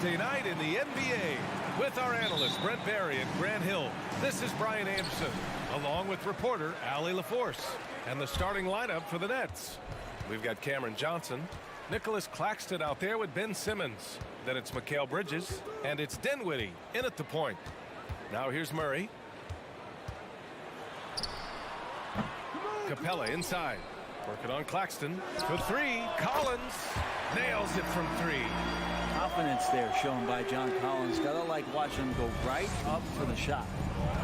Thursday night in the NBA with our analysts Brent Barry and Grant Hill. This is Brian Anderson, along with reporter Allie LaForce, and the starting lineup for the Nets. We've got Cameron Johnson, Nicholas Claxton out there with Ben Simmons. Then it's Mikal Bridges, and it's Dinwiddie in at the point. Now here's Murray. Capella inside. Working on Claxton. For three, Collins nails it from three. Confidence there shown by John Collins. Gotta like watching him go right up for the shot.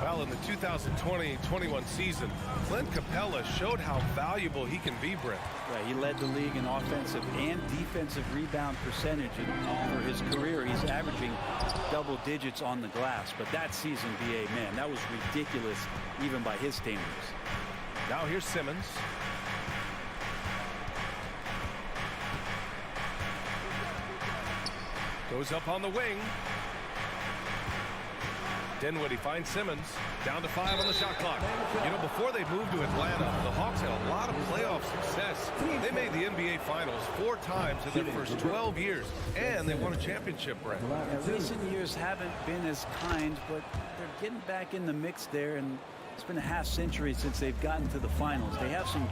Well, in the 2020-21 season, Clint Capella showed how valuable he can be, Brent. Yeah, he led the league in offensive and defensive rebound percentage. And for his career, he's averaging double digits on the glass. But that season, BA, man, that was ridiculous, even by his standards. Now here's Simmons. Goes up on the wing. Dinwiddie finds Simmons. Down to 5 on the shot clock. You know, before they moved to Atlanta, the Hawks had a lot of playoff success. They made the NBA Finals 4 times in their first 12 years, and they won a championship, Brent. Yeah, recent years haven't been as kind, but they're getting back in the mix there, and it's been a half century since they've gotten to the finals. They have some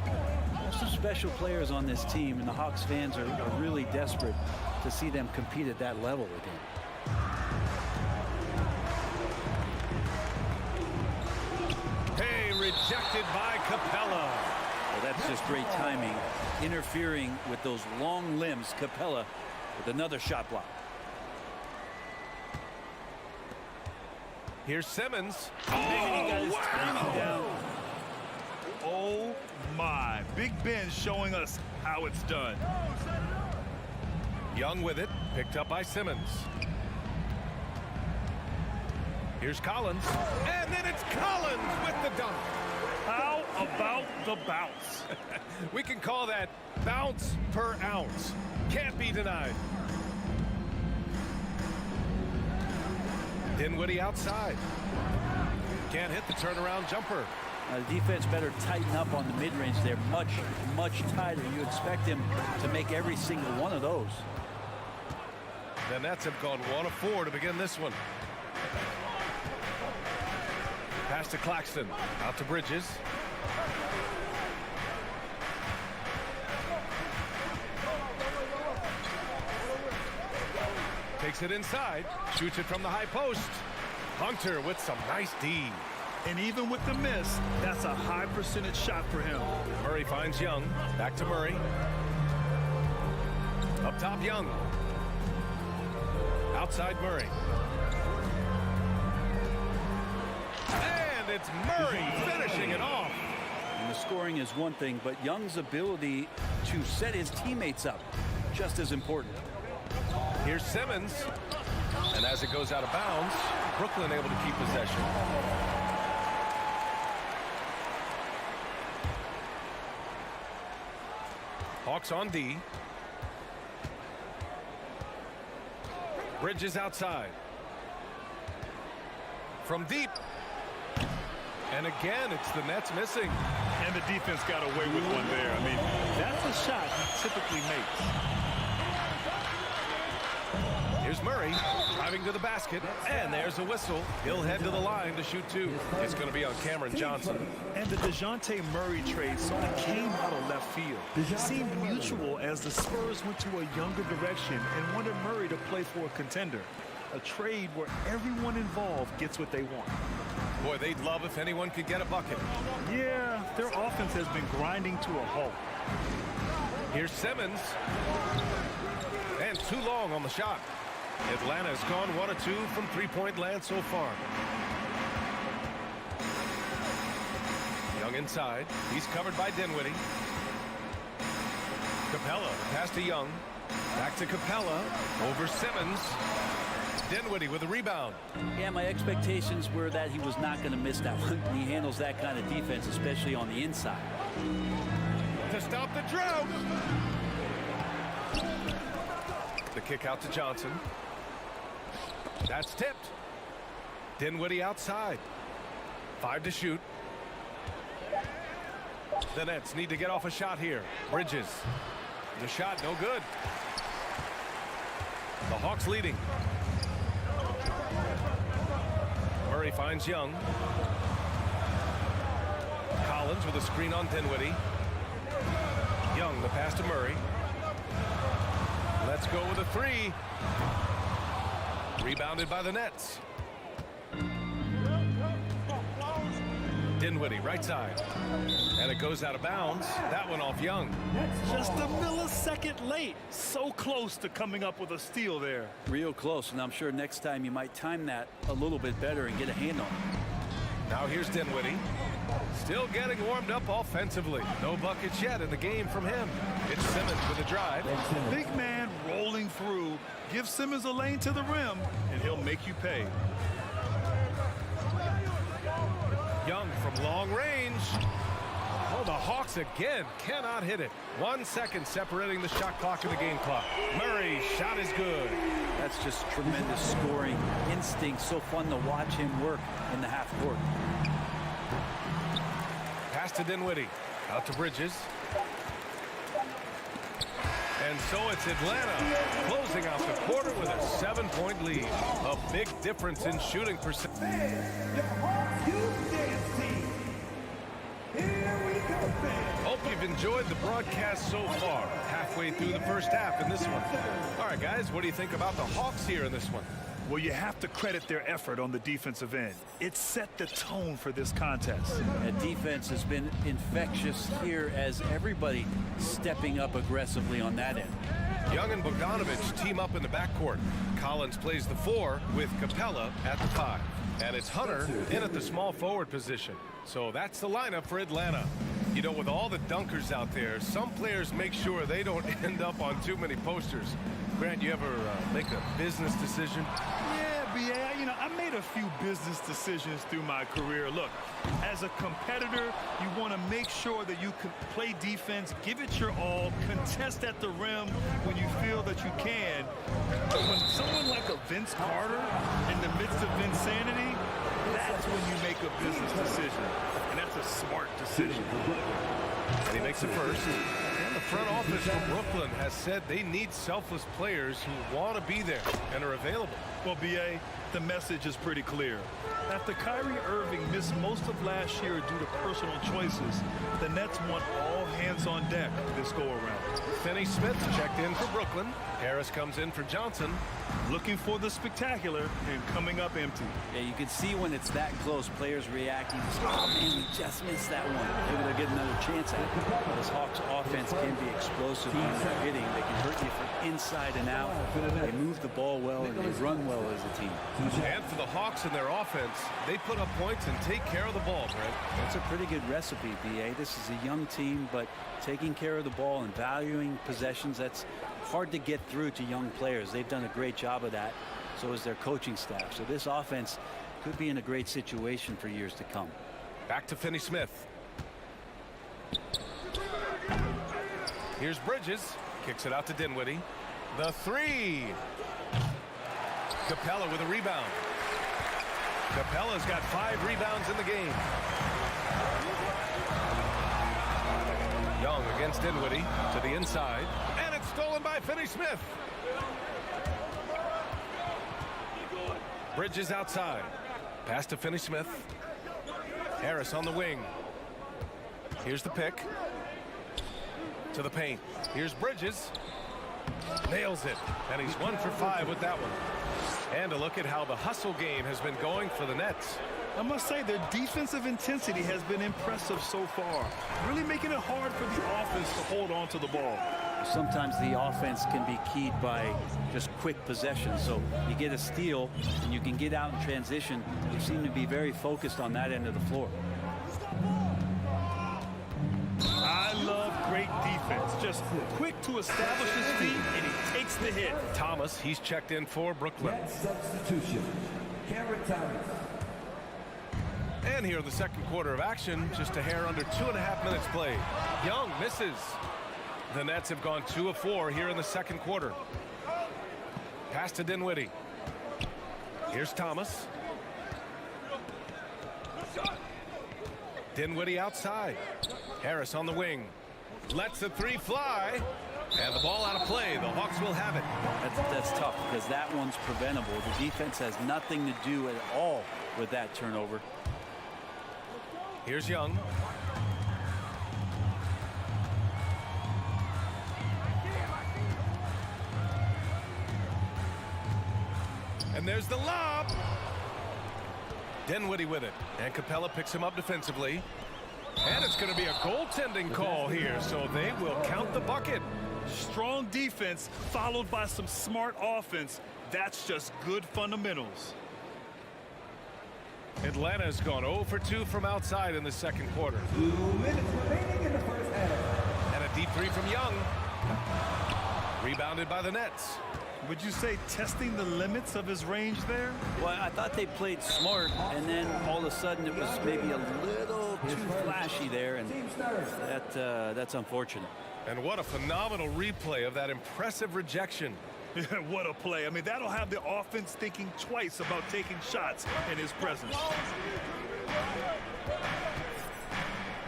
special players on this team, and the Hawks fans are really desperate to see them compete at that level again. Hey, rejected by Capella. Well, that's just great timing, interfering with those long limbs. Capella with another shot block. Here's Simmons. Oh, wow! Oh, my. Big Ben showing us how it's done. Young with it, picked up by Simmons. Here's Collins, and then it's Collins with the dunk. How about the bounce? We can call that bounce per ounce. Can't be denied. Dinwiddie outside. Can't hit the turnaround jumper. The defense better tighten up on the mid-range there. Much tighter. You expect him to make every single one of those. The Nets have gone 1 of 4 to begin this one. Pass to Claxton. Out to Bridges. Takes it inside. Shoots it from the high post. Hunter with some nice D. And even with the miss, that's a high percentage shot for him. Murray finds Young. Back to Murray. Up top, Young. Outside Murray. And it's Murray finishing it off. And the scoring is one thing, but Young's ability to set his teammates up, just as important. Here's Simmons. And as it goes out of bounds, Brooklyn able to keep possession. Hawks on D. Bridges outside. From deep. And again, it's the Nets missing. And the defense got away with one there. I mean, that's a shot he typically makes. Here's Murray driving to the basket, and there's a whistle. He'll head to the line to shoot 2. It's going to be on Cameron Johnson. And the DeJounte Murray trade sort of came out of left field. It seemed mutual as the Spurs went to a younger direction and wanted Murray to play for a contender. A trade where everyone involved gets what they want. Boy, they'd love if anyone could get a bucket. Yeah, their offense has been grinding to a halt. Here's Simmons. And too long on the shot. Atlanta's gone 1 of 2 from three-point land so far. Young inside. He's covered by Dinwiddie. Capella pass to Young. Back to Capella. Over Simmons. Dinwiddie with a rebound. Yeah, my expectations were that he was not going to miss that one. He handles that kind of defense, especially on the inside. To stop the drought. The kick out to Johnson. That's tipped. Dinwiddie outside. 5 to shoot. The Nets need to get off a shot here. Bridges. The shot no good. The Hawks leading. Murray finds Young. Collins with a screen on Dinwiddie. Young, the pass to Murray. Let's go with a three. Rebounded by the Nets. Dinwiddie, right side. And it goes out of bounds. That one off Young. Just a millisecond late. So close to coming up with a steal there. Real close, and I'm sure next time you might time that a little bit better and get a hand on it. Now here's Dinwiddie. Still getting warmed up offensively. No buckets yet in the game from him. It's Simmons with a drive. Big man rolling through. Give Simmons a lane to the rim, and he'll make you pay. Young from long range. Oh, the Hawks again cannot hit it. 1 second separating the shot clock and the game clock. Murray's shot is good. That's just tremendous scoring instinct. So fun to watch him work in the half court. Pass to Dinwiddie. Out to Bridges. And so it's Atlanta closing out the quarter with a 7-point lead. A big difference in shooting percent. Hope you've enjoyed the broadcast so far. Halfway through the first half in this one. All right, guys, what do you think about the Hawks here in this one? Well, you have to credit their effort on the defensive end. It set the tone for this contest. The defense has been infectious here as everybody stepping up aggressively on that end. Young and Bogdanovich team up in the backcourt. Collins plays the 4 with Capella at the 5. And it's Hunter in at the small forward position. So that's the lineup for Atlanta. You know, with all the dunkers out there, some players make sure they don't end up on too many posters. Grant, you ever make a business decision? Yeah, you know, I made a few business decisions through my career. Look, as a competitor, you want to make sure that you can play defense, give it your all, contest at the rim when you feel that you can. But when someone like a Vince Carter in the midst of insanity, that's when you make a business decision. And that's a smart decision. And he makes it first. And the front office for Brooklyn has said they need selfless players who want to be there and are available. Well, B.A., the message is pretty clear. After Kyrie Irving missed most of last year due to personal choices, the Nets want all hands on deck this go-around. Finney Smith checked in for Brooklyn. Harris comes in for Johnson. Looking for the spectacular and coming up empty. Yeah, you can see when it's that close, players reacting. Oh, man, we just missed that one. Maybe they'll get another chance at it. This Hawks offense can be explosive when they're hitting. They can hurt you from inside and out. They move the ball well, and they run well as a team. And for the Hawks in their offense, they put up points and take care of the ball, Brent. That's a pretty good recipe, B.A. This is a young team, but taking care of the ball and valuing possessions, that's hard to get through to young players. They've done a great job of that. So is their coaching staff. So this offense could be in a great situation for years to come. Back to Finney Smith. Here's Bridges. Kicks it out to Dinwiddie. The 3. Capella with a rebound. Capella's got 5 rebounds in the game. Young against Dinwiddie to the inside. And it's stolen by Finney Smith. Bridges outside. Pass to Finney Smith. Harris on the wing. Here's the pick. To the paint. Here's Bridges. Nails it. And he's 1 for 5 with that one. And a look at how the hustle game has been going for the Nets. I must say their defensive intensity has been impressive so far. Really making it hard for the offense to hold on to the ball. Sometimes the offense can be keyed by just quick possession. So you get a steal and you can get out in transition. They seem to be very focused on that end of the floor. I love great defense. Just quick to establish his feet, and he takes the hit. Thomas, he's checked in for Brooklyn. Substitution. Cameron Thomas. And here in the second quarter of action, just a hair under 2.5 minutes played. Young misses. The Nets have gone 2 of 4 here in the second quarter. Pass to Dinwiddie. Here's Thomas. Dinwiddie outside. Harris on the wing. Lets the 3 fly. And the ball out of play. The Hawks will have it. That's tough because that one's preventable. The defense has nothing to do at all with that turnover. Here's Young. And there's the lob. Dinwiddie with it. And Capella picks him up defensively. And it's going to be a goaltending call here, so they will count the bucket. Strong defense followed by some smart offense. That's just good fundamentals. Atlanta's gone 0 for 2 from outside in the second quarter. 2 minutes remaining in the first half. And a deep three from Young. Rebounded by the Nets. Would you say testing the limits of his range there? Well, I thought they played smart, and then all of a sudden it was maybe a little too flashy there, and that's unfortunate. And what a phenomenal replay of that impressive rejection. What a play. I mean, that'll have the offense thinking twice about taking shots in his presence.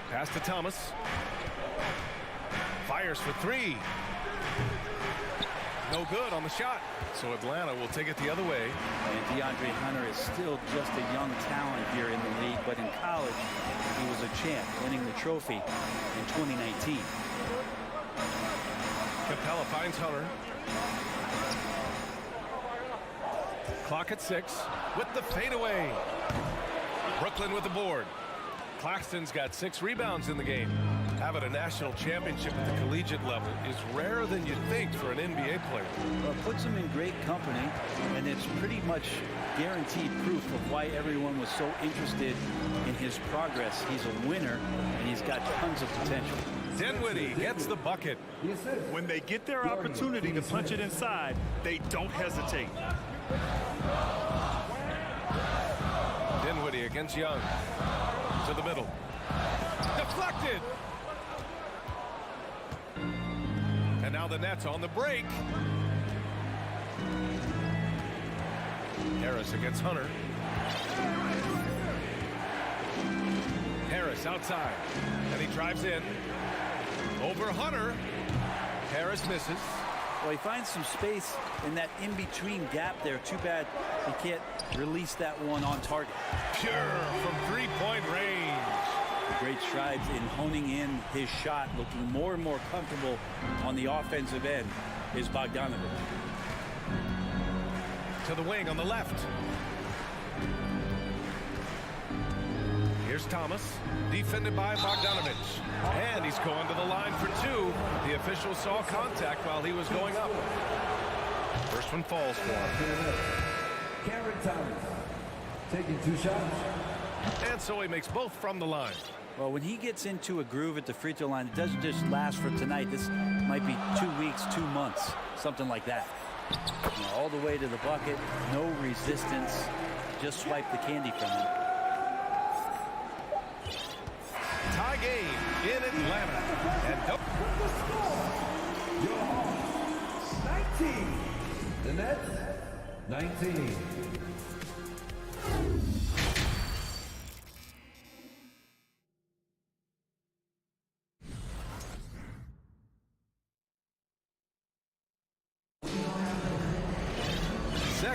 Pass to Thomas. Fires for three. No good on the shot. So Atlanta will take it the other way. And DeAndre Hunter is still just a young talent here in the league, but in college he was a champ, winning the trophy in 2019. Capella finds Hunter. Clock at 6 with the fadeaway. Brooklyn with the board. Claxton's got 6 rebounds in the game. Having a national championship at the collegiate level is rarer than you'd think for an NBA player. Well, it puts him in great company, and it's pretty much guaranteed proof of why everyone was so interested in his progress. He's a winner, and he's got tons of potential. Dinwiddie gets the bucket. When they get their opportunity to punch it inside, they don't hesitate. Dinwiddie against Young. To the middle. Deflected. And now the Nets on the break. Harris against Hunter. Harris outside. And he drives in. Over Hunter. Harris misses. Well, he finds some space in that in-between gap there. Too bad he can't release that one on target. Pure from three-point range. Great strides in honing in his shot, looking more and more comfortable on the offensive end is Bogdanovich. To the wing on the left. Here's Thomas, defended by Bogdanovich. And he's going to the line for 2. The official saw contact while he was going up. First one falls for him. Cameron Thomas taking 2 shots. And so he makes both from the line. Well, when he gets into a groove at the free throw line, it doesn't just last for tonight. This might be 2 weeks, 2 months, something like that. You know, all the way to the bucket, no resistance, just swipe the candy from him. Tie game in Atlanta. And Your Hawks, 19. The Nets, 19.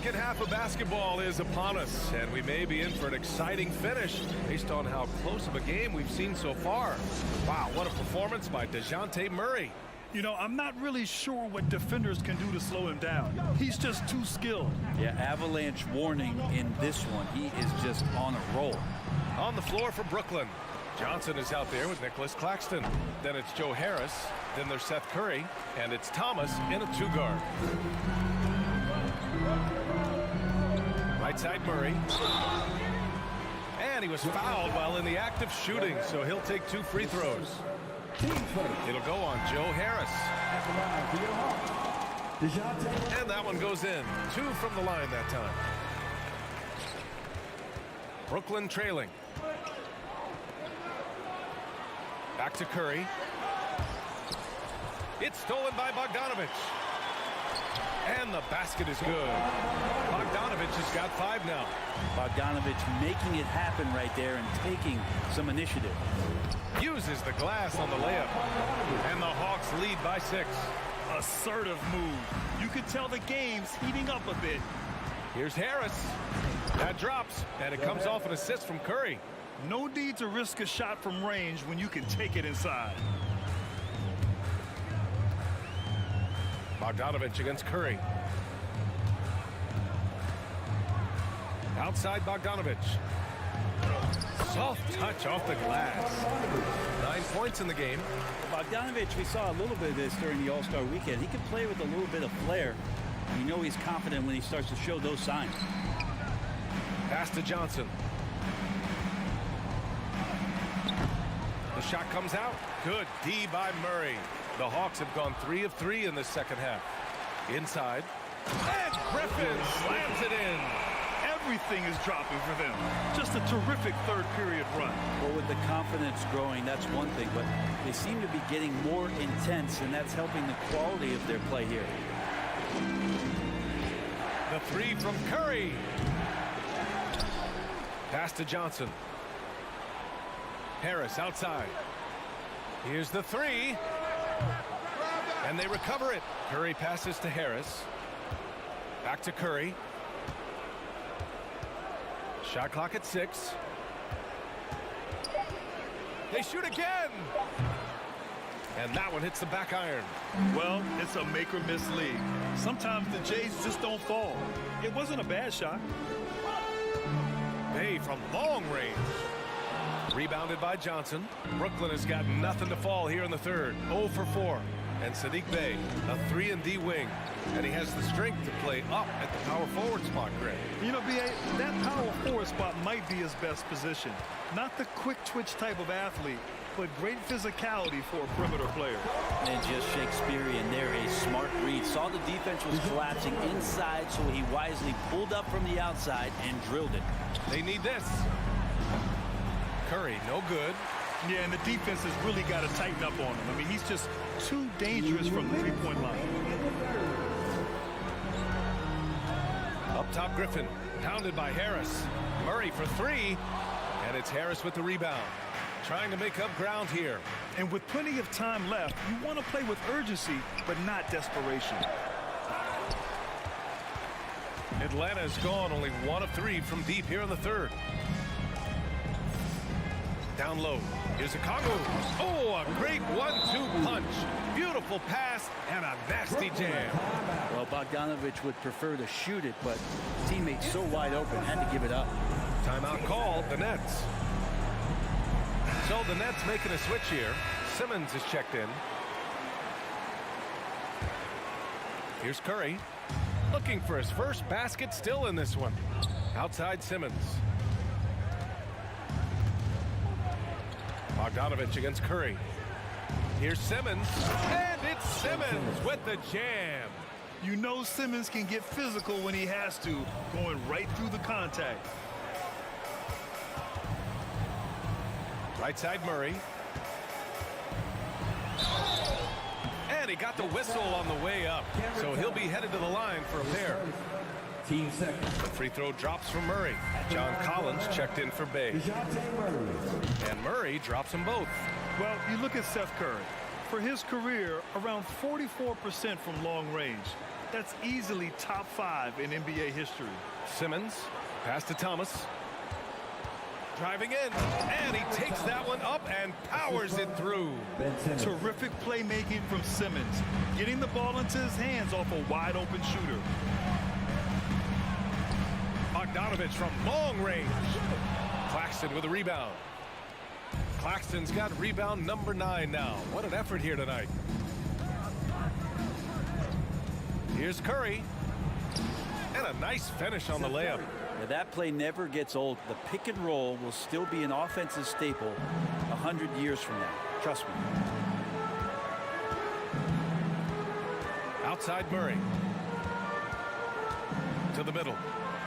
second half of basketball is upon us, and we may be in for an exciting finish based on how close of a game we've seen so far. Wow, what a performance by DeJounte Murray. You know, I'm not really sure what defenders can do to slow him down. He's just too skilled. Yeah, avalanche warning in this one. He is just on a roll. On the floor for Brooklyn. Johnson is out there with Nicholas Claxton. Then it's Joe Harris. Then there's Seth Curry. And it's Thomas in a two-guard. Right side Murray. And he was fouled while in the act of shooting, so he'll take 2 free throws. It'll go on Joe Harris. And that one goes in. 2 from the line that time. Brooklyn trailing. Back to Curry. It's stolen by Bogdanovich. And the basket is good. Bogdanovich has got 5 now. Bogdanovich making it happen right there and taking some initiative. Uses the glass on the layup. And the Hawks lead by 6. Assertive move. You could tell the game's heating up a bit. Here's Harris. That drops, and it comes off an assist from Curry. No need to risk a shot from range when you can take it inside. Bogdanovich against Curry. Outside Bogdanovich. Soft touch off the glass. 9 points in the game. Bogdanovich, we saw a little bit of this during the All-Star weekend. He can play with a little bit of flair. You know he's confident when he starts to show those signs. Pass to Johnson. The shot comes out. Good D by Murray. The Hawks have gone 3 of 3 in the second half. Inside. And Griffin slams it in. Everything is dropping for them. Just a terrific third period run. Well, with the confidence growing, that's one thing, but they seem to be getting more intense, and that's helping the quality of their play here. The three from Curry. Pass to Johnson. Harris outside. Here's the three. And they recover it. Curry passes to Harris. Back to Curry. Shot clock at 6. They shoot again. And that one hits the back iron. Well, it's a make or miss league. Sometimes the Jays just don't fall. It wasn't a bad shot. Bay from long range. Rebounded by Johnson. Brooklyn has got nothing to fall here in the third. 0 for 4. And Sadiq Bey, a 3-and-D wing. And he has the strength to play up at the power forward spot, Greg. You know, B.A., that power forward spot might be his best position. Not the quick twitch type of athlete, but great physicality for a perimeter player. And just Shakespearean there, a smart read. Saw the defense was collapsing inside, so he wisely pulled up from the outside and drilled it. They need this. Curry, no good. Yeah, and the defense has really got to tighten up on him. I mean, he's just too dangerous from the three-point line. Up top, Griffin. Pounded by Harris. Murray for 3. And it's Harris with the rebound. Trying to make up ground here. And with plenty of time left, you want to play with urgency, but not desperation. Atlanta has gone only 1 of 3 from deep here in the third. Down low. Here's a Congo. Oh, a great 1-2 punch. Beautiful pass and a nasty jam. Well, Bogdanovich would prefer to shoot it, but teammates so wide open had to give it up. Timeout called, the Nets. So the Nets making a switch here. Simmons is checked in. Here's Curry. Looking for his first basket still in this one. Outside Simmons. Bogdanovich against Curry. Here's Simmons. And it's Simmons with the jam. You know Simmons can get physical when he has to, going right through the contact. Right side Murray. And he got the whistle on the way up. So he'll be headed to the line for a pair. Team second. The free throw drops from Murray. John Collins checked in for Bay. And Murray drops them both. Well, you look at Seth Curry. For his career, around 44% from long range. That's easily top 5 in NBA history. Simmons, pass to Thomas. Driving in, and he takes that one up and powers it through. Terrific playmaking from Simmons, getting the ball into his hands off a wide open shooter. Bogdanovich from long range. Claxton with a rebound. Claxton's got rebound number 9 now. What an effort here tonight. Here's Curry. And a nice finish on the layup. Now, that play never gets old. The pick and roll will still be an offensive staple 100 years from now. Trust me. Outside Murray. To the middle.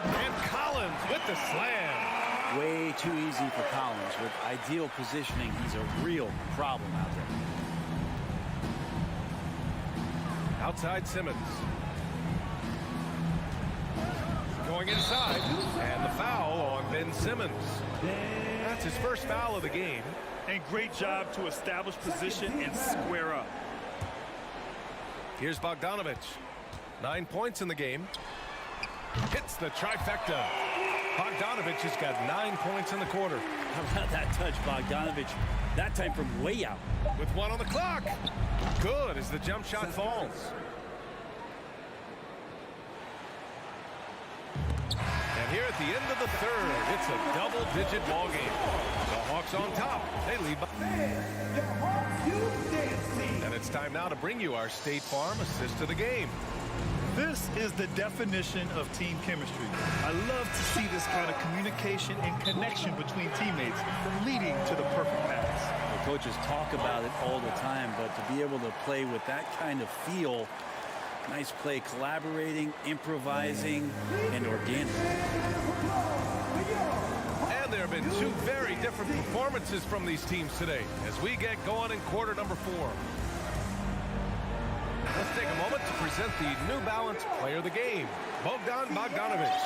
And Collins with the slam. Way too easy for Collins. With ideal positioning, he's a real problem out there. Outside Simmons. Going inside, and the foul on Ben Simmons. That's his first foul of the game. And great job to establish position and square up. Here's Bogdanovich. 9 points in the game. Hits the trifecta. Bogdanovich has got 9 points in the quarter. How about that touch, Bogdanovich? That time from way out. With 1 on the clock. Good as the jump shot falls. And here at the end of the third, it's a double-digit ball game. The Hawks on top. They lead by. And it's time now to bring you our State Farm assist of the game. This is the definition of team chemistry. I love to see this kind of communication and connection between teammates leading to the perfect pass. The coaches talk about it all the time, but to be able to play with that kind of feel, nice play, collaborating, improvising, and organic. And there have been 2 very different performances from these teams today as we get going in quarter number 4. Let's take a moment to present the New Balance Player of the Game, Bogdanovich.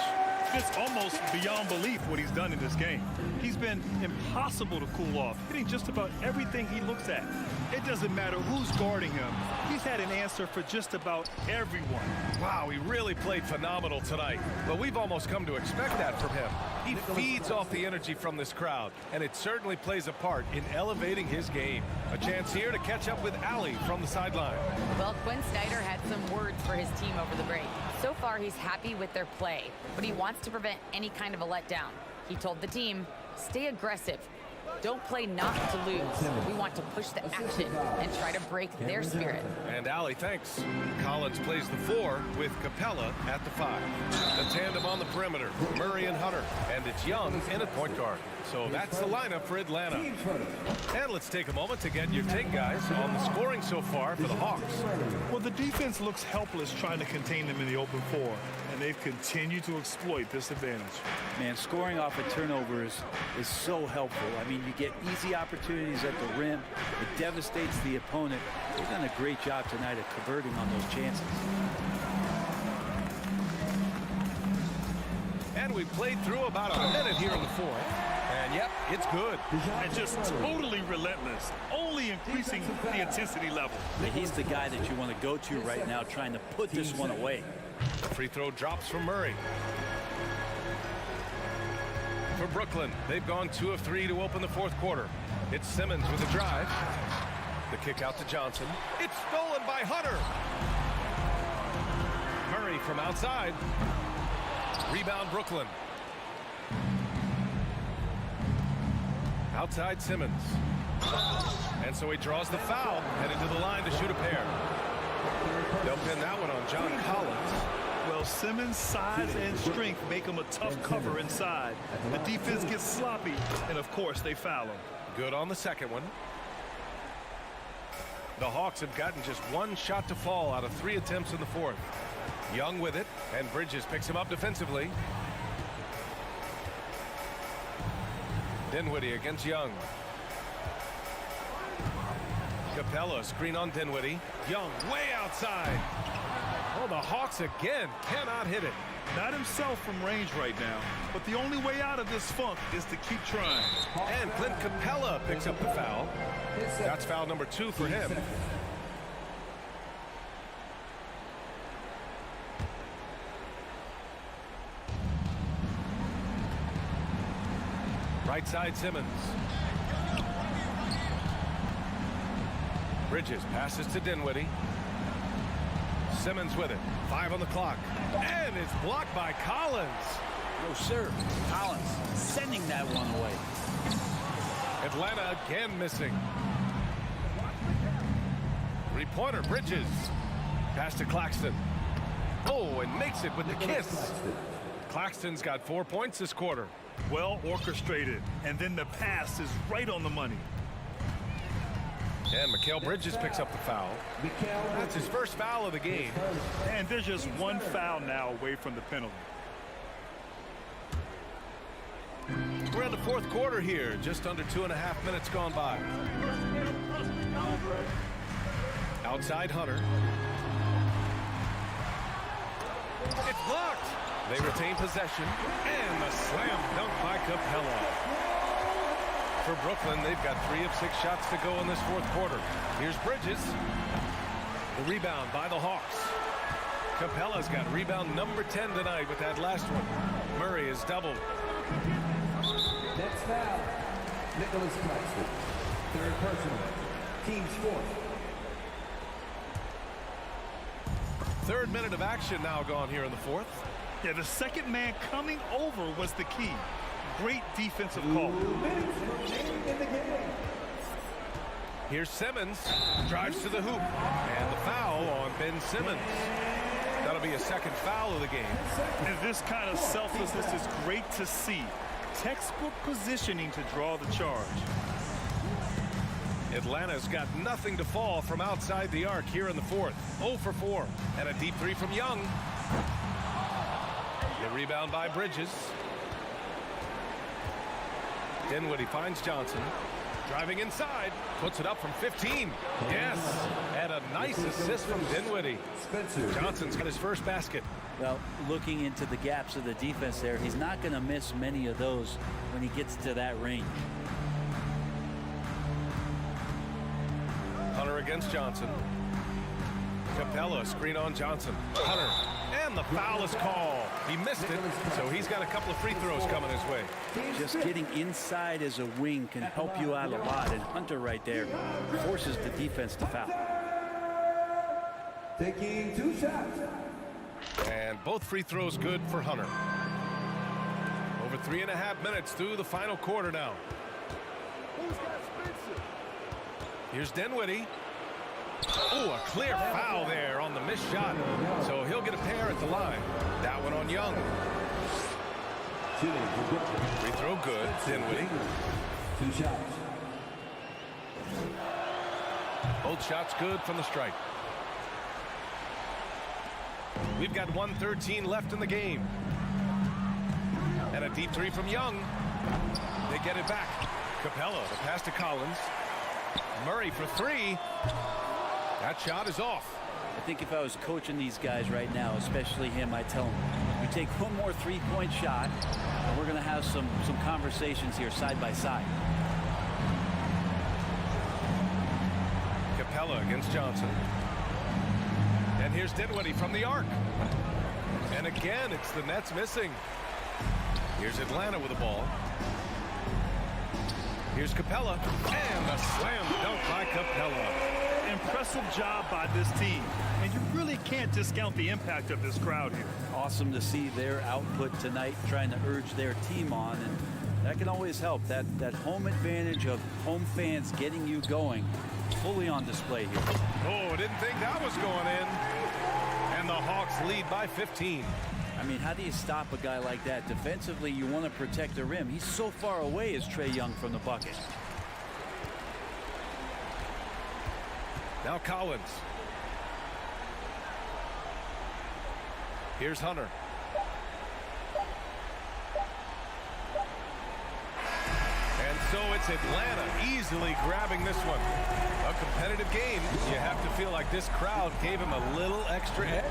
It's almost beyond belief what he's done in this game. He's been impossible to cool off, hitting just about everything he looks at. It doesn't matter who's guarding him. He's had an answer for just about everyone. Wow, he really played phenomenal tonight, but we've almost come to expect that from him. He feeds off the energy from this crowd, and it certainly plays a part in elevating his game. A chance here to catch up with Allie from the sideline. Well, Quinn Snyder had some words for his team over the break. So far, he's happy with their play, but he wants to prevent any kind of a letdown. He told the team, stay aggressive. Don't play not to lose. We want to push the action and try to break their spirit. And Allie, thanks. Collins plays the 4 with Capella at the 5. The tandem on the perimeter, Murray and Hunter. And it's Young in at point guard. So that's the lineup for Atlanta. And let's take a moment to get your take, guys, on the scoring so far for the Hawks. Well, the defense looks helpless trying to contain them in the open floor, and they've continued to exploit this advantage. Man, scoring off of turnovers is so helpful. I mean, you get easy opportunities at the rim. It devastates the opponent. They've done a great job tonight at converting on those chances. And we've played through about a minute here in the 4th. And, yep, it's good. And just totally relentless, only increasing the intensity level. He's the guy that you want to go to right now, trying to put this one away. The free throw drops from Murray. For Brooklyn, they've gone 2 of 3 to open the 4th quarter. It's Simmons with a drive. The kick out to Johnson. It's stolen by Hunter. Murray from outside. Rebound Brooklyn. Outside Simmons. And so he draws the foul, headed to the line to shoot a pair. They'll pin that one on John Collins. Well, Simmons' size and strength make him a tough cover inside. The defense gets sloppy, and of course they foul him. Good on the second one. The Hawks have gotten just 1 shot to fall out of 3 attempts in the 4th. Young with it, and Bridges picks him up defensively. Dinwiddie against Young. Capella screen on Dinwiddie. Young way outside. Oh, the Hawks again cannot hit it. Not himself from range right now, but the only way out of this funk is to keep trying. And Clint Capella picks up the foul. That's foul number 2 for him. Right side Simmons. Bridges passes to Dinwiddie. Simmons with it. 5 on the clock. And it's blocked by Collins. No, sir. Collins sending that one away. Atlanta again missing. 3-pointer Bridges. Pass to Claxton. Oh, and makes it with the kiss. Claxton's got 4 points this quarter. Well orchestrated, and then the pass is right on the money. And Mikal Bridges picks up the foul. That's his first foul of the game. And there's just 1 foul now away from the penalty. We're in the 4th quarter here, just under 2.5 minutes gone by. Outside Hunter. It's blocked. They retain possession, and the slam dunk by Capella. For Brooklyn, they've got 3 of 6 shots to go in this 4th quarter. Here's Bridges. The rebound by the Hawks. Capella's got rebound number 10 tonight with that last one. Murray is doubled. Next foul, Nicholas Claxton. Third personal, team's fourth. Third minute of action now gone here in the fourth. Yeah, the second man coming over was the key. Great defensive call. 2 minutes remaining in the game. Here's Simmons, drives to the hoop, and the foul on Ben Simmons. That'll be a second foul of the game. And this kind of selflessness is great to see. Textbook positioning to draw the charge. Atlanta's got nothing to fall from outside the arc here in the fourth. 0 for 4, and a deep three from Young. The rebound by Bridges. Dinwiddie finds Johnson. Driving inside, puts it up from 15. Yes, and a nice assist from Dinwiddie. Johnson's got his first basket. Well, looking into the gaps of the defense there, he's not going to miss many of those when he gets to that range. Hunter against Johnson. Capella, screen on Johnson. Hunter, and the foul is called. He missed it, so he's got a couple of free throws coming his way. Just getting inside as a wing can help you out a lot, and Hunter right there forces the defense to foul. Taking 2 shots. And both free throws good for Hunter. Over 3.5 minutes through the final quarter now. Here's Dinwiddie. Oh, a clear foul there on the missed shot. So he'll get a pair at the line. That one on Young. Free throw good. Dinwiddie. 2 shots. Both shots good from the stripe. We've got 1:13 left in the game. And a deep three from Young. They get it back. Capella, the pass to Collins. Murray for 3. That shot is off. I think if I was coaching these guys right now, especially him, I'd tell him, we take one more three-point shot, and we're going to have some conversations here side by side. Capella against Johnson. And here's Dinwiddie from the arc. And again, it's the Nets missing. Here's Atlanta with the ball. Here's Capella. And a slam dunk by Capella. Impressive job by this team. And you really can't discount the impact of this crowd here. Awesome to see their output tonight, trying to urge their team on, and that can always help. That home advantage of home fans getting you going, fully on display here. Oh, didn't think that was going in. And the Hawks lead by 15. I mean, how do you stop a guy like that? Defensively, you want to protect the rim. He's so far away as Trae Young from the bucket. Now Collins. Here's Hunter. And so it's Atlanta easily grabbing this one. A competitive game. You have to feel like this crowd gave him a little extra edge.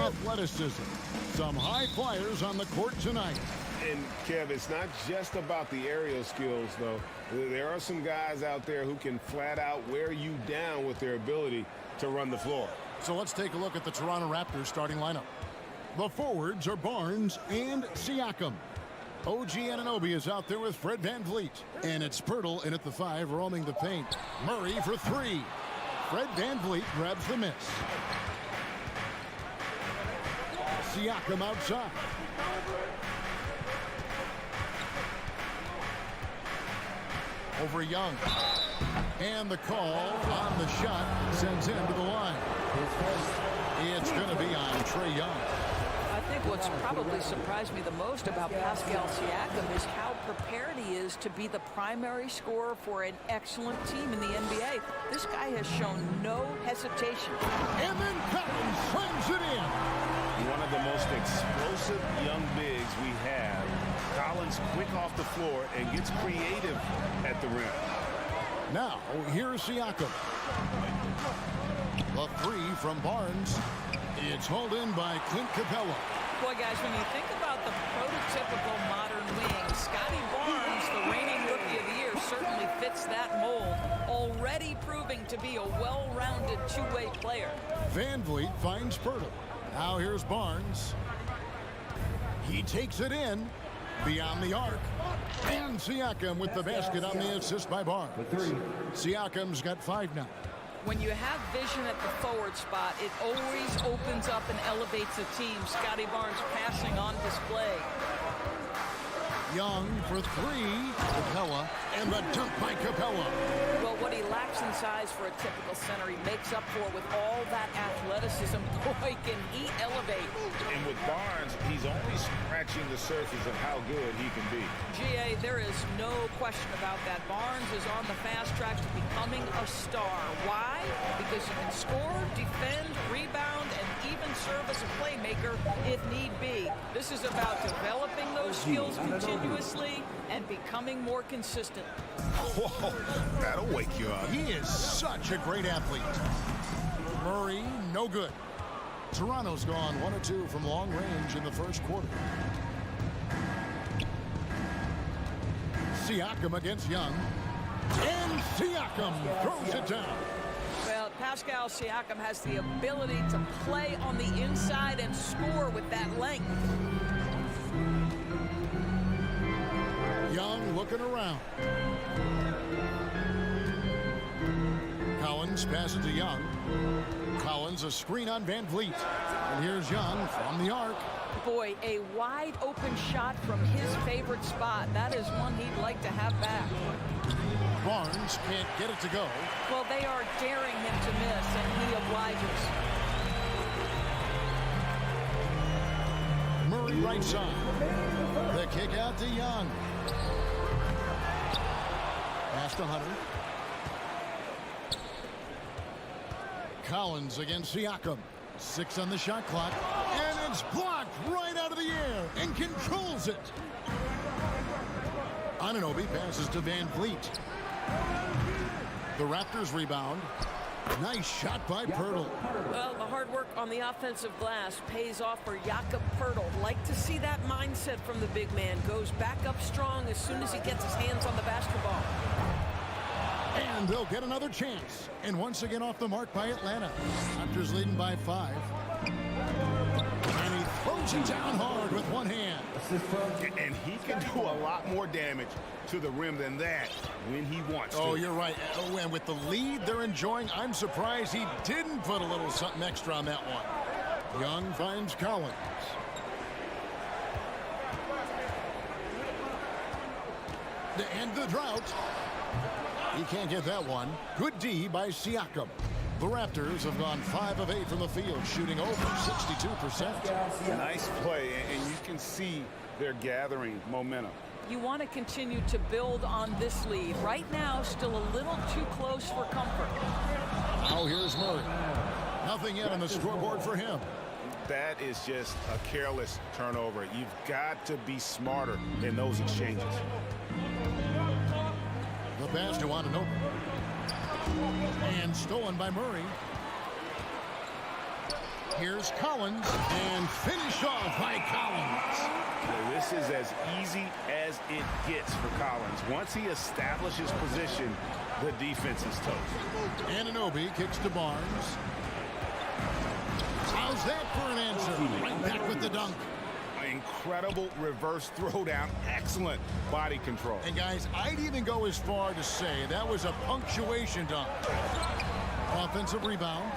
athleticism. Some high flyers on the court tonight. And, Kev, it's not just about the aerial skills, though. There are some guys out there who can flat out wear you down with their ability to run the floor. So let's take a look at the Toronto Raptors starting lineup. The forwards are Barnes and Siakam. OG Anunoby is out there with Fred VanVleet. And it's Pirtle in at the 5, roaming the paint. Murray for 3. Fred VanVleet grabs the miss. Siakam outside. Over Young. And the call on the shot sends him to the line. It's going to be on Trae Young. I think what's probably surprised me the most about Pascal Siakam is how prepared he is to be the primary scorer for an excellent team in the NBA. This guy has shown no hesitation. And then Collins slams it in. One of the most explosive young bigs we have. Collins quick off the floor and gets creative at the rim. Now, here's Siakam. The 3 from Barnes. It's hauled in by Clint Capella. Boy, guys, when you think about the prototypical modern wing, Scotty Barnes, the reigning Rookie of the Year, certainly fits that mold, already proving to be a well-rounded two-way player. VanVleet finds Pirtle. Now here's Barnes. He takes it in beyond the arc. And Siakam with the basket on the assist by Barnes. Siakam's got 5 now. When you have vision at the forward spot, it always opens up and elevates a team. Scotty Barnes passing on display. Young for 3. Capella. And the dunk by Capella. Well, what he lacks in size for a typical center, he makes up for with all that athleticism. Boy, can he elevate. And with Barnes, he's only scratching the surface of how good he can be. GA, there is no question about that. Barnes is on the fast track to becoming a star. Why? Because he can score, defend, rebound, and even serve as a playmaker if need be. This is about developing those skills continuously and becoming more consistent. Whoa, that'll wake you up. He is such a great athlete. Murray, no good. Toronto's gone 1 of 2 from long range in the first quarter. Siakam against Young. And Siakam throws it down. Well, Pascal Siakam has the ability to play on the inside and score with that length. Young looking around. Collins passes to Young. Collins a screen on VanVleet. And here's Young from the arc. Boy, a wide open shot from his favorite spot. That is one he'd like to have back. Barnes can't get it to go. Well, they are daring him to miss, and he obliges. Murray right side. The kick out to Young. Pass to Hunter. Collins against Siakam. 6 on the shot clock. And it's blocked right out of the air and controls it. Anunoby passes to VanVleet. The Raptors rebound. Nice shot by Pirtle. Well, the hard work on the offensive glass pays off for Jakob Pirtle. Like to see that mindset from the big man. Goes back up strong as soon as he gets his hands on the basketball. And they'll get another chance. And once again off the mark by Atlanta. Raptors leading by 5. And he throws it down hard with one hand. And he can do a lot more damage to the rim than that when he wants to. Oh, you're right. Oh, and with the lead they're enjoying, I'm surprised he didn't put a little something extra on that one. Young finds Collins. To end the drought. He can't get that one. Good D by Siakam. The Raptors have gone 5 of 8 from the field, shooting over 62%. Nice play, and you can see they're gathering momentum. You want to continue to build on this lead. Right now, still a little too close for comfort. Now here's Murray. Nothing yet on the scoreboard for him. That is just a careless turnover. You've got to be smarter in those exchanges. The pass to Anunoby. And stolen by Murray. Here's Collins, and finish off by Collins. Well, this is as easy as it gets for Collins. Once he establishes position, the defense is toast. Anunoby kicks to Barnes. How's that for an answer? Right back with the dunk. Incredible reverse throwdown. Excellent body control. And guys, I'd even go as far to say that was a punctuation dunk. Offensive rebound.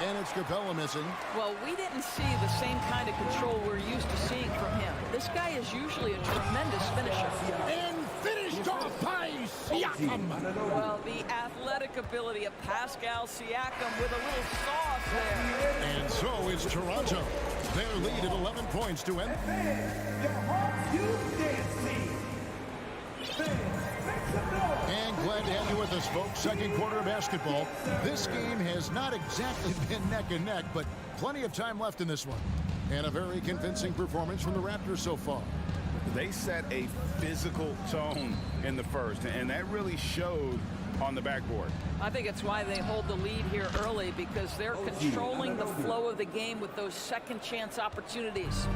And it's Capella missing. Well, we didn't see the same kind of control we're used to seeing from him. This guy is usually a tremendous finisher. And finished off by Siakam. Well, the athletic ability of Pascal Siakam with a little sauce there. And so is Toronto. Their lead at 11 points to end. And glad to have you with us, folks. Second quarter of basketball. This game has not exactly been neck and neck, but plenty of time left in this one. And a very convincing performance from the Raptors so far. They set a physical tone in the first, and that really showed on the backboard. I think it's why they hold the lead here early, because they're controlling the flow of the game with those second chance opportunities.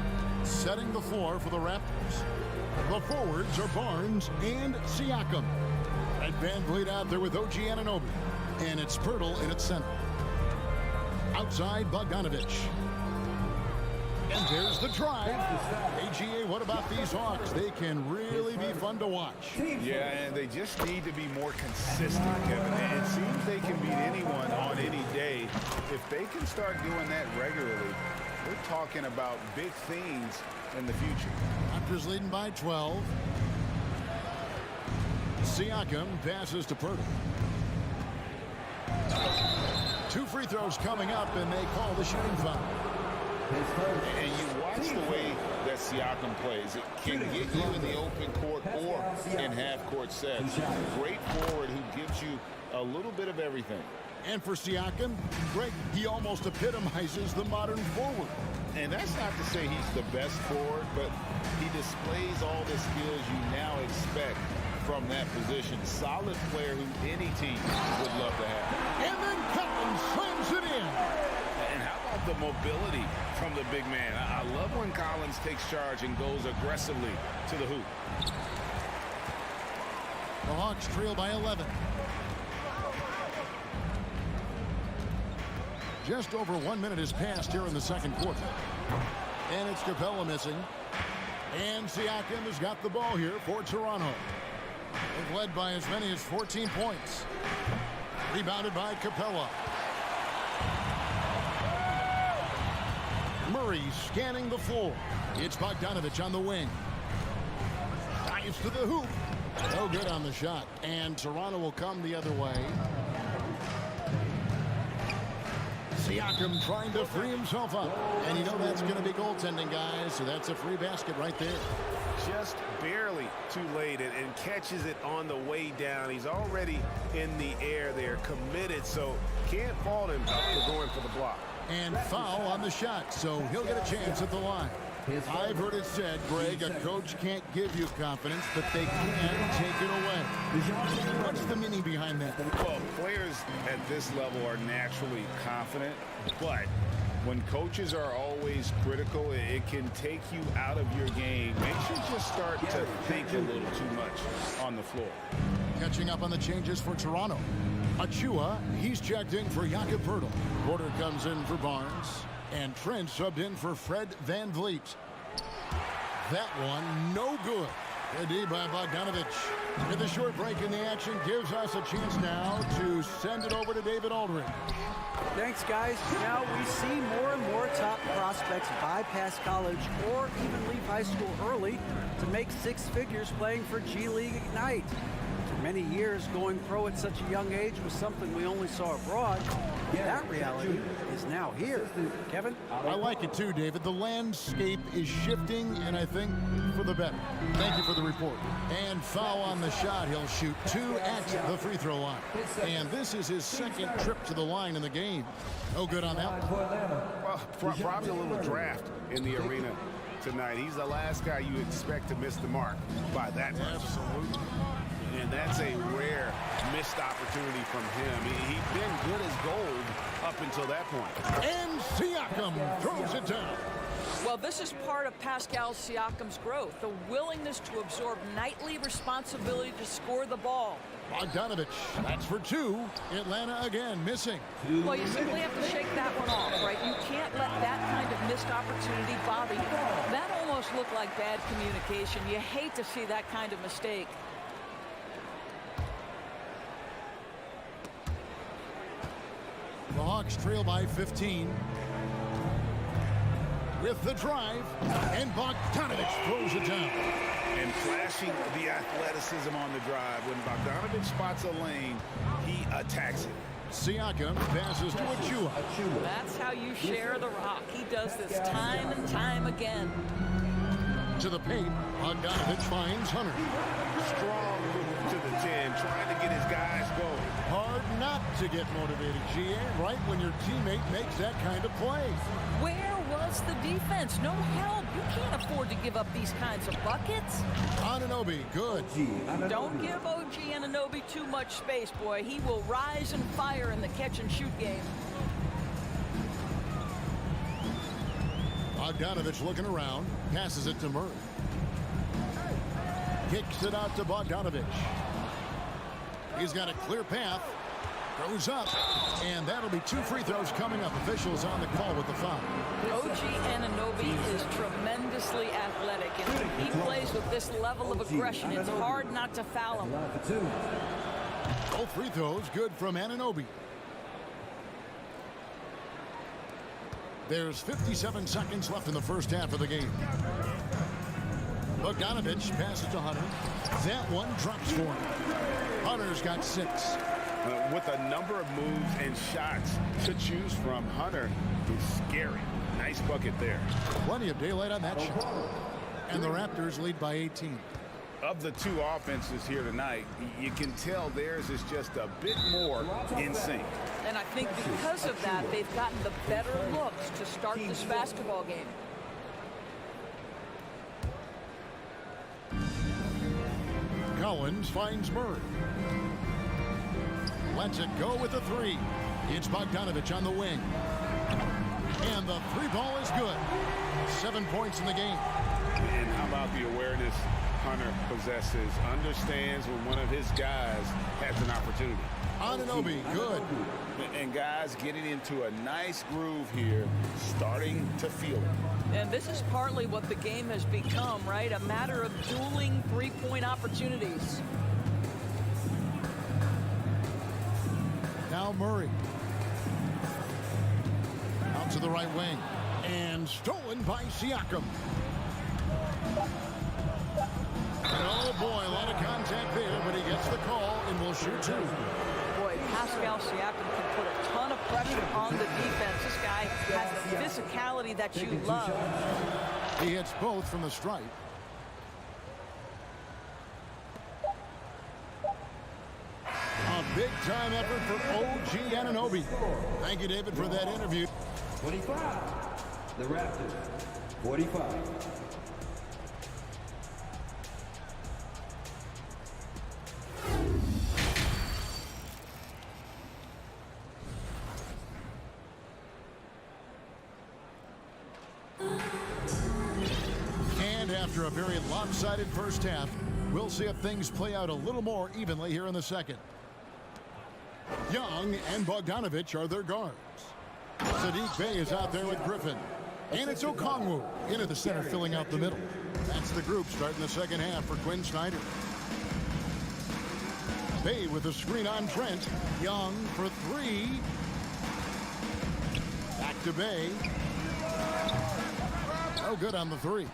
Setting the floor for the Raptors. The forwards are Barnes and Siakam. And Van Vliet out there with OG Anunoby. And it's Pirtle in its center. Outside, Bogdanovich. And there's the drive. AGA, what about these Hawks? They can really be fun to watch. Yeah, and they just need to be more consistent, Kevin. It seems they can beat anyone on any day. If they can start doing that regularly, we're talking about big things in the future. Raptors leading by 12. Siakam passes to Pirtle. 2 free throws coming up, and they call the shooting foul. And you watch the way that Siakam plays. It can get you in the open court or in half-court sets. Great forward who gives you a little bit of everything. And for Siakam, Greg, he almost epitomizes the modern forward. And that's not to say he's the best forward, but he displays all the skills you now expect from that position. Solid player who any team would love to have. And then Collins slams it in. And how about the mobility from the big man? I love when Collins takes charge and goes aggressively to the hoop. The Hawks trail by 11. Just over 1 minute has passed here in the second quarter. And it's Capella missing. And Siakam has got the ball here for Toronto. They've led by as many as 14 points. Rebounded by Capella. Murray scanning the floor. It's Bogdanovich on the wing. Dives to the hoop. No good on the shot. And Toronto will come the other way. Siakam trying to free himself up. And you know that's going to be goaltending, guys. So that's a free basket right there. Just barely too late and catches it on the way down. He's already in the air there, committed, so can't fault him for going for the block. And foul on the shot, so he'll get a chance at the line. I've heard it said, Greg, a coach can't give you confidence, but they can take it away. What's the meaning behind that? Well, players at this level are naturally confident, but when coaches are always critical, it can take you out of your game. Makes you just start to think a little too much on the floor. Catching up on the changes for Toronto. Achua, he's checked in for Jakob Poeltl. Porter comes in for Barnes. And Trent subbed in for Fred Van Vliet. That one, no good. Good D by Bogdanovich. And the short break in the action gives us a chance now to send it over to David Aldridge. Thanks, guys. Now we see more and more top prospects bypass college or even leave high school early to make six figures playing for G League Ignite. For many years, going pro at such a young age was something we only saw abroad. That reality is now here. Kevin? I like it too, David. The landscape is shifting, and I think for the better. Thank you for the report. And foul on the shot. He'll shoot 2 at the free throw line. And this is his second trip to the line in the game. No good on that one. Well, probably a little draft in the arena tonight. He's the last guy you expect to miss the mark by that much. Absolutely. And that's a rare missed opportunity from him. He's been good as gold up until that point. And Siakam throws it down. Well, this is part of Pascal Siakam's growth, the willingness to absorb nightly responsibility to score the ball. Bogdanovich, that's for two. Atlanta again missing. Well, you simply have to shake that one off, right? You can't let that kind of missed opportunity bother you. That almost looked like bad communication. You hate to see that kind of mistake. The Hawks trail by 15. With the drive, and Bogdanovich throws it down. And flashing the athleticism on the drive. When Bogdanovich spots a lane, he attacks it. Siakam passes to Achua. That's how you share the rock. He does this time and time again. To the paint, Bogdanovich finds Hunter. Strong move to the 10, trying to get his guys going. Hard not to get motivated, GA, right when your teammate makes that kind of play. Where was the defense? No help. You can't afford to give up these kinds of buckets. Anunoby, good. Don't give OG Anunoby too much space, boy. He will rise and fire in the catch-and-shoot game. Bogdanovich looking around, passes it to Murray. Kicks it out to Bogdanovich. He's got a clear path. Goes up, and that'll be 2 free throws coming up. Officials on the call with the foul. OG Anunoby is tremendously athletic, and when he plays with this level of aggression, it's hard not to foul him. Both free throws good from Anunoby. There's 57 seconds left in the first half of the game. Bogdanovich passes to Hunter. That one drops for him. Hunter's got 6. With a number of moves and shots to choose from, Hunter is scary. Nice bucket there. Plenty of daylight on that shot. And the Raptors lead by 18. Of the two offenses here tonight, you can tell theirs is just a bit more in sync. And I think because of that, they've gotten the better looks to start this basketball game. Collins finds Murray. Lets it go with the 3. It's Bogdanovich on the wing. And the 3 ball is good. 7 points in the game. And how about the awareness Hunter possesses? Understands when one of his guys has an opportunity. Anunoby, good. And guys getting into a nice groove here, starting to feel it. And this is partly what the game has become, right? A matter of dueling three-point opportunities. Now Murray. Out to the right wing. And stolen by Siakam. And oh boy, a lot of contact there, but he gets the call and will shoot 2. Boy, Pascal Siakam can put a ton of pressure on the defense. This guy has the physicality that you love. He hits both from the stripe. A big-time effort for OG Anunoby. Thank you, David, for that interview. 25. The Raptors. 45. And after a very lopsided first half, we'll see if things play out a little more evenly here in the second. Young and Bogdanovich are their guards. Saddiq Bey is out there with Griffin. And it's Okongwu into the center, filling out the middle. That's the group starting the second half for Quinn Snyder. Bey with a screen on Trent. Young for 3. Back to Bey. No good on the 3.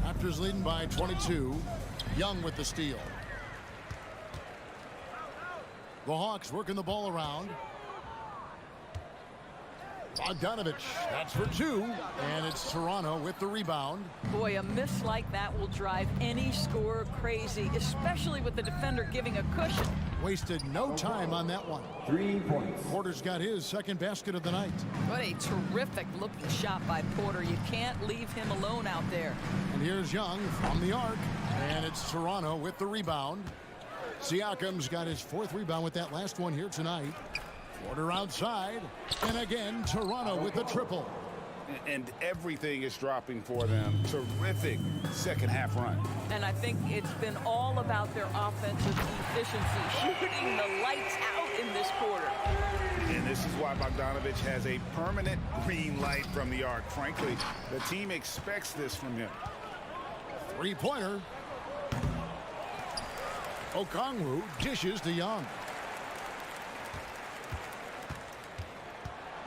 Raptors leading by 22. Young with the steal. The Hawks working the ball around. Bogdanovich, that's for 2. And it's Toronto with the rebound. Boy, a miss like that will drive any scorer crazy, especially with the defender giving a cushion. Wasted no time on that one. 3 points. Porter's got his second basket of the night. What a terrific looking shot by Porter. You can't leave him alone out there. And here's Young from the arc. And it's Toronto with the rebound. Siakam's got his 4th rebound with that last one here tonight. Porter outside. And again, Toronto with the triple. And everything is dropping for them. Terrific second half run. And I think it's been all about their offensive efficiency, shooting the lights out in this quarter. And this is why Bogdanovich has a permanent green light from the arc. Frankly, the team expects this from him. Three-pointer. Okongwu dishes to Young.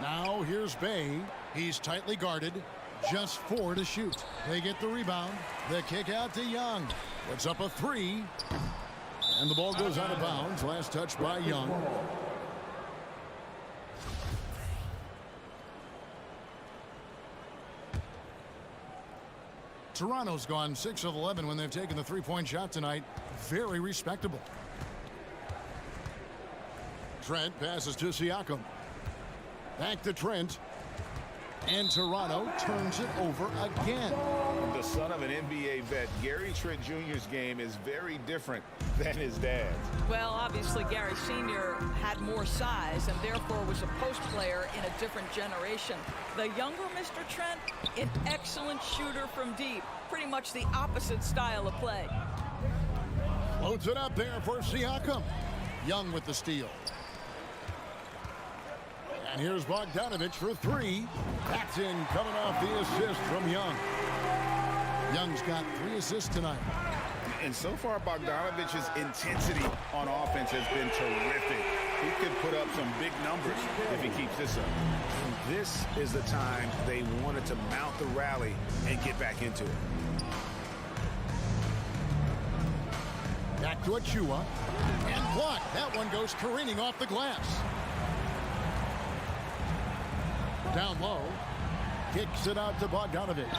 Now here's Bay. He's tightly guarded. Just 4 to shoot. They get the rebound. The kick out to Young. Puts up a 3. And the ball goes out of bounds. Last touch by Young. Toronto's gone 6 of 11 when they've taken the three-point shot tonight. Very respectable. Trent passes to Siakam. Back to Trent. And Toronto turns it over again. The son of an NBA vet, Gary Trent Jr.'s game is very different than his dad's. Well, obviously, Gary Sr. had more size and therefore was a post player in a different generation. The younger Mr. Trent, an excellent shooter from deep. Pretty much the opposite style of play. Floats it up there for Siakam. Young with the steal. And here's Bogdanovich for 3. That's in, coming off the assist from Young. Young's got 3 assists tonight. And so far, Bogdanovich's intensity on offense has been terrific. He could put up some big numbers if he keeps this up. And this is the time they wanted to mount the rally and get back into it. Back to Achua. And blocked. That one goes careening off the glass. Down low. Kicks it out to Bogdanovich.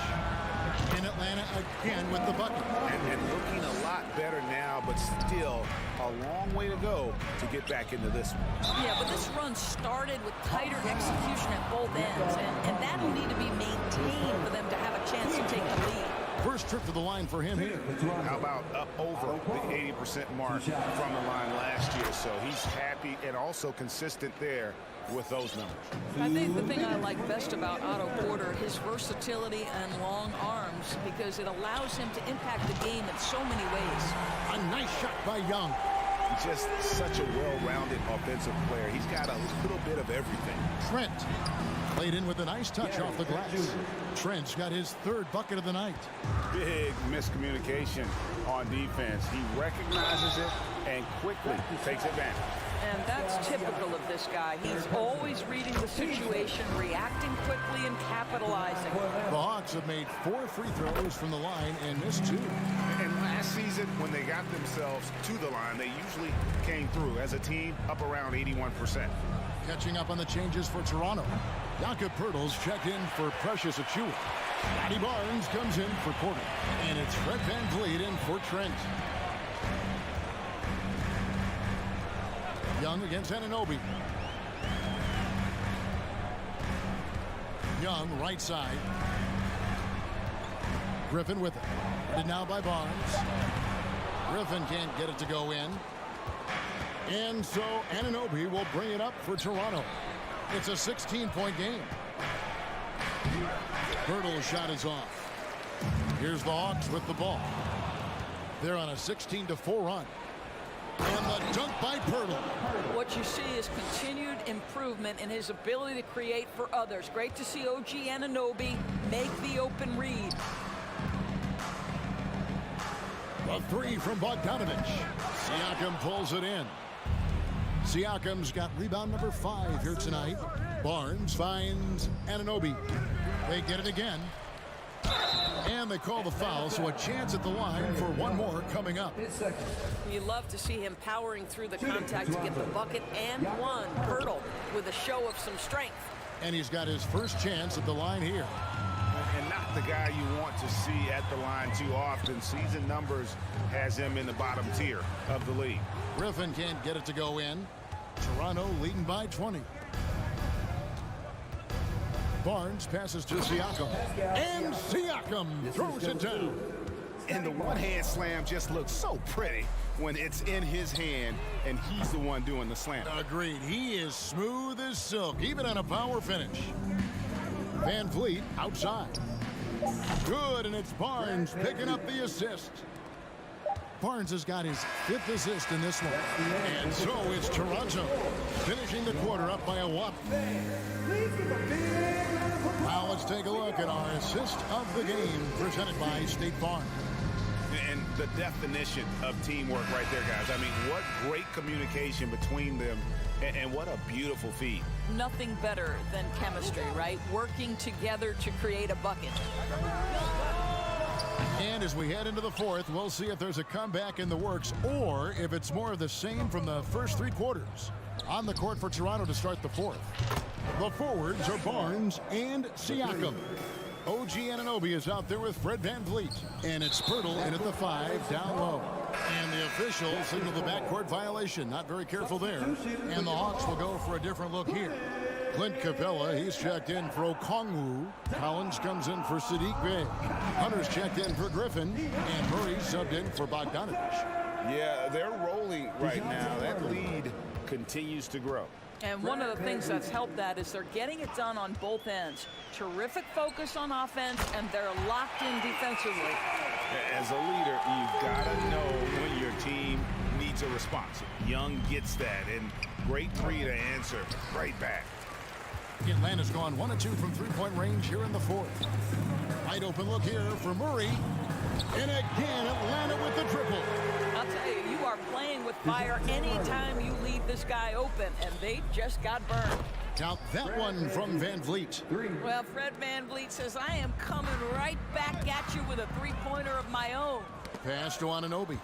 In Atlanta again with the bucket. And looking a lot better now, but still a long way to go to get back into this one. Yeah, but this run started with tighter execution at both ends, and that'll need to be maintained for them to have a chance to take the lead. First trip to the line for him here. How about up over the 80% mark from the line last year? So he's happy and also consistent there with those numbers. I think the thing I like best about Otto Porter, his versatility and long arms, because it allows him to impact the game in so many ways. A nice shot by Young. Just such a well-rounded offensive player. He's got a little bit of everything. Trent played in with a nice touch off the glass. Trent's got his 3rd bucket of the night. Big miscommunication on defense. He recognizes it and quickly takes advantage. And that's typical of this guy. He's always reading the situation, reacting quickly, and capitalizing. The Hawks have made 4 free throws from the line and missed 2. And last season, when they got themselves to the line, they usually came through as a team up around 81%. Catching up on the changes for Toronto. Jakob Poeltl's checked in for Precious Achua. Matty Barnes comes in for Porter. And it's Fred VanVleet in for Trent. Young against Anunoby. Young, right side. Griffin with it. And now by Barnes. Griffin can't get it to go in. And so Anunoby will bring it up for Toronto. It's a 16-point game. Poeltl's shot is off. Here's the Hawks with the ball. They're on a 16-4 run. And the dunk by Poeltl. What you see is continued improvement in his ability to create for others. Great to see OG Anunoby make the open read. A 3 from Bogdanovich. Siakam pulls it in. Siakam's got rebound number 5 here tonight. Barnes finds Anunoby. They get it again. And they call the foul, so a chance at the line for one more coming up. You love to see him powering through the contact to get the bucket and one. Poeltl with a show of some strength. And he's got his first chance at the line here. And not the guy you want to see at the line too often. Season numbers has him in the bottom tier of the league. Griffin can't get it to go in. Toronto leading by 20. Barnes passes to Siakam. And Siakam throws it down. And the one-hand slam just looks so pretty when it's in his hand and he's the one doing the slam. Agreed. He is smooth as silk, even on a power finish. Van Vliet outside. Good, and it's Barnes picking up the assist. Barnes has got his 5th assist in this one. And so it's Toronto finishing the quarter up by a whopping. Now let's take a look at our assist of the game presented by State Farm. And the definition of teamwork right there, guys. I mean, what great communication between them, and what a beautiful feed. Nothing better than chemistry, right? Working together to create a bucket. And as we head into the 4th, we'll see if there's a comeback in the works or if it's more of the same from the first 3 quarters. On the court for Toronto to start the 4th. The forwards are Barnes and Siakam. OG Anunoby is out there with Fred Van Vliet. And it's Pirtle in at the 5 down low. And the official signaled the backcourt violation. Not very careful there. And the Hawks will go for a different look here. Clint Capella, he's checked in for Okongwu. Collins comes in for Sadiq Bey. Hunter's checked in for Griffin. And Murray subbed in for Bogdanovich. Yeah, they're rolling right now. That lead continues to grow. And one of the things that's helped that is they're getting it done on both ends. Terrific focus on offense, and they're locked in defensively. As a leader, you've got to know when your team needs a response. Young gets that, and great 3 to answer right back. Atlanta's gone 1 of 2 from 3-point range here in the 4th. Wide open look here for Murray. And again, Atlanta with the triple. I'll tell you, you are playing with fire anytime you leave this guy open, and they just got burned. Count that one from Van Vliet. Well, Fred Van Vliet says, I am coming right back at you with a 3-pointer of my own. Pass to Anunoby.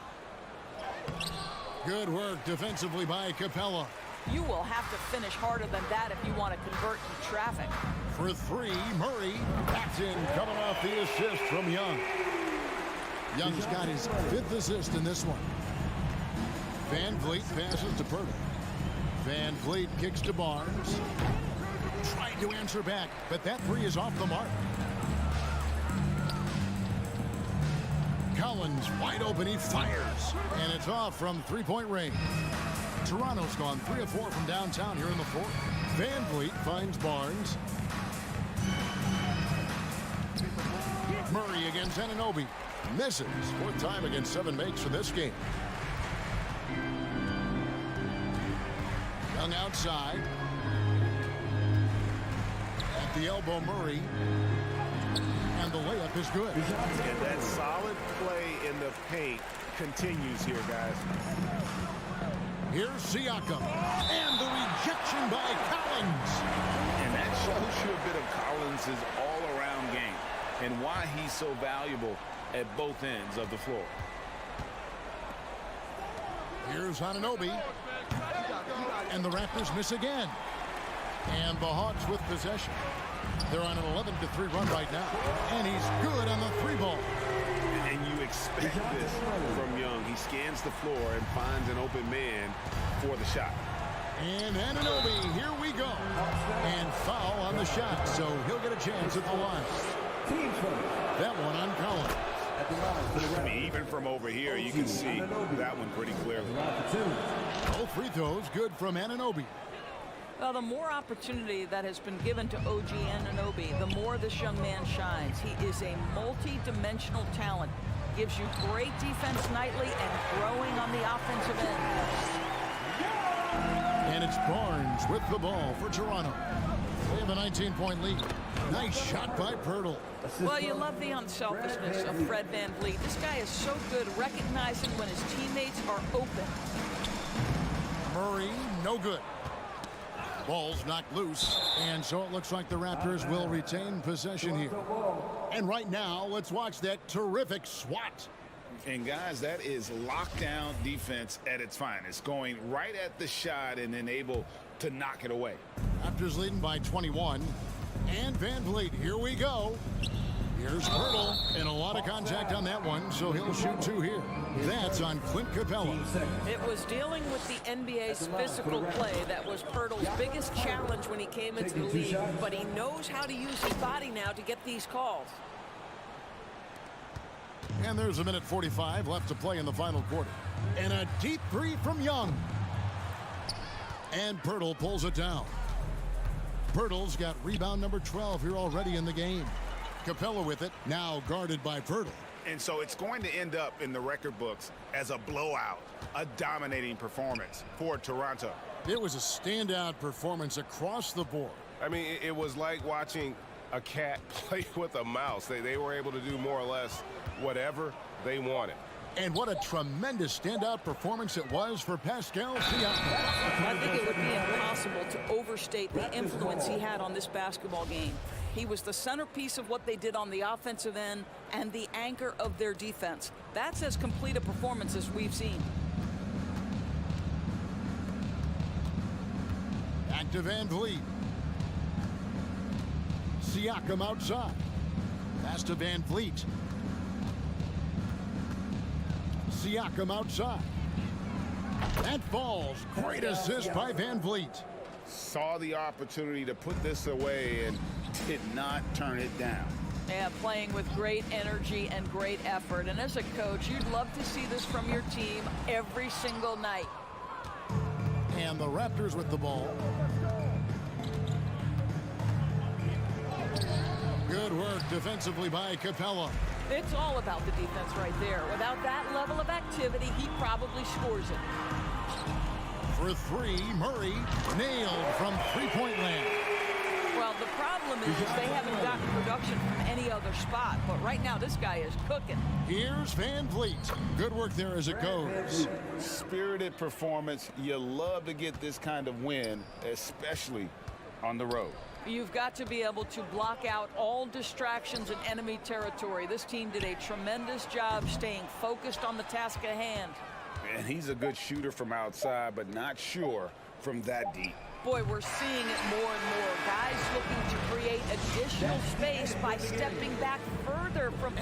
Good work defensively by Capella. You will have to finish harder than that if you want to convert in traffic. For 3, Murray. That's in, coming off the assist from Young. Young's got his 5th assist in this one. Van Vliet passes to Pirtle. Van Vliet kicks to Barnes. Trying to answer back, but that 3 is off the mark. Collins wide open, he fires. And it's off from 3-point range. Toronto's gone 3 of 4 from downtown here in the 4th. Van Vliet finds Barnes. Murray against Anunoby. Misses. 4th time against 7 makes for this game. Young outside. At the elbow, Murray. And the layup is good. And that solid play in the paint continues here, guys. Here's Siakam. And the rejection by Collins. And that shows you a bit of Collins' all-around game and why he's so valuable at both ends of the floor. Here's Anunoby. And the Raptors miss again. And the Hawks with possession. They're on an 11-3 run right now. And he's good on the 3-ball. And you expect this from Young. He scans the floor and finds an open man for the shot. And Anunoby, here we go. And foul on the shot, so he'll get a chance at the line. That one on Collins. I mean, even from over here, you can see that one pretty clearly. Both free throws good from Anunoby. Well, the more opportunity that has been given to OG Anunoby, the more this young man shines. He is a multi-dimensional talent. Gives you great defense nightly and growing on the offensive end. And it's Barnes with the ball for Toronto. They have a 19-point lead. Nice shot by Pirtle. Well, you love the unselfishness of Fred Van Vliet. This guy is so good recognizing when his teammates are open. Murray, no good. Ball's knocked loose, and so it looks like the Raptors will retain possession here. And right now, let's watch that terrific swat. And guys, that is lockdown defense at its finest, going right at the shot and then able to knock it away. Raptors leading by 21. And Van Vliet, here we go. Here's Pirtle, and a lot of contact on that one, so he'll shoot 2 here. That's on Clint Capella. It was dealing with the NBA's physical play that was Pirtle's biggest challenge when he came into the league, but he knows how to use his body now to get these calls. And there's a minute 45 left to play in the final quarter. And a deep three from Young. And Pirtle pulls it down. Pirtle's got rebound number 12 here already in the game. Capella with it, now guarded by Pirtle. And so it's going to end up in the record books as a blowout, a dominating performance for Toronto. It was a standout performance across the board. I mean, it was like watching a cat play with a mouse. They were able to do more or less whatever they wanted. And what a tremendous standout performance it was for Pascal Siakam. I think it would be impossible to overstate the influence he had on this basketball game. He was the centerpiece of what they did on the offensive end and the anchor of their defense. That's as complete a performance as we've seen. Back to Van Vliet. Siakam outside. Pass to Van Vliet. Siakam outside. That falls. Great assist by Van Vliet. Saw the opportunity to put this away and did not turn it down. Yeah, playing with great energy and great effort. And as a coach, you'd love to see this from your team every single night. And the Raptors with the ball. Good work defensively by Capella. It's all about the defense right there. Without that level of activity, he probably scores it. For three, Murray nailed from three-point land. Well, the problem is they haven't gotten production from any other spot. But right now, this guy is cooking. Here's Van Vliet. Good work there as it goes. Spirited performance. You love to get this kind of win, especially on the road. You've got to be able to block out all distractions in enemy territory. This team did a tremendous job staying focused on the task at hand. And he's a good shooter from outside, but not sure from that deep. Boy, we're seeing it more and more. Guys looking to create additional space by stepping back further from...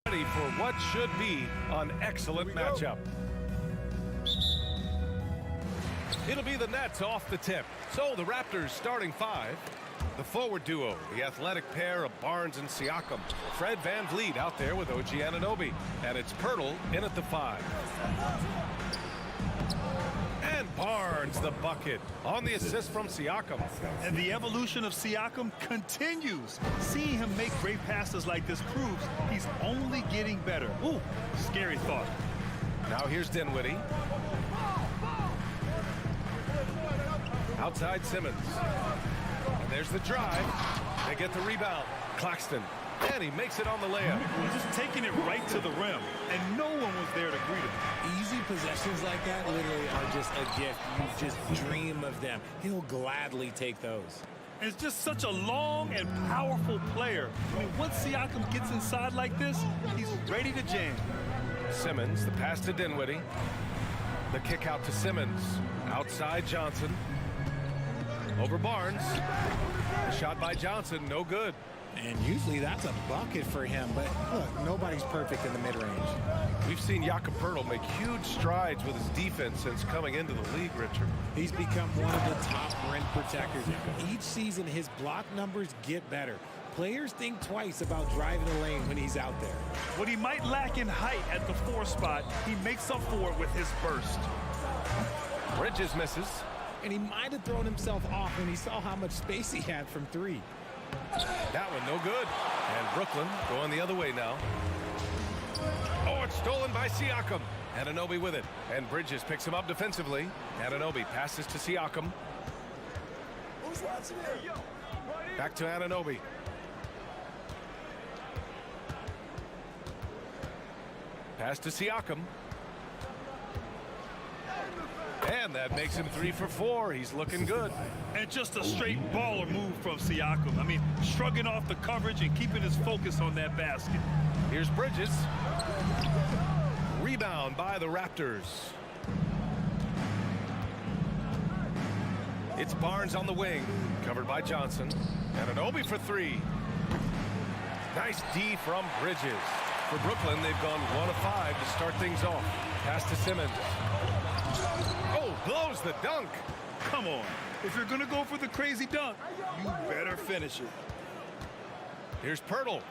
Ready for what should be an excellent matchup. It'll be the Nets off the tip. So the Raptors starting five. The forward duo, the athletic pair of Barnes and Siakam. Fred VanVleet out there with OG Anunoby. And it's Pirtle in at the 5. And Barnes the bucket on the assist from Siakam. And the evolution of Siakam continues. Seeing him make great passes like this proves he's only getting better. Ooh, scary thought. Now here's Dinwiddie. Outside Simmons. And there's the drive. They get the rebound. Claxton. And he makes it on the layup. He's just taking it right to the rim. And no one was there to greet him. Easy possessions like that literally are just a gift. You just dream of them. He'll gladly take those. And it's just such a long and powerful player. I mean, once Siakam gets inside like this, he's ready to jam. Simmons, the pass to Dinwiddie. The kick out to Simmons. Outside Johnson. Over Barnes. The shot by Johnson, no good. And usually that's a bucket for him, but look, nobody's perfect in the mid-range. We've seen Jakob Poeltl make huge strides with his defense since coming into the league, Richard. He's become one of the top rim protectors. Each season, his block numbers get better. Players think twice about driving the lane when he's out there. What he might lack in height at the 4 spot, he makes up for it with his burst. Bridges misses. And he might have thrown himself off when he saw how much space he had from 3. That one no good. And Brooklyn going the other way now. Oh, it's stolen by Siakam. Anunoby with it. And Bridges picks him up defensively. Anunoby passes to Siakam. Back to Anunoby. Pass to Siakam. And that makes him 3 for 4. He's looking good. And just a straight baller move from Siakam. I mean, shrugging off the coverage and keeping his focus on that basket. Here's Bridges. Rebound by the Raptors. It's Barnes on the wing, covered by Johnson. Anunoby for three. Nice D from Bridges. For Brooklyn, they've gone 1 of 5 to start things off. Pass to Simmons. Oh, blows the dunk. Come on. If you're going to go for the crazy dunk, you better finish it. Here's Pirtle.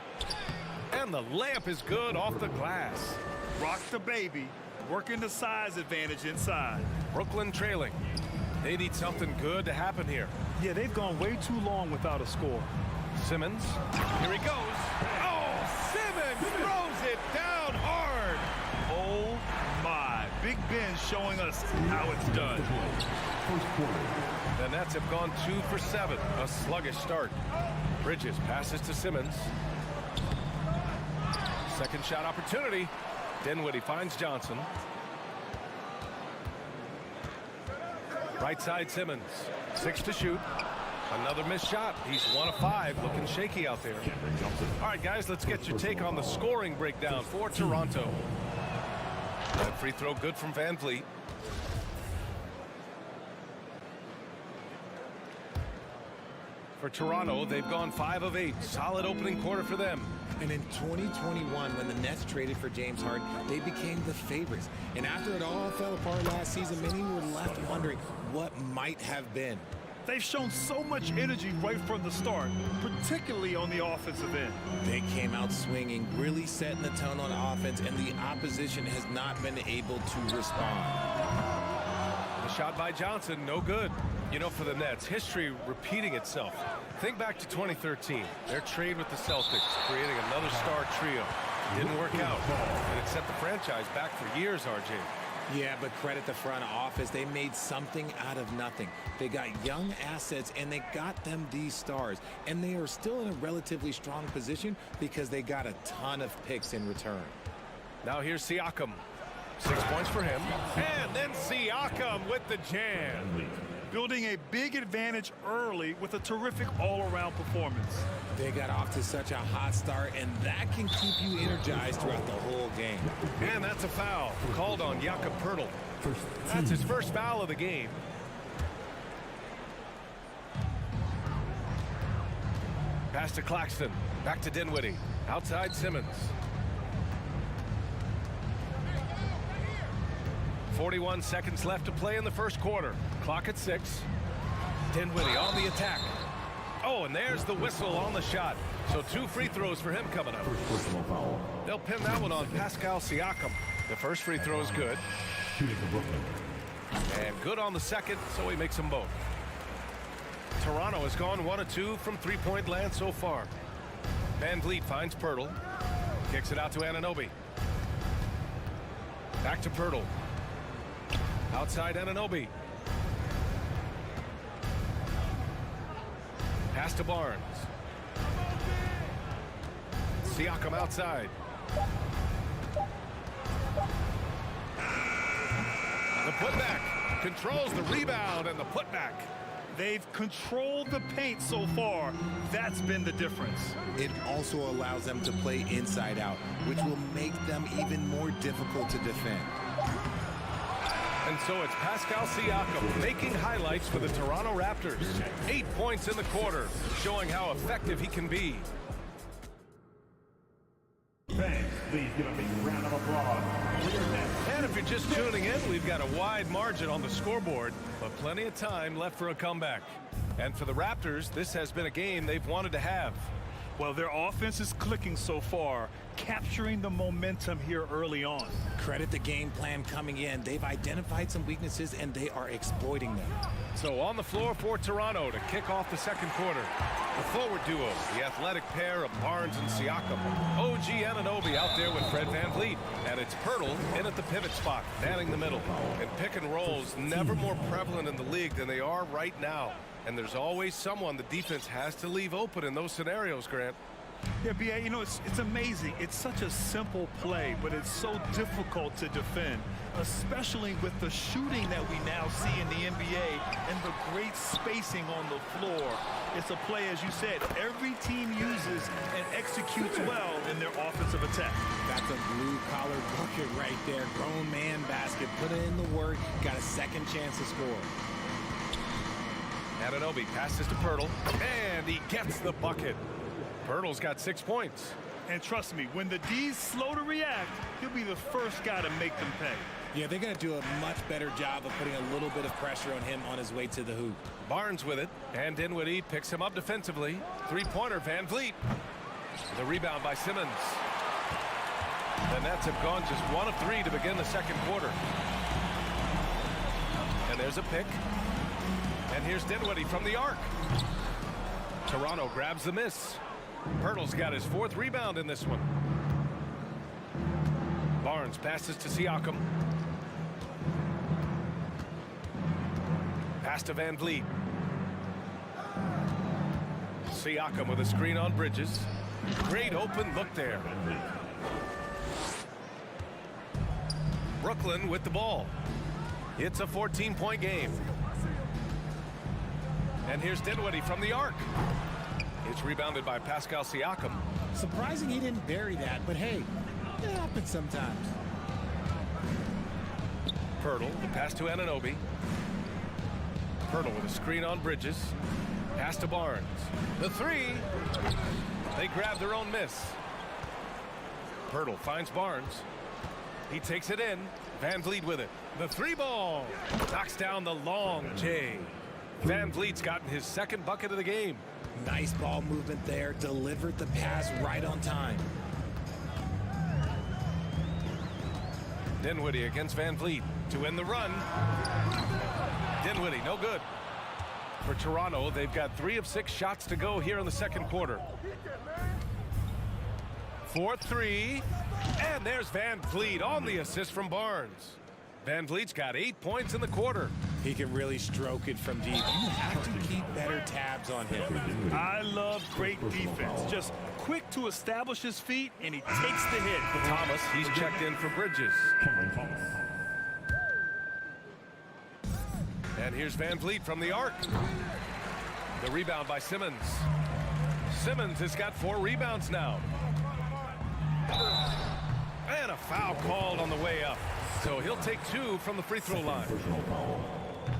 And the layup is good off the glass. Rock the baby. Working the size advantage inside. Brooklyn trailing. They need something good to happen here. Yeah, they've gone way too long without a score. Simmons. Here he goes. Oh, Simmons throws it down hard. Oh, my. Big Ben showing us how it's done. The Nets have gone 2 for 7. A sluggish start. Bridges passes to Simmons. Second shot opportunity. Dinwiddie finds Johnson. Right side Simmons. 6 to shoot. Another missed shot. He's 1 of 5. Looking shaky out there. All right, guys, let's get your take on the scoring breakdown for Toronto. That free throw good from Van Vliet. For Toronto, they've gone 5 of 8. Solid opening quarter for them. And in 2021, when the Nets traded for James Harden, they became the favorites. And after it all fell apart last season, many were left wondering what might have been. They've shown so much energy right from the start, particularly on the offensive end. They came out swinging, really setting the tone on offense, and the opposition has not been able to respond. The shot by Johnson, no good. You know, for the Nets, history repeating itself. Think back to 2013, their trade with the Celtics, creating another star trio. Didn't work out, and it set the franchise back for years, RJ. Yeah, but credit the front office. They made something out of nothing. They got young assets, and they got them these stars. And they are still in a relatively strong position because they got a ton of picks in return. Now here's Siakam. 6 points for him. And then Siakam with the jam. Building a big advantage early with a terrific all-around performance. They got off to such a hot start, and that can keep you energized throughout the whole game. And that's a foul called on Jakob Pirtle. That's his first foul of the game. Pass to Claxton. Back to Dinwiddie. Outside Simmons. 41 seconds left to play in the first quarter. Clock at 6. Dinwiddie on the attack. Oh, and there's the whistle on the shot. So 2 free throws for him coming up. They'll pin that one on Pascal Siakam. The first free throw is good. And good on the second, so he makes them both. Toronto has gone 1 of 2 from three-point land so far. Van Vliet finds Pirtle. Kicks it out to Anunoby. Back to Pirtle. Outside Anunoby. Pass to Barnes. Siakam outside. The putback. Controls the rebound and the putback. They've controlled the paint so far. That's been the difference. It also allows them to play inside out, which will make them even more difficult to defend. And so it's Pascal Siakam making highlights for the Toronto Raptors. 8 points in the quarter, showing how effective he can be. Thanks. Please give a big round of applause for your Nets. And if you're just tuning in, we've got a wide margin on the scoreboard, but plenty of time left for a comeback. And for the Raptors, this has been a game they've wanted to have. Well, their offense is clicking so far, capturing the momentum here early on. Credit the game plan coming in. They've identified some weaknesses, and they are exploiting them. So on the floor for Toronto to kick off the second quarter. The forward duo, the athletic pair of Barnes and Siakam. OG Anunoby out there with Fred Van Vliet. And it's Pirtle in at the pivot spot, manning the middle. And pick and rolls never more prevalent in the league than they are right now. And there's always someone the defense has to leave open in those scenarios, Grant. Yeah, B.A., you know, it's amazing. It's such a simple play, but it's so difficult to defend, especially with the shooting that we now see in the NBA and the great spacing on the floor. It's a play, as you said, every team uses and executes well in their offensive attack. That's a blue-collar bucket right there. Grown man basket. Put in the work. Got a second chance to score. Anunoby passes to Pirtle, and he gets the bucket. Pirtle's got 6 points. And trust me, when the D's slow to react, he'll be the first guy to make them pay. Yeah, they're going to do a much better job of putting a little bit of pressure on him on his way to the hoop. Barnes with it, and Dinwiddie picks him up defensively. Three-pointer, Van Vliet. The rebound by Simmons. The Nets have gone just 1 of 3 to begin the second quarter. And there's a pick. And here's Dinwiddie from the arc. Toronto grabs the miss. Pirtle's got his 4th rebound in this one. Barnes passes to Siakam. Pass to Van Vliet. Siakam with a screen on Bridges. Great open look there. Brooklyn with the ball. It's a 14-point game. And here's Dinwiddie from the arc. It's rebounded by Pascal Siakam. Surprising he didn't bury that, but hey, it happens sometimes. Pirtle, the pass to Anunoby. Pirtle with a screen on Bridges. Pass to Barnes. The three. They grab their own miss. Pirtle finds Barnes. He takes it in. Van Vliet with it. The 3-ball. Knocks down the long J. Van Vliet's gotten his 2nd bucket of the game. Nice ball movement there. Delivered the pass right on time. Dinwiddie against Van Vliet to end the run. Dinwiddie, no good. For Toronto, they've got 3 of 6 shots to go here in the second quarter. 4-3. And there's Van Vliet on the assist from Barnes. Van Vliet's got 8 points in the quarter. He can really stroke it from deep. You have to keep better tabs on him. I love great defense. Just quick to establish his feet, and he takes the hit. Thomas, he's checked in for Bridges. And here's Van Vliet from the arc. The rebound by Simmons. Simmons has got 4 rebounds now. And a foul called on the way up. So he'll take 2 from the free throw line.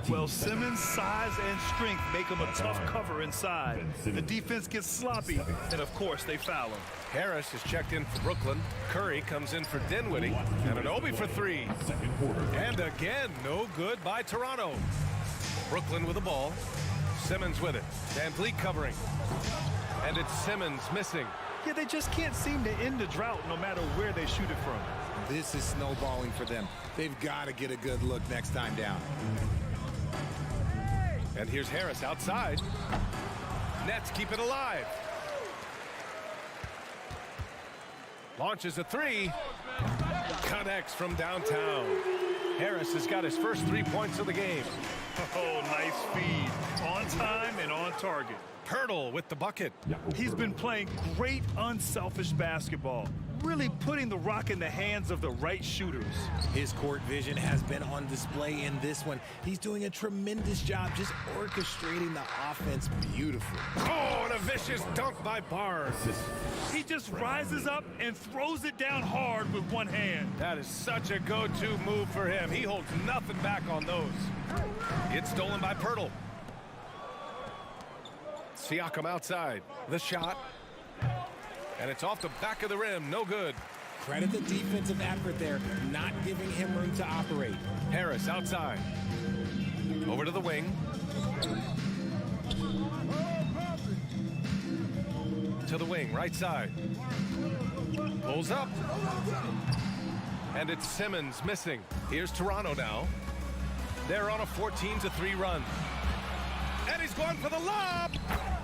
Well, Simmons' size and strength make him a tough cover inside. The defense gets sloppy, and of course they foul him. Harris is checked in for Brooklyn. Curry comes in for Dinwiddie. And Anunoby for 3. And again, no good by Toronto. Brooklyn with the ball. Simmons with it. Van Vliet covering. And it's Simmons missing. Yeah, they just can't seem to end the drought no matter where they shoot it from. This is snowballing for them. They've got to get a good look next time down. And here's Harris outside. Nets keep it alive. Launches a 3. Connects from downtown. Harris has got his first 3 points of the game. Oh, nice feed. On time and on target. Pirtle with the bucket. He's been playing great unselfish basketball. Really putting the rock in the hands of the right shooters. His court vision has been on display in this one. He's doing a tremendous job just orchestrating the offense beautifully. Oh, and a vicious dunk by Barnes. He just rises up and throws it down hard with one hand. That is such a go-to move for him. He holds nothing back on those. It's stolen by Pirtle. Siakam outside. The shot. And it's off the back of the rim. No good. Credit the defensive effort there, not giving him room to operate. Harris outside. Over to the wing. To the wing, right side. Pulls up. And it's Simmons missing. Here's Toronto now. They're on a 14-3 run. And he's going for the lob.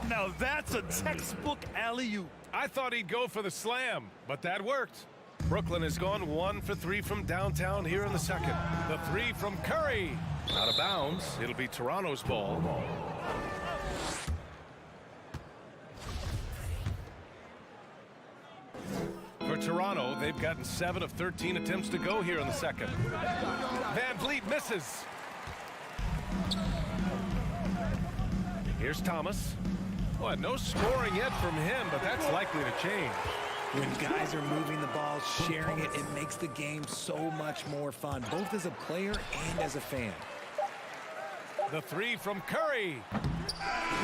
Now that's a textbook alley-oop. I thought he'd go for the slam, but that worked. Brooklyn has gone 1 for 3 from downtown here in the second. The 3 from Curry. Out of bounds. It'll be Toronto's ball. For Toronto, they've gotten 7 of 13 attempts to go here in the second. Van Vliet misses. Here's Thomas. Well, no scoring yet from him, but that's likely to change. When guys are moving the ball, sharing it, it makes the game so much more fun, both as a player and as a fan. The 3 from Curry.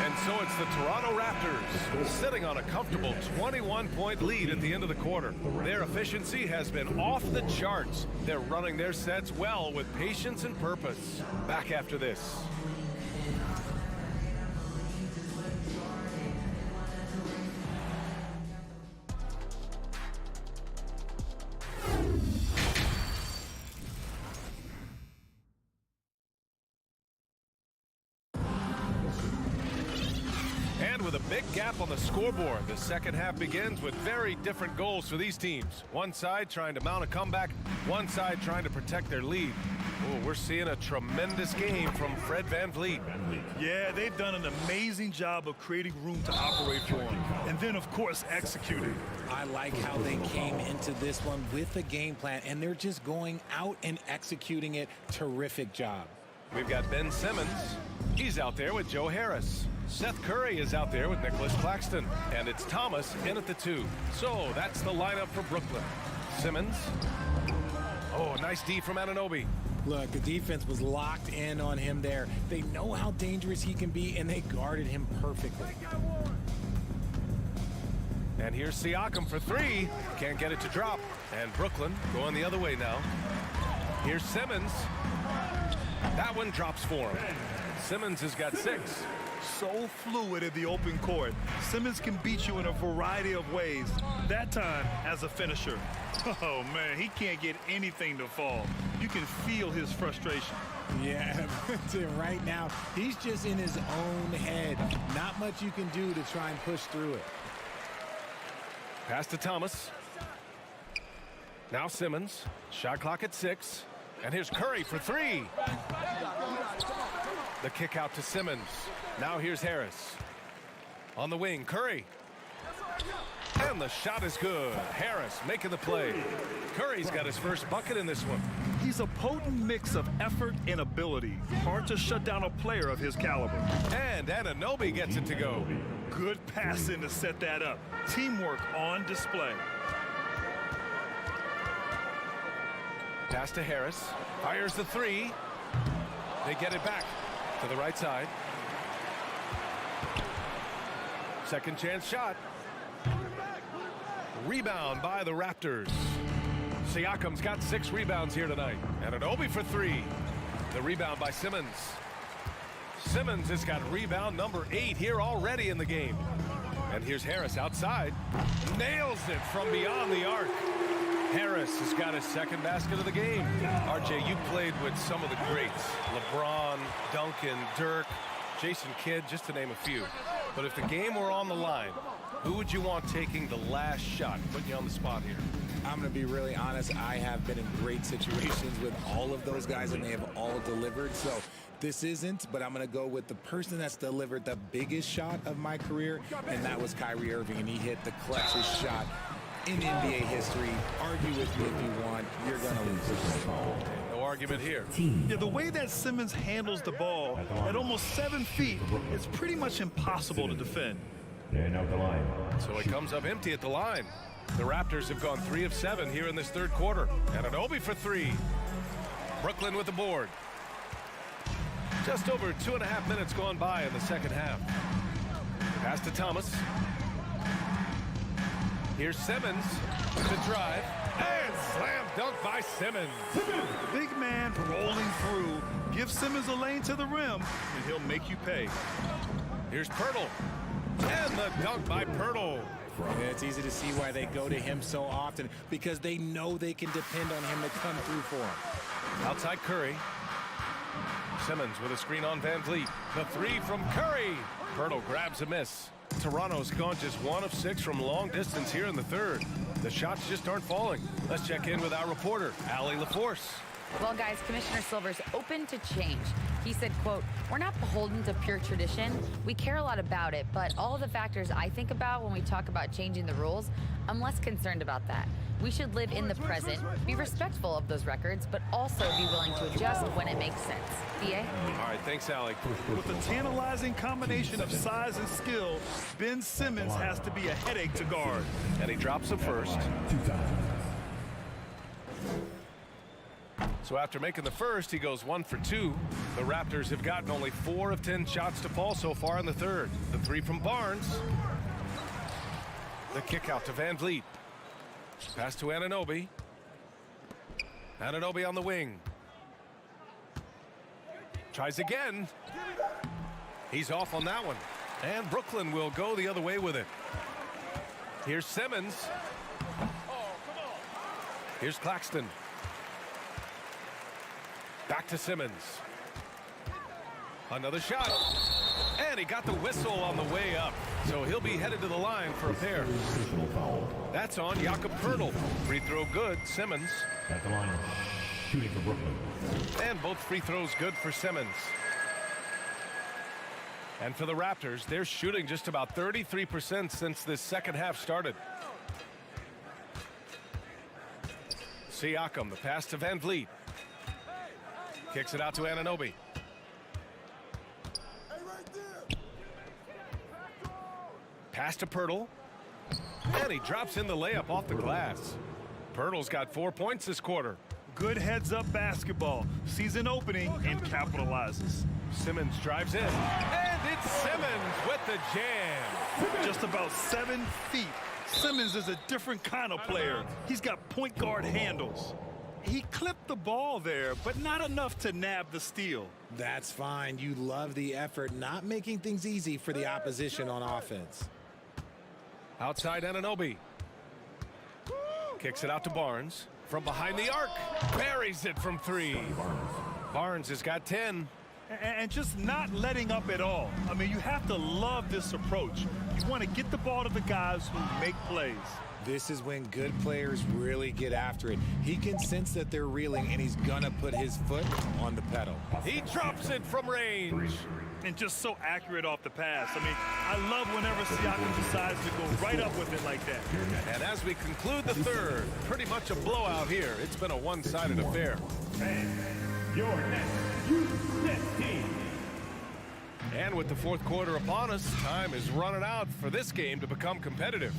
And so it's the Toronto Raptors sitting on a comfortable 21-point lead at the end of the quarter. Their efficiency has been off the charts. They're running their sets well with patience and purpose. Back after this. With a big gap on the scoreboard, the second half begins with very different goals for these teams. One side trying to mount a comeback, one side trying to protect their lead. Oh, we're seeing a tremendous game from Fred VanVleet. Yeah, they've done an amazing job of creating room to operate for him. And then, of course, executing. I like how they came into this one with a game plan, and they're just going out and executing it. Terrific job. We've got Ben Simmons. He's out there with Joe Harris. Seth Curry is out there with Nicholas Claxton. And it's Thomas in at the 2. So that's the lineup for Brooklyn. Simmons. Oh, nice D from Anunoby. Look, the defense was locked in on him there. They know how dangerous he can be, and they guarded him perfectly. And here's Siakam for 3. Can't get it to drop. And Brooklyn going the other way now. Here's Simmons. That one drops for him. Simmons has got 6. So fluid in the open court. Simmons can beat you in a variety of ways. That time as a finisher. Oh, man, he can't get anything to fall. You can feel his frustration. Yeah, right now, he's just in his own head. Not much you can do to try and push through it. Pass to Thomas. Now Simmons. Shot clock at 6. And here's Curry for 3. The kick out to Simmons. Now here's Harris. On the wing, Curry. And the shot is good. Harris making the play. Curry's got his first bucket in this one. He's a potent mix of effort and ability. Hard to shut down a player of his caliber. And Anunoby gets it to go. Good passing to set that up. Teamwork on display. Pass to Harris. Fires the 3. They get it back to the right side. Second chance shot. Rebound by the Raptors. Siakam's got 6 rebounds here tonight. And Anunoby for 3. The rebound by Simmons. Simmons has got rebound number 8 here already in the game. And here's Harris outside. Nails it from beyond the arc. Harris has got his second basket of the game. RJ, you played with some of the greats. LeBron, Duncan, Dirk, Jason Kidd, just to name a few. But if the game were on the line, who would you want taking the last shot? Putting you on the spot here. I'm going to be really honest. I have been in great situations with all of those guys, and they have all delivered. So this isn't, but I'm going to go with the person that's delivered the biggest shot of my career, and that was Kyrie Irving, and he hit the clutchest shot in NBA history. Argue with me if you want. You're going to lose. No argument here. Yeah, the way that Simmons handles the ball at almost 7 feet, it's pretty much impossible to defend. So it comes up empty at the line. The Raptors have gone 3 of 7 here in this third quarter. And Anunoby for 3. Brooklyn with the board. Just over 2.5 minutes gone by in the second half. Pass to Thomas. Here's Simmons to drive. And slam dunk by Simmons. Big man rolling through. Give Simmons a lane to the rim, and he'll make you pay. Here's Pirtle. And the dunk by Pirtle. Yeah, it's easy to see why they go to him so often, because they know they can depend on him to come through for them. Outside Curry. Simmons with a screen on VanVleet. The 3 from Curry. Pirtle grabs a miss. Toronto's gone just 1 of 6 from long distance here in the third. The shots just aren't falling. Let's check in with our reporter, Allie LaForce. Well, guys, Commissioner Silver's open to change. He said, quote, "We're not beholden to pure tradition. We care a lot about it, but all of the factors I think about when we talk about changing the rules, I'm less concerned about that. We should live in the present, be respectful of those records, but also be willing to adjust when it makes sense." BA? All right, thanks, Allie. With a tantalizing combination of size and skill, Ben Simmons has to be a headache to guard. And he drops the first. So after making the first, he goes 1 for 2. The Raptors have gotten only 4 of 10 shots to fall so far in the third. The 3 from Barnes. The kick out to Van Vliet. Pass to Anunoby. Anunoby on the wing. Tries again. He's off on that one. And Brooklyn will go the other way with it. Here's Simmons. Here's Claxton. Back to Simmons. Another shot. And he got the whistle on the way up. So he'll be headed to the line for a pair. That's on Jakob Poeltl. Free throw good, Simmons. At the line, shooting for Brooklyn. And both free throws good for Simmons. And for the Raptors, they're shooting just about 33% since this second half started. Siakam, the pass to Van Vliet. Kicks it out to Anunoby. Pass to Poeltl. And he drops in the layup off the glass. Poeltl's got 4 points this quarter. Good heads-up basketball. Season opening and capitalizes. Simmons drives in. And it's Simmons with the jam. Just about 7 feet. Simmons is a different kind of player. He's got point guard handles. He clipped the ball there, but not enough to nab the steal. That's fine. You love the effort, not making things easy for the opposition on offense. Outside Anunoby. Kicks it out to Barnes. From behind the arc. Buries it from 3. Barnes has got 10. And just not letting up at all. I mean, you have to love this approach. You want to get the ball to the guys who make plays. This is when good players really get after it. He can sense that they're reeling, and he's going to put his foot on the pedal. He drops it from range. And just so accurate off the pass. I mean, I love whenever Siakam decides to go right up with it like that. And as we conclude the third, pretty much a blowout here. It's been a one-sided affair. Your next U.S. team. And with the fourth quarter upon us, time is running out for this game to become competitive.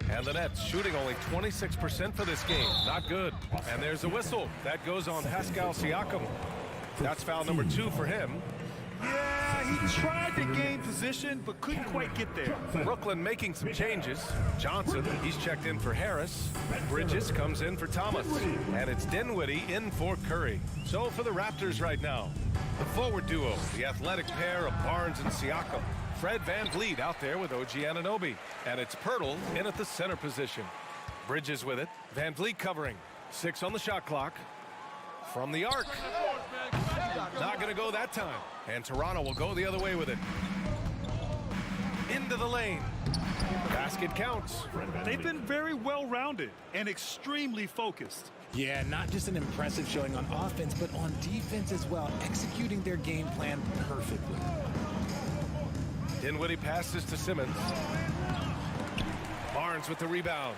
And the Nets shooting only 26% for this game. Not good. And there's a whistle. That goes on Pascal Siakam. That's foul number 2 for him. Yeah, he tried to gain position, but couldn't quite get there. Brooklyn making some changes. Johnson, he's checked in for Harris. Bridges comes in for Thomas. And it's Dinwiddie in for Curry. So for the Raptors right now, the forward duo, the athletic pair of Barnes and Siakam. Fred Van Vliet out there with OG Anunoby. And it's Poeltl in at the center position. Bridges with it. Van Vliet covering. 6 on the shot clock. From the arc. Not going to go that time. And Toronto will go the other way with it. Into the lane. Basket counts. They've been very well-rounded and extremely focused. Yeah, not just an impressive showing on offense, but on defense as well, executing their game plan perfectly. Dinwiddie passes to Simmons. Barnes with the rebound.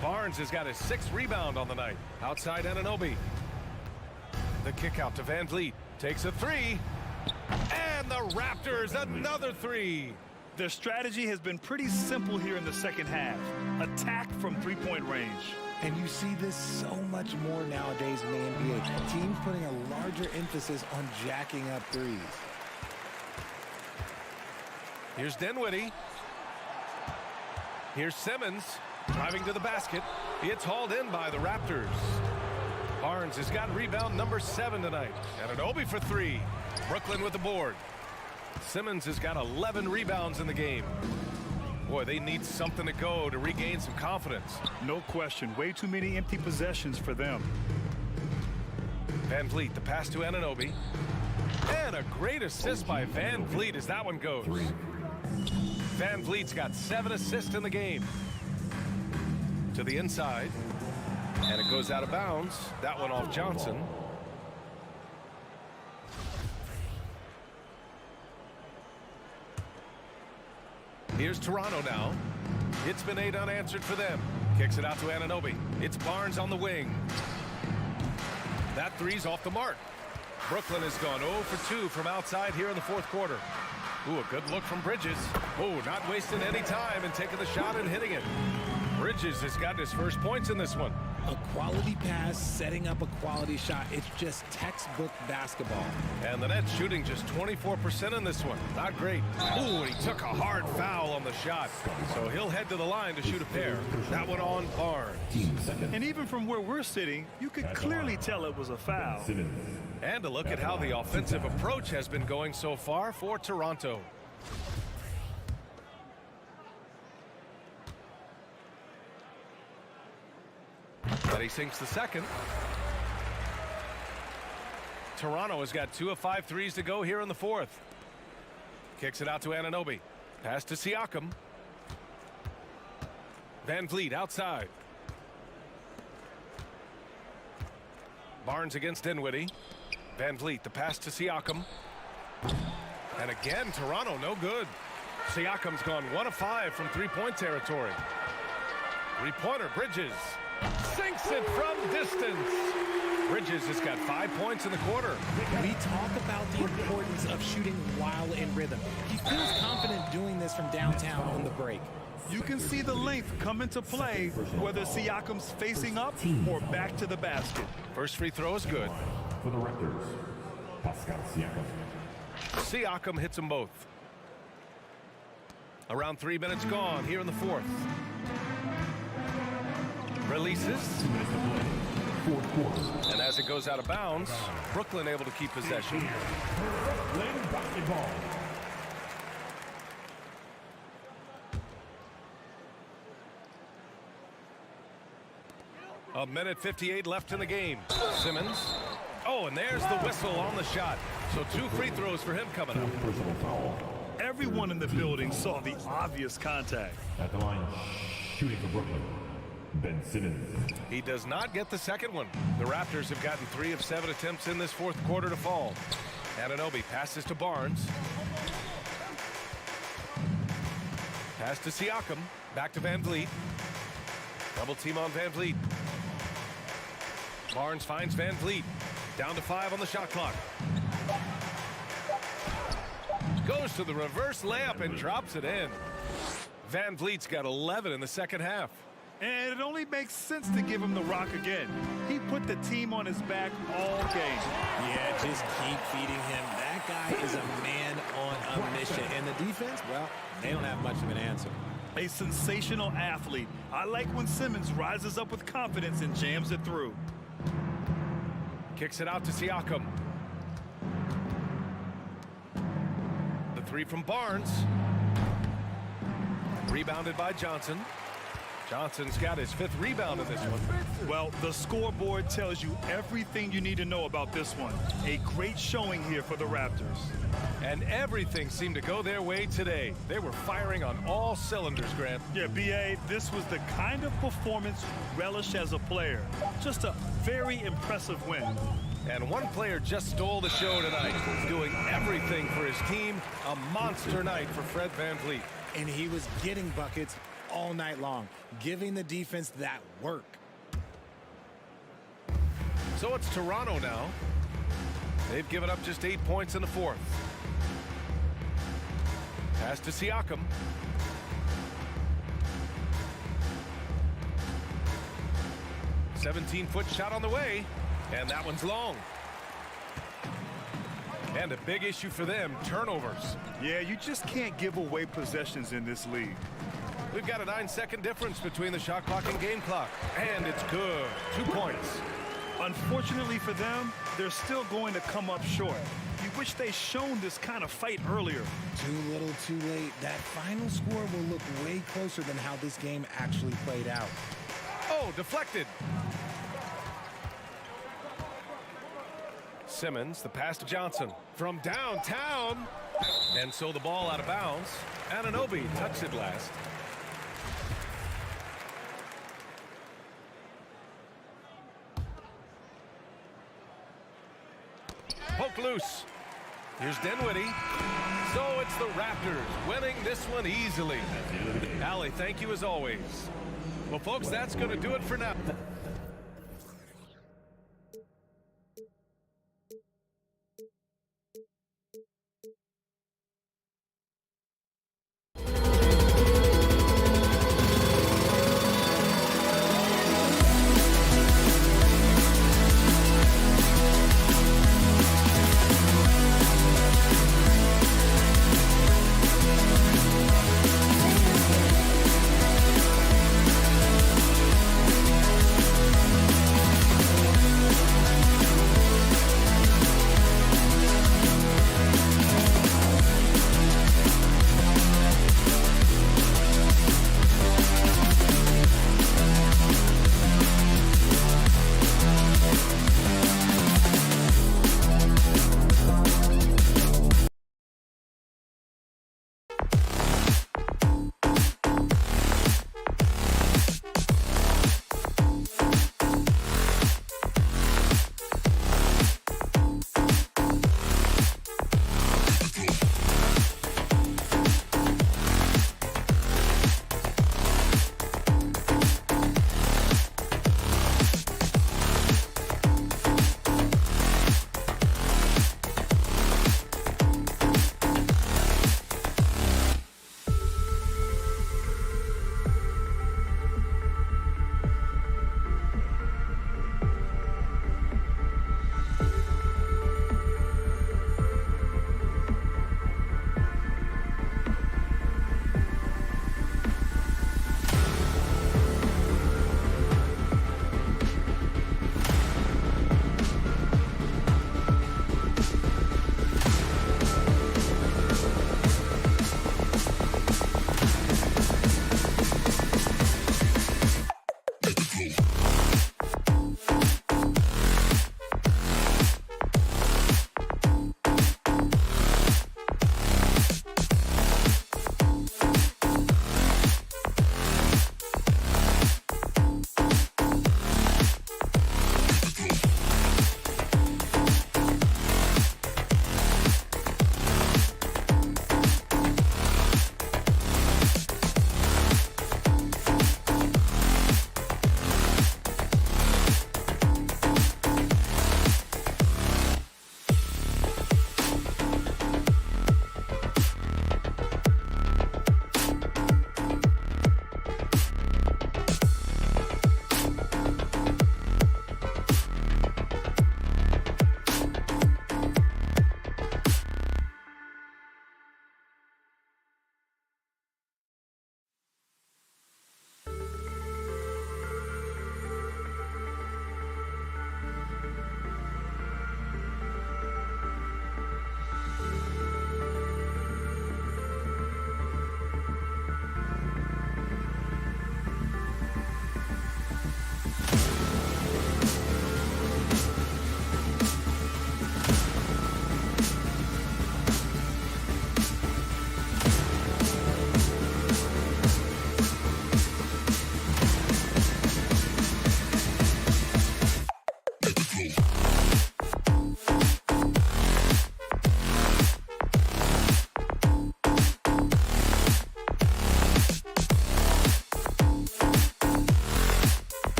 Barnes has got his 6th rebound on the night. Outside Anunoby. The kick out to Van Vliet. Takes a 3. And the Raptors another 3. Their strategy has been pretty simple here in the second half. Attack from three-point range. And you see this so much more nowadays in the NBA. Teams putting a larger emphasis on jacking up threes. Here's Dinwiddie. Here's Simmons driving to the basket. It's hauled in by the Raptors. Barnes has got rebound number 7 tonight. Anunoby for 3. Brooklyn with the board. Simmons has got 11 rebounds in the game. Boy, they need something to go to regain some confidence. No question. Way too many empty possessions for them. Van Vliet, the pass to Anunoby. And a great assist by Van Vliet as that one goes. Van Vliet's got 7 assists in the game. To the inside. And it goes out of bounds. That one off Johnson. Here's Toronto now. It's been 8 unanswered for them. Kicks it out to Anunoby. It's Barnes on the wing. That 3's off the mark. Brooklyn has gone 0 for 2 from outside here in the fourth quarter. Ooh, a good look from Bridges. Oh, not wasting any time and taking the shot and hitting it. Bridges has gotten his first points in this one. A quality pass, setting up a quality shot. It's just textbook basketball. And the Nets shooting just 24% in this one. Not great. Ooh, he took a hard foul on the shot. So he'll head to the line to shoot a pair. That one on Barnes. And even from where we're sitting, you could clearly tell it was a foul. And a look at how the offensive approach has been going so far for Toronto. But he sinks the second. Toronto has got 2 of 5 threes to go here in the fourth. Kicks it out to Anunoby. Pass to Siakam. Van Vliet outside. Barnes against Dinwiddie. Van Vliet, the pass to Siakam. And again, Toronto no good. Siakam's gone 1 of 5 from three-point territory. Three-pointer, Bridges. Sinks it from distance. Bridges has got 5 points in the quarter. We talk about the importance of shooting while in rhythm. He feels confident doing this from downtown on the break. You can see the length come into play, whether Siakam's facing up or back to the basket. First free throw is good. For the Raptors, Pascal Siakam. Siakam hits them both. Around 3 minutes gone here in the fourth. Releases. And as it goes out of bounds, Brooklyn able to keep possession. Brooklyn basketball. A minute 58 left in the game. Simmons. Oh, and there's the whistle on the shot. So 2 free throws for him coming up. Personal foul. Everyone in the building saw the obvious contact. At the line, shooting for Brooklyn, Ben Simmons. He does not get the second one. The Raptors have gotten 3 of 7 attempts in this fourth quarter to fall. Anunoby passes to Barnes. Pass to Siakam. Back to Van Vliet. Double team on Van Vliet. Barnes finds Van Vliet. Down to 5 on the shot clock. Goes to the reverse layup and drops it in. Van Vliet's got 11 in the second half. And it only makes sense to give him the rock again. He put the team on his back all game. Yeah, just keep feeding him. That guy is a man on a mission. And the defense, well, they don't have much of an answer. A sensational athlete. I like when Simmons rises up with confidence and jams it through. Kicks it out to Siakam. The 3 from Barnes. Rebounded by Johnson. Johnson's got his 5th rebound in this one. Well, the scoreboard tells you everything you need to know about this one. A great showing here for the Raptors. And everything seemed to go their way today. They were firing on all cylinders, Grant. Yeah, B.A., this was the kind of performance relish as a player. Just a very impressive win. And one player just stole the show tonight, doing everything for his team. A monster night for Fred Van Vliet. And he was getting buckets all night long, giving the defense that work. So it's Toronto now. They've given up just 8 points in the fourth. Pass to Siakam. "17-foot shot on the way, and that one's long." And a big issue for them, turnovers. Yeah, you just can't give away possessions in this league. We've got a 9-second difference between the shot clock and game clock. And it's good. 2 points. Unfortunately for them, they're still going to come up short. You wish they'd shown this kind of fight earlier. Too little, too late. That final score will look way closer than how this game actually played out. Oh, deflected. Simmons, the pass to Johnson from downtown. And so the ball out of bounds. Anunoby touched it last. Poke loose. Here's Dinwiddie. So it's the Raptors winning this one easily. Allie, thank you as always. Well, folks, that's going to do it for now.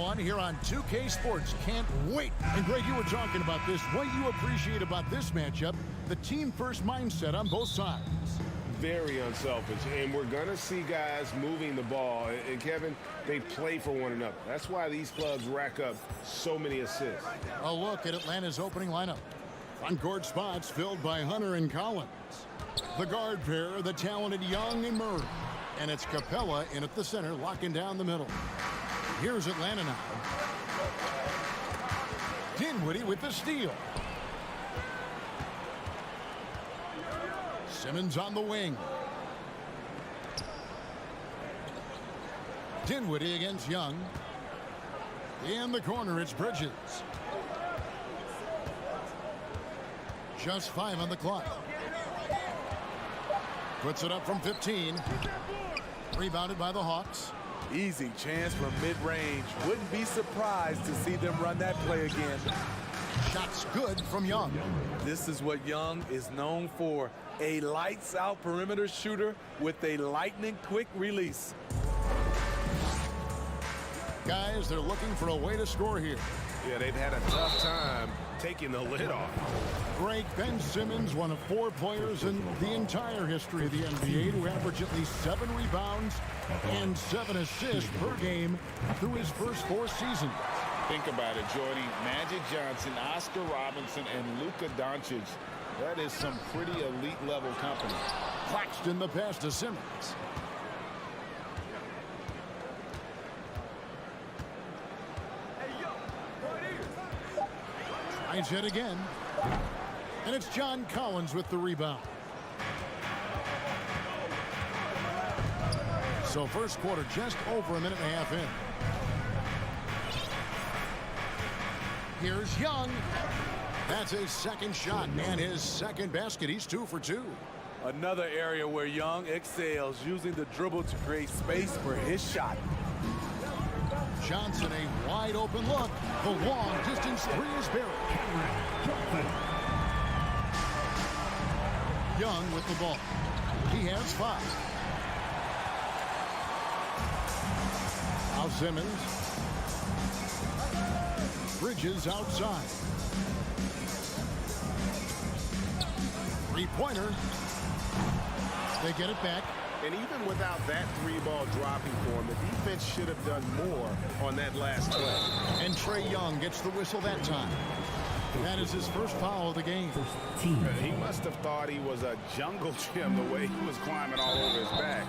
on here on 2K Sports. Can't wait. And Greg, you were talking about this. What you appreciate about this matchup, the team-first mindset on both sides. Very unselfish, and we're going to see guys moving the ball. And Kevin, they play for one another. That's why these clubs rack up so many assists. A look at Atlanta's opening lineup. Front court spots filled by Hunter and Collins. The guard pair, the talented Young and Murray. And it's Capella in at the center, locking down the middle. Here's Atlanta now. Dinwiddie with the steal. Simmons on the wing. Dinwiddie against Young. In the corner, it's Bridges. Just 5 on the clock. Puts it up from 15. Rebounded by the Hawks. Easy chance from mid-range. Wouldn't be surprised to see them run that play again. Shots good from Young. This is what Young is known for. A lights-out perimeter shooter with a lightning-quick release. Guys, they're looking for a way to score here. Yeah, they've had a tough time taking the lid off. Greg, Ben Simmons, one of 4 players in the entire history of the NBA to average at least 7 rebounds and 7 assists per game through his first 4 seasons. Think about it, Jordy. Magic Johnson, Oscar Robinson, and Luka Doncic. That is some pretty elite level company. Claxton the pass to Simmons. Tries it again. And it's John Collins with the rebound. So first quarter just over a minute and a half in. Here's Young. That's his second shot and his second basket. He's 2 for 2. Another area where Young excels, using the dribble to create space for his shot. Johnson, a wide open look. The long distance 3 is buried. Young with the ball. He has 5. Now Simmons. Bridges outside. 3-pointer. They get it back. And even without that 3-ball dropping for him, the defense should have done more on that last play. And Trae Young gets the whistle that time. That is his first foul of the game. He must have thought he was a jungle gym the way he was climbing all over his back.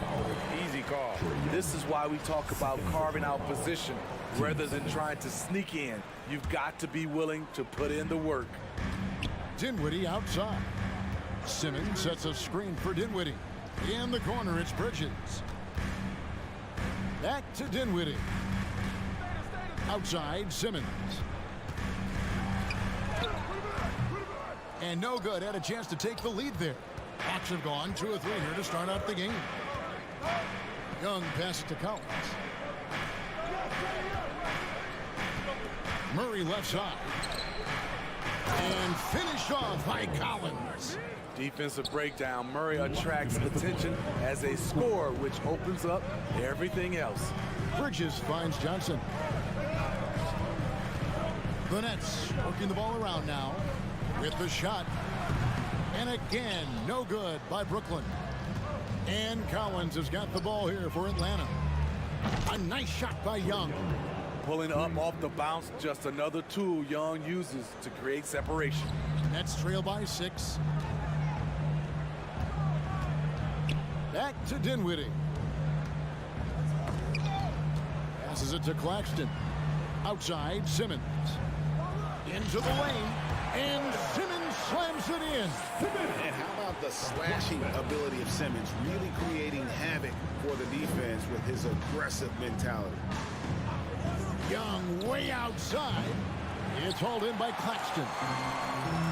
Easy call. This is why we talk about carving out position rather than trying to sneak in. You've got to be willing to put in the work. Dinwiddie outside. Simmons sets a screen for Dinwiddie. In the corner, it's Bridges. Back to Dinwiddie. Outside, Simmons. And no good. Had a chance to take the lead there. Hawks have gone 2 of 3 here to start out the game. Young passes to Collins. Murray left side. And finished off by Collins. Defensive breakdown. Murray attracts attention as a scorer, which opens up everything else. Bridges finds Johnson. The Nets working the ball around now with the shot. And again, no good by Brooklyn. And Collins has got the ball here for Atlanta. A nice shot by Young. Pulling up off the bounce, just another tool Young uses to create separation. Nets trail by 6. Back to Dinwiddie. Passes it to Claxton. Outside, Simmons. Into the lane. And Simmons slams it in. And how about the slashing ability of Simmons, really creating havoc for the defense with his aggressive mentality. Young way outside. It's hauled in by Claxton.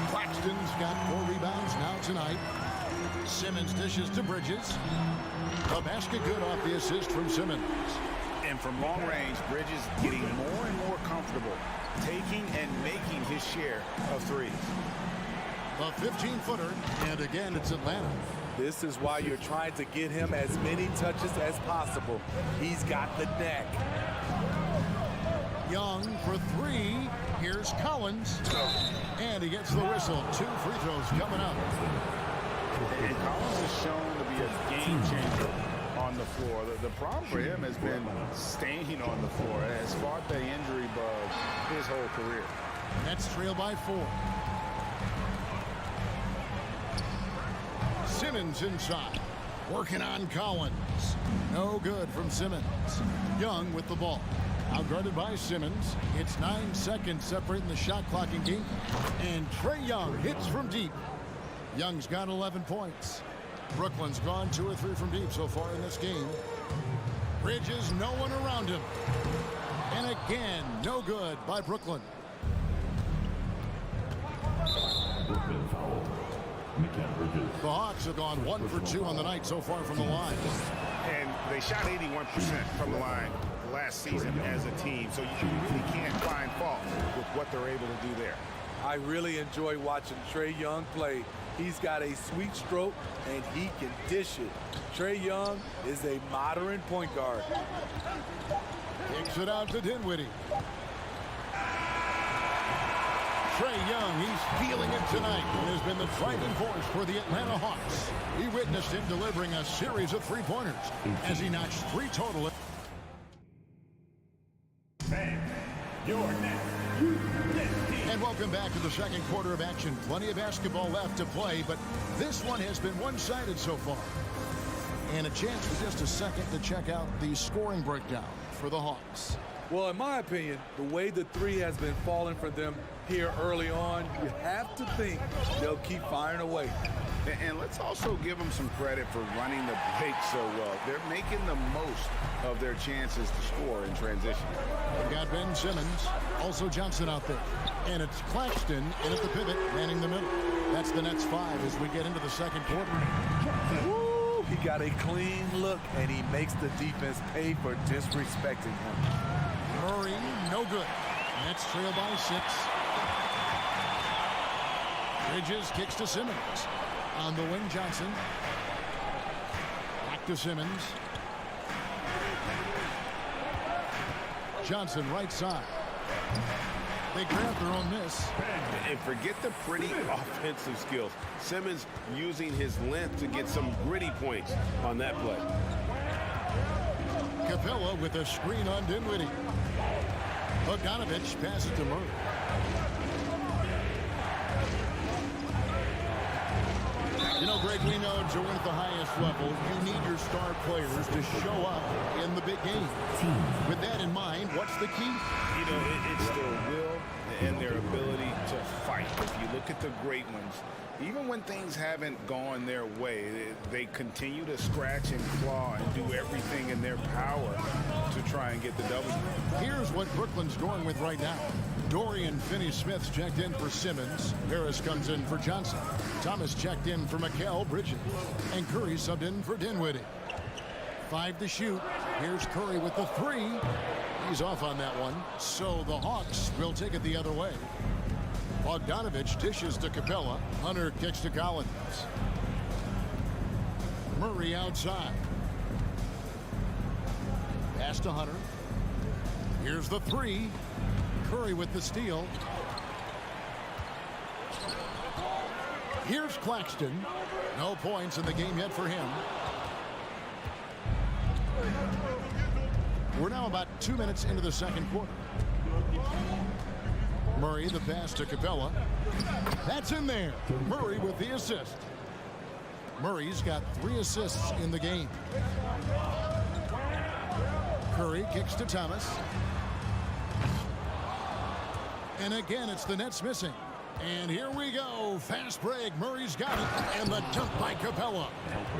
Claxton's got 4 rebounds now tonight. Simmons dishes to Bridges. A basket good off the assist from Simmons. And from long range, Bridges getting more and more comfortable, taking and making his share of threes. A 15-footer, and again, it's Atlanta. This is why you're trying to get him as many touches as possible. He's got the knack. Young for three. Here's Collins. And he gets the whistle. 2 free throws coming up. And Collins is shown to be a game changer on the floor. The problem for him has been staying on the floor. Has fought the injury bug his whole career. Nets trail by 4. Simmons inside. Working on Collins. No good from Simmons. Young with the ball. Outguarded by Simmons. It's 9 seconds separating the shot clock and game. And Trae Young hits from deep. Young's got 11 points. Brooklyn's gone 2 or 3 from deep so far in this game. Bridges, no one around him. And again, no good by Brooklyn. Brooklyn foul. The Hawks have gone 1 for 2 on the night so far from the line. And they shot 81% from the line last season as a team, so you really can't find fault with what they're able to do there. I really enjoy watching Trae Young play. He's got a sweet stroke, and he can dish it. Trae Young is a modern point guard. Kicks it out to Dinwiddie. Trae Young, he's feeling it tonight and has been the driving force for the Atlanta Hawks. We witnessed him delivering a series of three-pointers as he notched 3 total. And welcome back to the second quarter of action. Plenty of basketball left to play, but this one has been one-sided so far. And a chance for just a second to check out the scoring breakdown for the Hawks. Well, in my opinion, the way the three has been falling for them here early on, you have to think they'll keep firing away. And let's also give them some credit for running the break so well. They're making the most of their chances to score in transition. We've got Ben Simmons, also Johnson out there. And it's Claxton in at the pivot, manning the middle. That's the Nets 5 as we get into the second quarter. Woo! He got a clean look, and he makes the defense pay for disrespecting him. Murray, no good. Nets trail by 6. Bridges kicks to Simmons. On the wing, Johnson. Back to Simmons. Johnson right side. They grab their own miss. And forget the pretty offensive skills. Simmons using his length to get some gritty points on that play. Capella with a screen on Dinwiddie. Bogdanovich passes to Murray. You know, Greg, we know to win at the highest level, you need your star players to show up in the big game. With that in mind, what's the key? You know, it's their will and their ability to fight. If you look at the great ones, even when things haven't gone their way, they continue to scratch and claw and do everything in their power to try and get the W. Here's what Brooklyn's going with right now. Dorian Finney-Smith's checked in for Simmons. Harris comes in for Johnson. Thomas checked in for Mikal Bridges. And Curry subbed in for Dinwiddie. 5 to shoot. Here's Curry with the 3. He's off on that one. So the Hawks will take it the other way. Bogdanovich dishes to Capella. Hunter kicks to Collins. Murray outside. Pass to Hunter. Here's the 3. Curry with the steal. Here's Claxton. No points in the game yet for him. We're now about 2 minutes into the second quarter. Murray, the pass to Capella. That's in there. Murray with the assist. Murray's got 3 assists in the game. Curry kicks to Thomas. And again, it's the Nets missing. And here we go. Fast break. Murray's got it. And the dunk by Capella.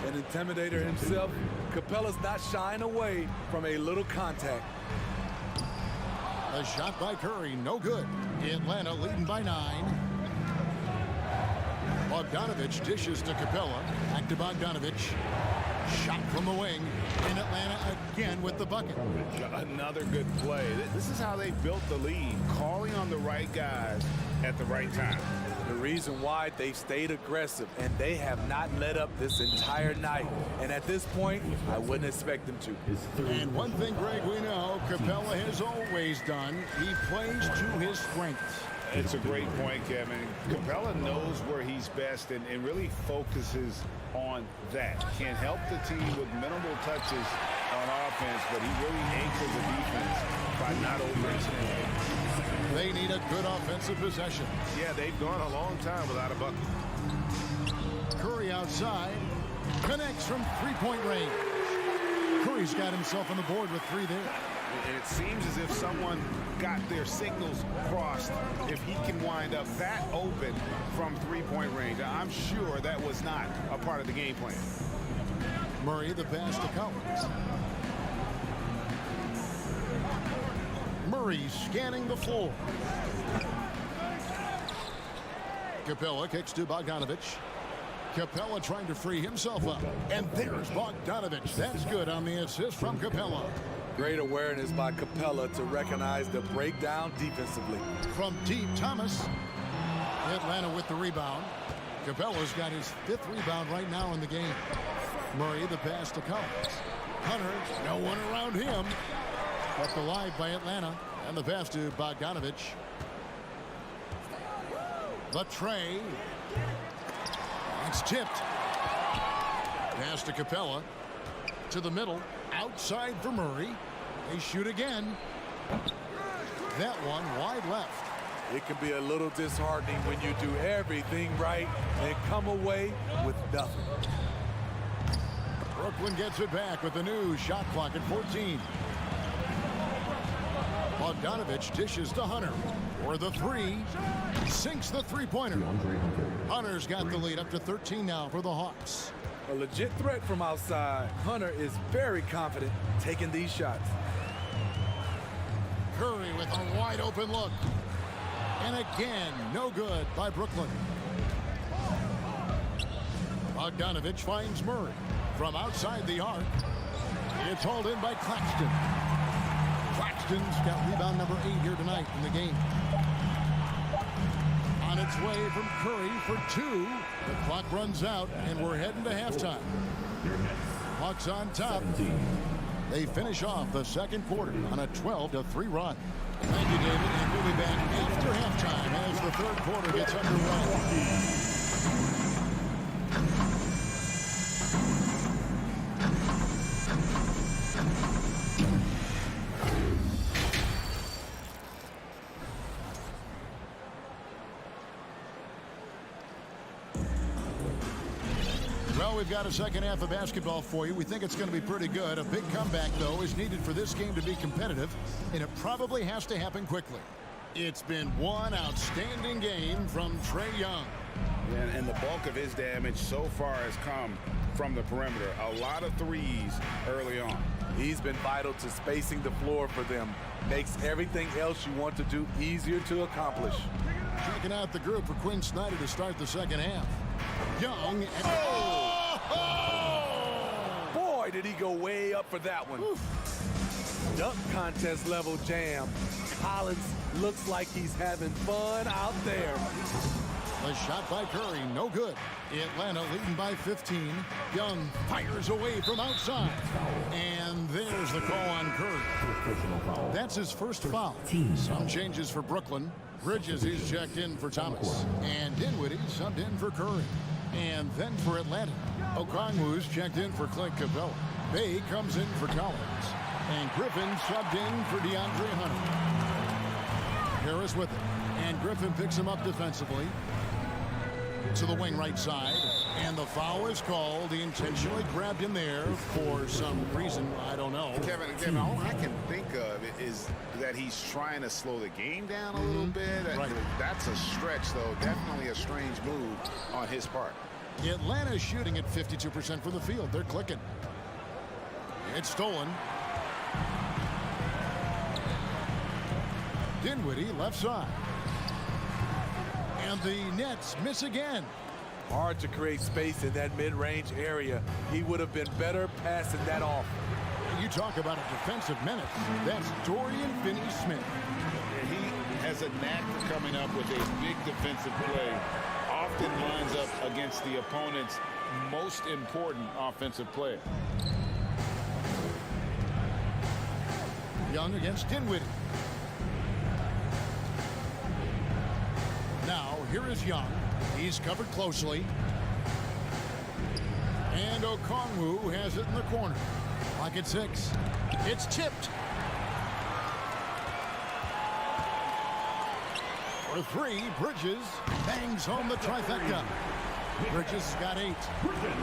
An intimidator himself, Capella's not shying away from a little contact. A shot by Curry. No good. Atlanta leading by 9. Bogdanovich dishes to Capella. Back to Bogdanovich. Shot from the wing. And Atlanta again with the bucket. Another good play. This is how they built the lead. Calling on the right guys at the right time. The reason why they've stayed aggressive, and they have not let up this entire night. And at this point, I wouldn't expect them to. And one thing, Greg, we know Capella has always done, he plays to his strengths. It's a great point, Kevin. Capella knows where he's best and really focuses on that. Can help the team with minimal touches on offense, but he really anchors the defense by not overextending. They need a good offensive possession. Yeah, they've gone a long time without a bucket. Curry outside, connects from three-point range. Curry's got himself on the board with 3 there. And it seems as if someone got their signals crossed if he can wind up that open from three-point range. I'm sure that was not a part of the game plan. Murray, the pass to Collins. Murray scanning the floor. Capella kicks to Bogdanovich. Capella trying to free himself up. And there's Bogdanovich. That's good on the assist from Capella. Great awareness by Capella to recognize the breakdown defensively. From deep, Thomas. Atlanta with the rebound. Capella's got his 5th rebound right now in the game. Murray, the pass to Collins. Hunter, no one around him. Kept alive by Atlanta. And the pass to Bogdanovich. The tray. It's tipped. Pass to Capella. To the middle. Outside for Murray. They shoot again. That one wide left. It can be a little disheartening when you do everything right and come away with nothing. Brooklyn gets it back with a new shot clock at 14. Bogdanovich dishes to Hunter for the 3. Sinks the three-pointer. Hunter's got the lead up to 13 now for the Hawks. A legit threat from outside. Hunter is very confident taking these shots. Curry with a wide open look. And again, no good by Brooklyn. Bogdanovich finds Murray from outside the arc. It's hauled in by Claxton. Claxton's got rebound number 8 here tonight in the game. On its way from Curry for 2. The clock runs out, and we're heading to halftime. Hawks on top. They finish off the second quarter on a 12-3 run. Thank you, David, and we'll be back after halftime as the third quarter gets underway. Well, we've got a second half of basketball for you. We think it's going to be pretty good. A big comeback, though, is needed for this game to be competitive, and it probably has to happen quickly. It's been one outstanding game from Trae Young. And the bulk of his damage so far has come from the perimeter. A lot of threes early on. He's been vital to spacing the floor for them. Makes everything else you want to do easier to accomplish. Checking out the group for Quinn Snyder to start the second half. Young and... Boy, did he go way up for that one. Dunk contest level jam. Collins looks like he's having fun out there. The shot by Curry, no good. Atlanta leading by 15. Young fires away from outside. And there's the call on Curry. That's his first foul. Some changes for Brooklyn. Bridges is checked in for Thomas. And Dinwiddie subbed in for Curry. And then for Atlanta, Okongwu's checked in for Clint Capella. Bay comes in for Collins. And Griffin subbed in for DeAndre Hunter. Harris with it. And Griffin picks him up defensively. To the wing right side. And the foul is called. He intentionally grabbed him there for some reason. I don't know. Kevin, all I can think of is that he's trying to slow the game down a little bit. Right. That's a stretch, though. Definitely a strange move on his part. Atlanta's shooting at 52% from the field. They're clicking. It's stolen. Dinwiddie left side. And the Nets miss again. Hard to create space in that mid-range area. He would have been better passing that off. You talk about a defensive menace. That's Dorian Finney-Smith. He has a knack for coming up with a big defensive play. Often lines up against the opponent's most important offensive player. Young against Dinwiddie. Now, here is Young. He's covered closely. And Okongwu has it in the corner. Like it's 6. It's tipped. For 3, Bridges bangs home the trifecta. Bridges got 8.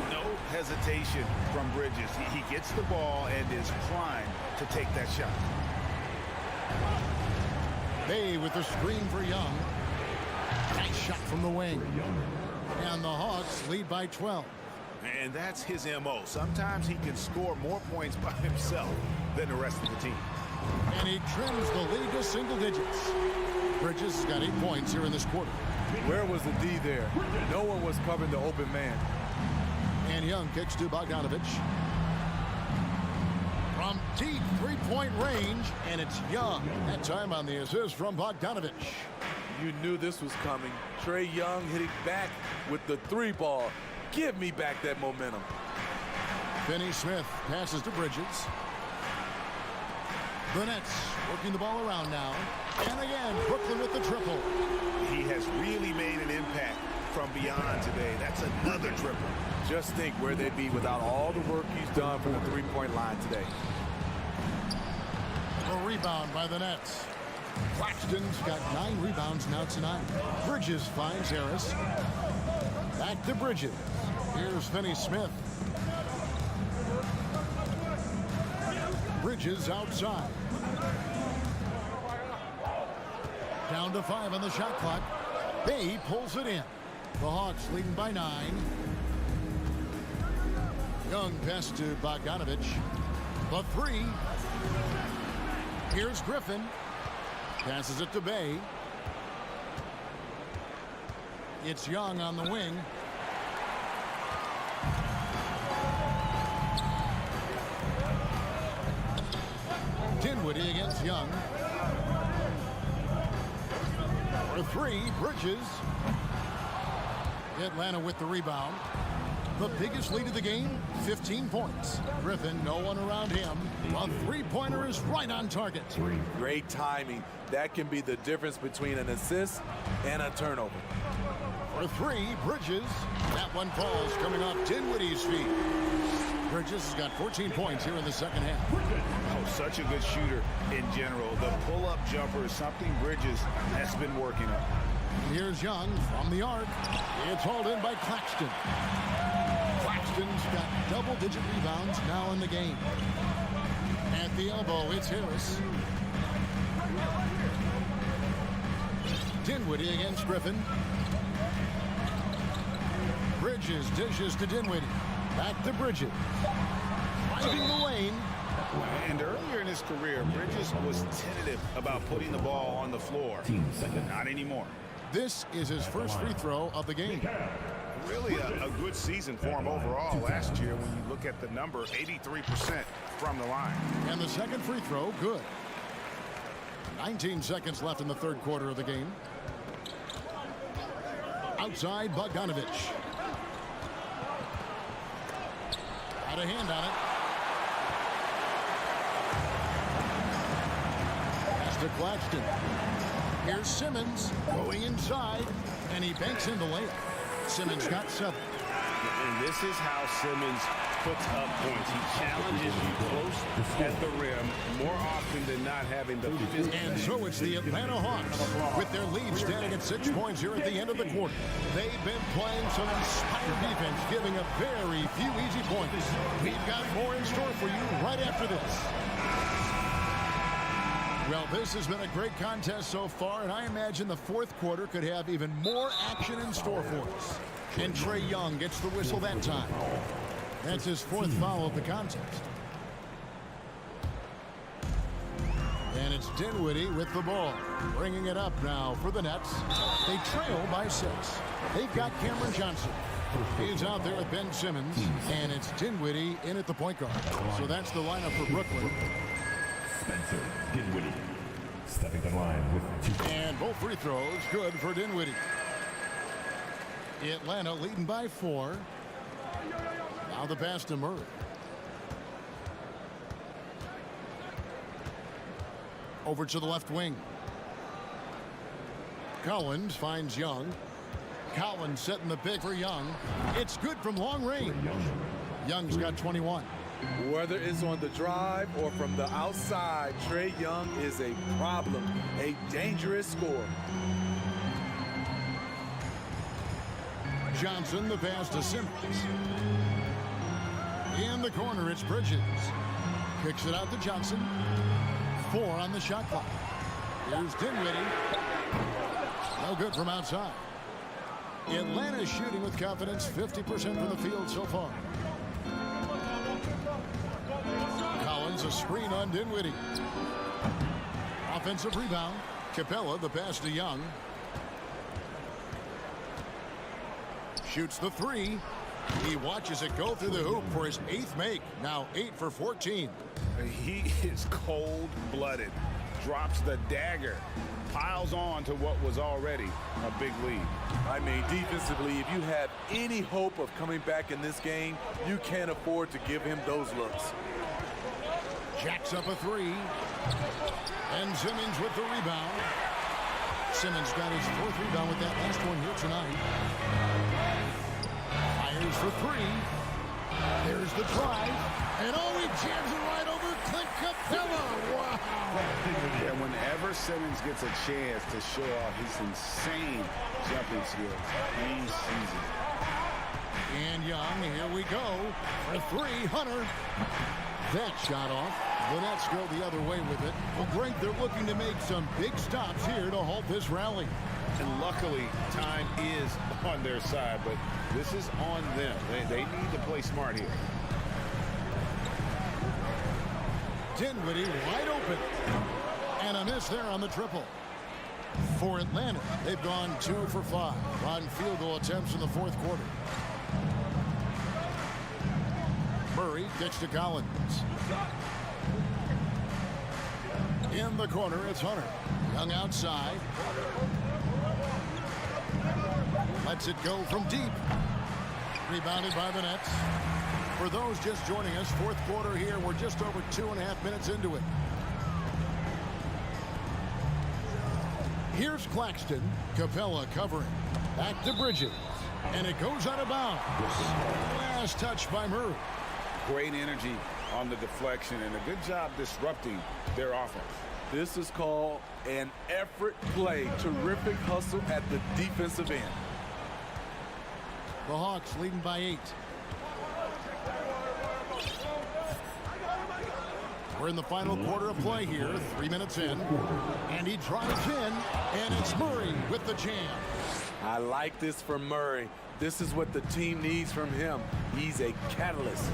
No hesitation from Bridges. He gets the ball and is primed to take that shot. Bay with the screen for Young. Nice shot from the wing. And the Hawks lead by 12. And that's his MO. Sometimes he can score more points by himself than the rest of the team. And he trims the lead to single digits. Bridges has got 8 points here in this quarter. Where was the D there? No one was covering the open man. And Young kicks to Bogdanovich. From deep three-point range, and it's Young. That time on the assist from Bogdanovich. You knew this was coming. Trae Young hitting back with the 3 ball. Give me back that momentum. Finney-Smith passes to Bridges. The Nets working the ball around now. And again, Brooklyn with the triple. He has really made an impact from beyond today. That's another triple. Just think where they'd be without all the work he's done from the 3-point line today. A rebound by the Nets. Claxton's got 9 rebounds now tonight. Bridges finds Harris. Back to Bridges. Here's Finney-Smith. Bridges outside. Down to 5 on the shot clock. Bay pulls it in. The Hawks leading by 9. Young pass to Bogdanovich. The 3. Here's Griffin. Passes it to Bay. It's Young on the wing. Dinwiddie against Young. For 3, Bridges. Atlanta with the rebound. The biggest lead of the game, 15 points. Griffin, no one around him. A 3-pointer is right on target. Great timing. That can be the difference between an assist and a turnover. For 3, Bridges. That one falls coming off Dinwiddie's feet. Bridges has got 14 points here in the second half. Oh, such a good shooter in general. The pull-up jumper is something Bridges has been working on. Here's Young from the arc. It's hauled in by Claxton. Claxton's got double-digit rebounds now in the game. At the elbow, it's Harris. Dinwiddie against Griffin. Bridges dishes to Dinwiddie. Back to Bridges. Driving the lane. And earlier in his career, Bridges was tentative about putting the ball on the floor. Not anymore. This is his first free throw of the game. Really a good season for him overall last year when you look at the number, 83% from the line. And the second free throw, good. 19 seconds left in the third quarter of the game. Outside, Bogdanovich. Got a hand on it. Pass to Claxton. Here's Simmons going inside, and he banks in the layup. Simmons got 7. And this is how Simmons puts up points. He challenges you close at the rim more often than not having the physical. And so it's the Atlanta Hawks with their lead standing at 6 points here at the end of the quarter. They've been playing some inspired defense, giving up very few easy points. We've got more in store for you right after this. Well, this has been a great contest so far, and I imagine the fourth quarter could have even more action in store for us. And Trae Young gets the whistle that time. That's his 4th foul of the contest. And it's Dinwiddie with the ball. Bringing it up now for the Nets. They trail by 6. They've got Cameron Johnson. He's out there with Ben Simmons, and it's Dinwiddie in at the point guard. So that's the lineup for Brooklyn. Spencer Dinwiddie stepping in line with 2. And both free throws good for Dinwiddie. Atlanta leading by 4. Now the pass to Murray. Over to the left wing. Collins finds Young. Collins setting the pick for Young. It's good from long range. Young's got 21. Whether it's on the drive or from the outside, Trae Young is a problem, a dangerous scorer. Johnson, the pass to Simmons. In the corner, it's Bridges. Kicks it out to Johnson. 4 on the shot clock. Here's Dinwiddie. No good from outside. Atlanta shooting with confidence, 50% from the field so far. Collins, a screen on Dinwiddie. Offensive rebound. Capella, the pass to Young. Shoots the 3. He watches it go through the hoop for his 8th make. Now 8 for 14. He is cold-blooded. Drops the dagger. Piles on to what was already a big lead. I mean, defensively, if you have any hope of coming back in this game, you can't afford to give him those looks. Jacks up a 3. And Simmons with the rebound. Simmons got his 4th rebound with that last one here tonight. Fires for 3. There's the drive. And oh, he jams it right over Clint Capella. Wow. Yeah, whenever Simmons gets a chance to show off his insane jumping skills, he sees it. And Young, here we go. For 3, Hunter. That shot off. The Nets go the other way with it. Well, Greg, they're looking to make some big stops here to halt this rally. And luckily, time is on their side, but this is on them. They need to play smart here. Dinwiddie wide open. And a miss there on the triple. For Atlanta, they've gone 2 for 5 on field goal attempts in the 4th quarter. Murray kicks to Collins. In the corner, it's Hunter. Young outside. Lets it go from deep. Rebounded by the Nets. For those just joining us, 4th quarter here. We're just over 2.5 minutes into it. Here's Claxton. Capella covering. Back to Bridges. And it goes out of bounds. Last touch by Murray. Great energy on the deflection and a good job disrupting their offense. This is called an effort play. Terrific hustle at the defensive end. The Hawks leading by 8. We're in the final quarter of play here, 3 minutes in. And he drives in, and it's Murray with the jam. I like this from Murray. This is what the team needs from him. He's a catalyst.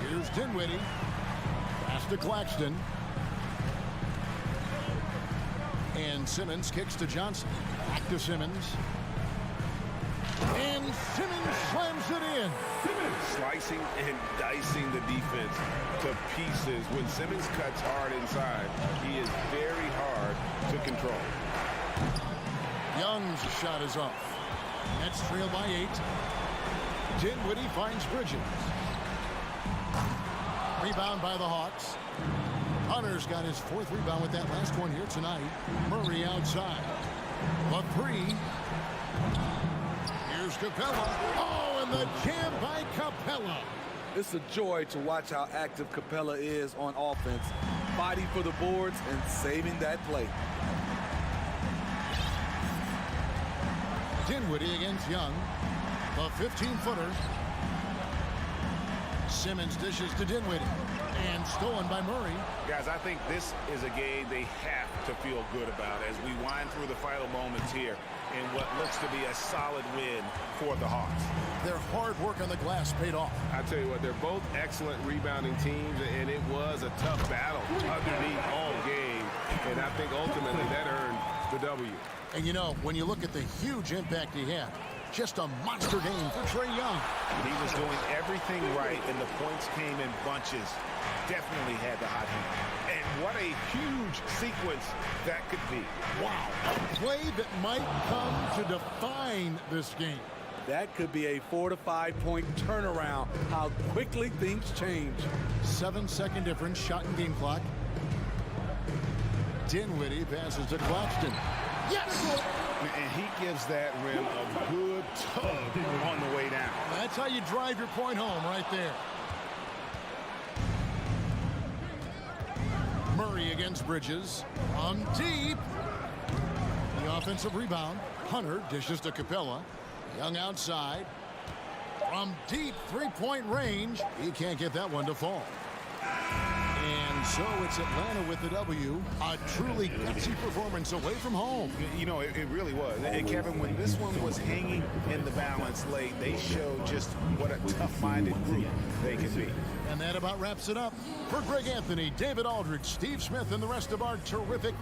Here's Dinwiddie. Pass to Claxton. And Simmons kicks to Johnson. Back to Simmons. And Simmons slams it in. Slicing and dicing the defense to pieces. When Simmons cuts hard inside, he is very hard to control. Young's shot is off. Nets trail by 8. Dinwiddie finds Bridges. Rebound by the Hawks. Hunter's got his 4th rebound with that last one here tonight. Murray outside. The 3. Here's Capella. Oh, and the jam by Capella. It's a joy to watch how active Capella is on offense, fighting for the boards and saving that play. Dinwiddie against Young. The 15-footer. Simmons dishes to Dinwiddie. And stolen by Murray. Guys, I think this is a game they have to feel good about as we wind through the final moments here in what looks to be a solid win for the Hawks. Their hard work on the glass paid off. I tell you what, they're both excellent rebounding teams, and it was a tough battle underneath all game. And I think ultimately that earned the W. And you know, when you look at the huge impact he had, Just a monster game for Trae Young. He was doing everything right, and the points came in bunches. Definitely had the hot hand. And what a huge sequence that could be. Wow. A play that might come to define this game. That could be a 4 to 5 point turnaround. How quickly things change. 7-second difference, shot and game clock. Dinwiddie passes to Claxton. Yes! And he gives that rim a good tug on the way down. That's how you drive your point home right there. Murray against Bridges. On deep. The offensive rebound. Hunter dishes to Capella. Young outside. From deep three-point range. He can't get that one to fall. And so it's Atlanta with the W. A truly gutsy performance away from home. You know, it really was. And Kevin, when this one was hanging in the balance late, they showed just what a tough-minded group they can be. And that about wraps it up. For Greg Anthony, David Aldridge, Steve Smith, and the rest of our terrific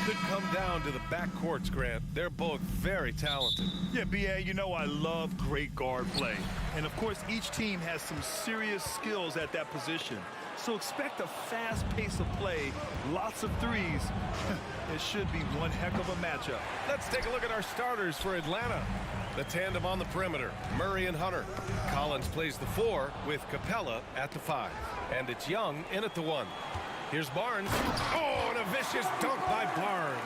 could come down to the backcourts, Grant. They're both very talented. Yeah, B.A., you know I love great guard play. And, of course, each team has some serious skills at that position. So expect a fast pace of play, lots of threes. It should be one heck of a matchup. Let's take a look at our starters for Atlanta. The tandem on the perimeter, Murray and Hunter. Collins plays the 4 with Capella at the 5. And it's Young in at the 1. Here's Barnes. Oh, and a vicious dunk by Barnes.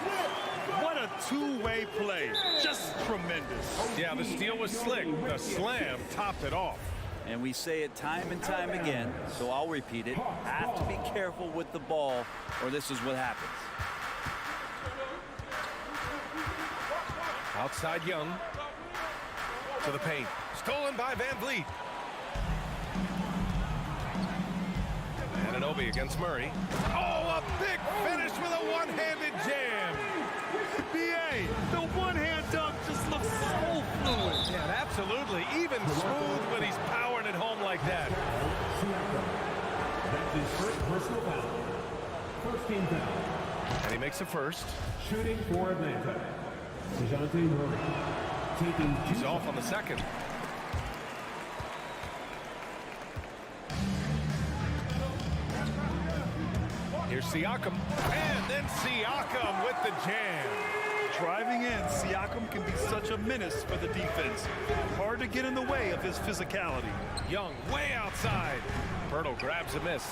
What a two-way play. Just tremendous. Yeah, the steal was slick. The slam topped it off. And we say it time and time again, so I'll repeat it. Have to be careful with the ball, or this is what happens. Outside Young. To the paint. Stolen by Van Vliet. Anunoby against Murray. Oh, a big finish with a one-handed jam. B.A., the one-hand dunk just looks so fluid. Yeah, absolutely. Even smooth when he's powering it home like that. That's his first personal foul. First team foul. And he makes a first. Shooting for Atlanta. DeJounte Murray. Taking He's off on the second. Here's Siakam. And then Siakam with the jam. Driving in, Siakam can be such a menace for the defense. Hard to get in the way of his physicality. Young way outside. Pirtle grabs a miss.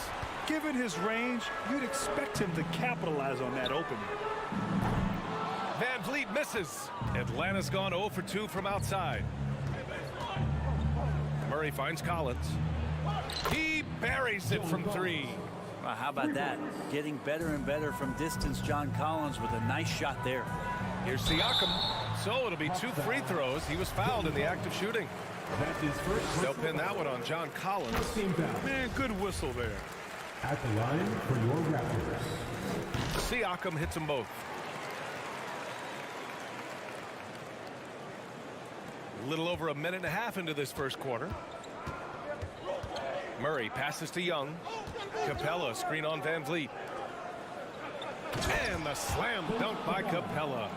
Given his range, you'd expect him to capitalize on that opening. Van Vliet misses. Atlanta's gone 0 for 2 from outside. Murray finds Collins. He buries it from 3. Well, how about that? Getting better and better from distance, John Collins with a nice shot there. Here's Siakam. So it'll be 2 free throws. He was fouled in the act of shooting. That's his first. They'll pin that one on John Collins. First team foul. Man, good whistle there. At the line for your Raptors. Siakam hits them both. A little over a minute and a half into this first quarter. Murray passes to Young. Capella screen on Van Vliet. And the slam dunk by Capella.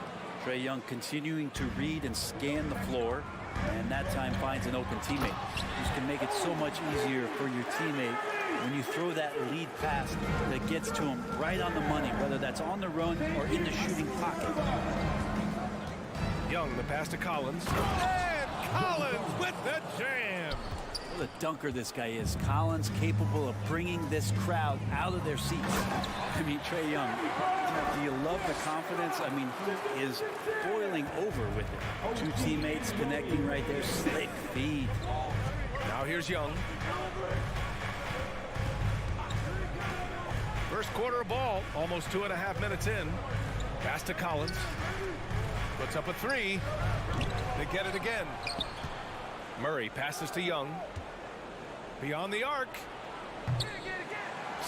Trae Young continuing to read and scan the floor, and that time finds an open teammate. This can make it so much easier for your teammate when you throw that lead pass that gets to him right on the money, whether that's on the run or in the shooting pocket. Young, the pass to Collins. And Collins with the jam. What a dunker this guy is. Collins capable of bringing this crowd out of their seats. I mean, Trae Young, do you love the confidence? I mean, he is boiling over with it. 2 teammates connecting right there. Slick feed. Now here's Young. First quarter of ball, almost 2.5 minutes in. Pass to Collins. Puts up a 3. They get it again. Murray passes to Young. Beyond the arc.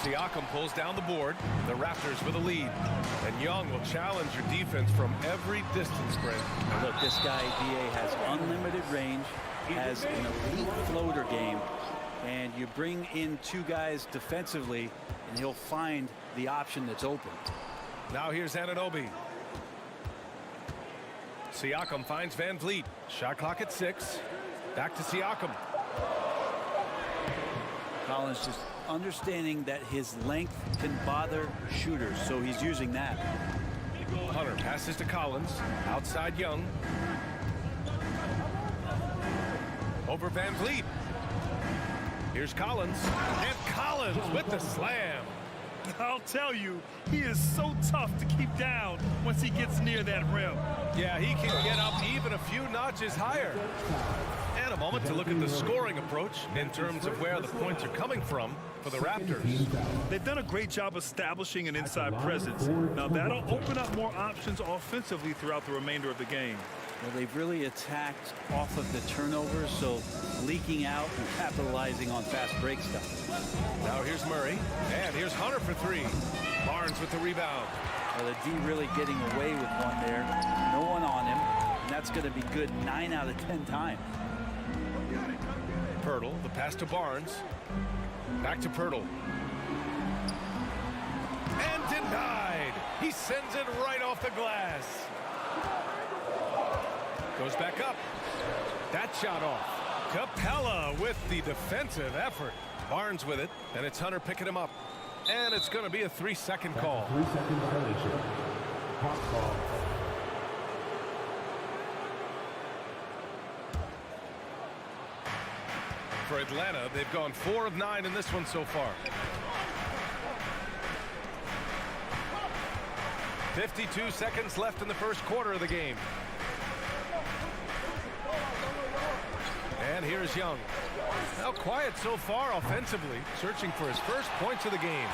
Siakam pulls down the board. The Raptors with a lead. And Young will challenge your defense from every distance, Grant. Look, this guy, B.A., has unlimited range, has an elite floater game, and you bring in 2 guys defensively, and he'll find the option that's open. Now here's Anunoby. Siakam finds Van Vliet. Shot clock at 6. Back to Siakam. Collins just understanding that his length can bother shooters, so he's using that. Hunter passes to Collins. Outside Young. Over Van Vliet. Here's Collins. And Collins with the slam. I'll tell you, he is so tough to keep down once he gets near that rim. Yeah, he can get up even a few notches higher. And a moment to look at the scoring approach in terms of where the points are coming from for the Raptors. They've done a great job establishing an inside presence. Now that'll open up more options offensively throughout the remainder of the game. Well, they've really attacked off of the turnovers, so leaking out and capitalizing on fast break stuff. Now here's Murray, and here's Hunter for 3. Barnes with the rebound. Well, the D really getting away with one there. No one on him, and that's going to be good 9 out of 10 times. Pirtle, the pass to Barnes. Back to Pirtle. And denied. He sends it right off the glass. Goes back up. That shot off. Capella with the defensive effort. Barnes with it, and it's Hunter picking him up. And it's going to be a 3-second call. 3-second violation. Hot call. For Atlanta, they've gone 4 of 9 in this one so far. 52 seconds left in the first quarter of the game. And here's Young. Now quiet so far offensively, searching for his first points of the game.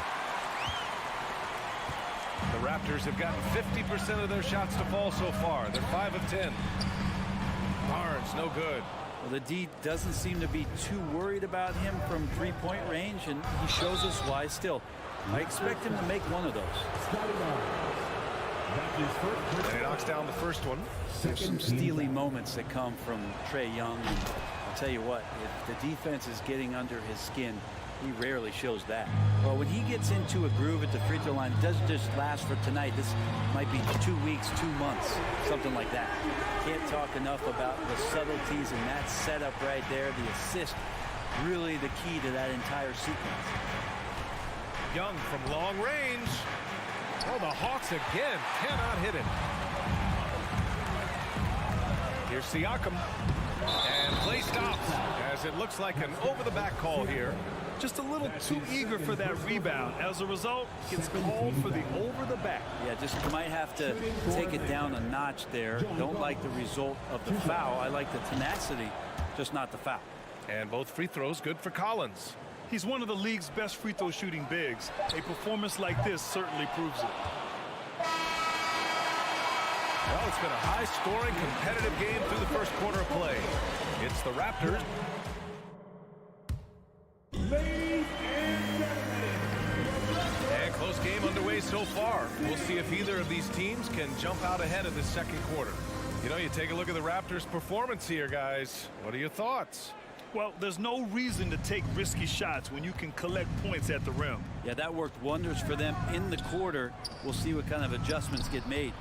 The Raptors have gotten 50% of their shots to fall so far. They're 5 of 10. Barnes, no good. Well, the D doesn't seem to be too worried about him from three-point range, and he shows us why still. I expect him to make one of those. And he knocks down the first one. There's some steely moments that come from Trae Young. And I'll tell you what, if the defense is getting under his skin, he rarely shows that. Well, when he gets into a groove at the free throw line, it doesn't just last for tonight. This might be 2 weeks, 2 months, something like that. Can't talk enough about the subtleties in that setup right there. The assist, really the key to that entire sequence. Young from long range. Oh, the Hawks again cannot hit it. Here's Siakam. And play stops as it looks like an over-the-back call here. Just a little too eager for that rebound. As a result, gets called for the over-the-back. Yeah, just might have to take it down a notch there. Don't like the result of the foul. I like the tenacity, just not the foul. And both free throws good for Collins. He's one of the league's best free throw shooting bigs. A performance like this certainly proves it. Well, it's been a high-scoring, competitive game through the first quarter of play. It's the Raptors. And close game underway so far. We'll see if either of these teams can jump out ahead of the second quarter. You know, you take a look at the Raptors' performance here, guys. What are your thoughts? Well, there's no reason to take risky shots when you can collect points at the rim. Yeah, that worked wonders for them in the quarter. We'll see what kind of adjustments get made.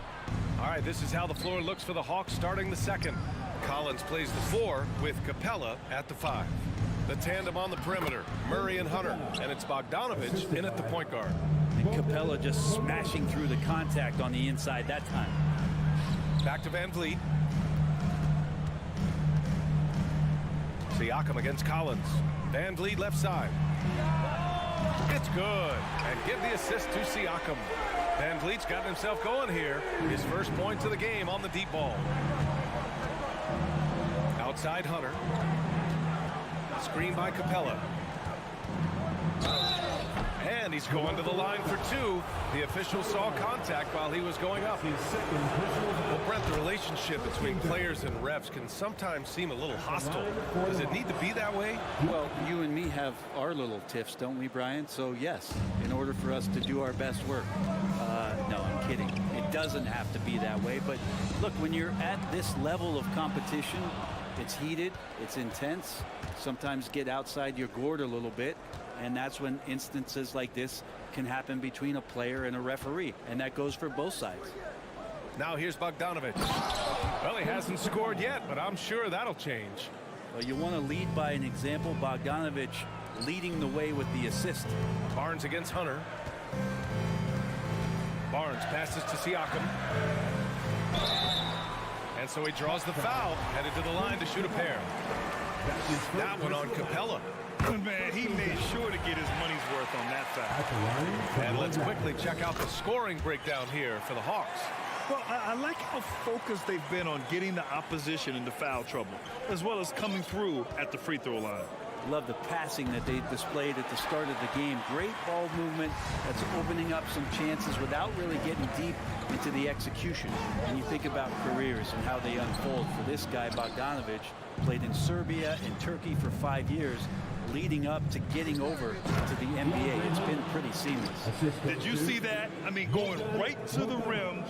All right, this is how the floor looks for the Hawks starting the second. Collins plays the 4 with Capella at the 5. The tandem on the perimeter, Murray and Hunter, and it's Bogdanovich in at the point guard. And Capella just smashing through the contact on the inside that time. Back to Van Vliet. Siakam against Collins. Van Vliet left side. It's good. And give the assist to Siakam. Van Vliet's got himself going here. His first points of the game on the deep ball. Outside Hunter. Screen by Capella. And he's going to the line for 2. The official saw contact while he was going up. Well, Brent, the relationship between players and refs can sometimes seem a little hostile. Does it need to be that way? Well, you and me have our little tiffs, don't we, Brian? So, yes, in order for us to do our best work. No, I'm kidding. It doesn't have to be that way. But, look, when you're at this level of competition, it's heated, it's intense. Sometimes get outside your gourd a little bit. And that's when instances like this can happen between a player and a referee. And that goes for both sides. Now here's Bogdanovich. Well, he hasn't scored yet, but I'm sure that'll change. Well, you want to lead by an example. Bogdanovich leading the way with the assist. Barnes against Hunter. Barnes passes to Siakam. And so he draws the foul, headed to the line to shoot a pair. That one on Capella. Man, he made sure to get his money's worth on that foul. And let's quickly check out the scoring breakdown here for the Hawks. Well, I like how focused they've been on getting the opposition into foul trouble, as well as coming through at the free throw line. Love the passing that they displayed at the start of the game. Great ball movement that's opening up some chances without really getting deep into the execution. And you think about careers and how they unfold. For this guy, Bogdanovich, played in Serbia and Turkey for 5 years, leading up to getting over to the NBA. It's been pretty seamless. Did you see that? I mean, going right to the rim.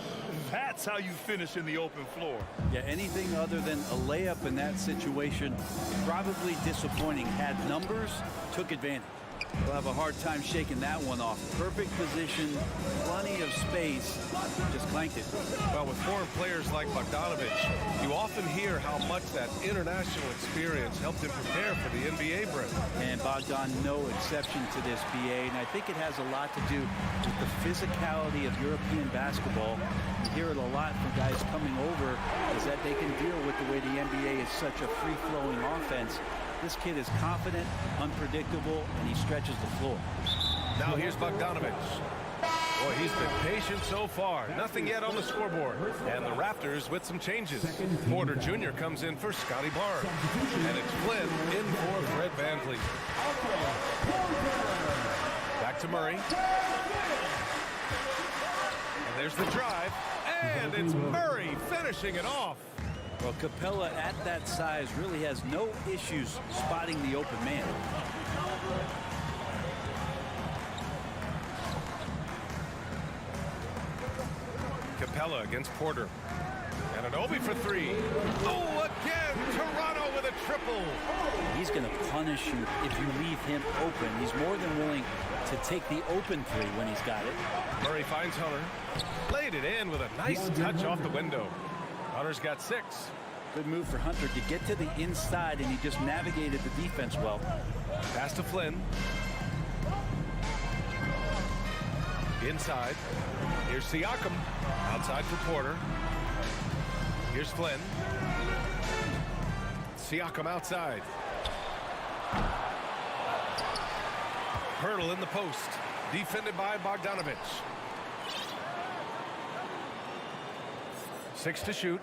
That's how you finish in the open floor. Yeah, anything other than a layup in that situation, probably disappointing. Had numbers, took advantage. We'll have a hard time shaking that one off. Perfect position, plenty of space, just clanked it. Well, with foreign players like Bogdanovic, you often hear how much that international experience helped him prepare for the NBA, Brent. And Bogdan, no exception to this, BA, and I think it has a lot to do with the physicality of European basketball. You hear it a lot from guys coming over, is that they can deal with the way the NBA is such a free-flowing offense. This kid is confident, unpredictable, and he stretches the floor. Now here's Bogdanovic. Boy, he's been patient so far. Nothing yet on the scoreboard. And the Raptors with some changes. Porter Jr. comes in for Scotty Barnes. And it's Flynn in for Fred VanVleet. Back to Murray. And there's the drive. And it's Murray finishing it off. Well, Capella at that size really has no issues spotting the open man. Capella against Porter. And Anunoby for three. Oh, again, Toronto with a triple. He's going to punish you if you leave him open. He's more than willing to take the open three when he's got it. Murray finds Hunter. Laid it in with a nice touch off the window. Hunter's got 6. Good move for Hunter to get to the inside, and he just navigated the defense well. Pass to Flynn. Inside. Here's Siakam. Outside for Porter. Here's Flynn. Siakam outside. Hurdle in the post. Defended by Bogdanovic. 6 to shoot.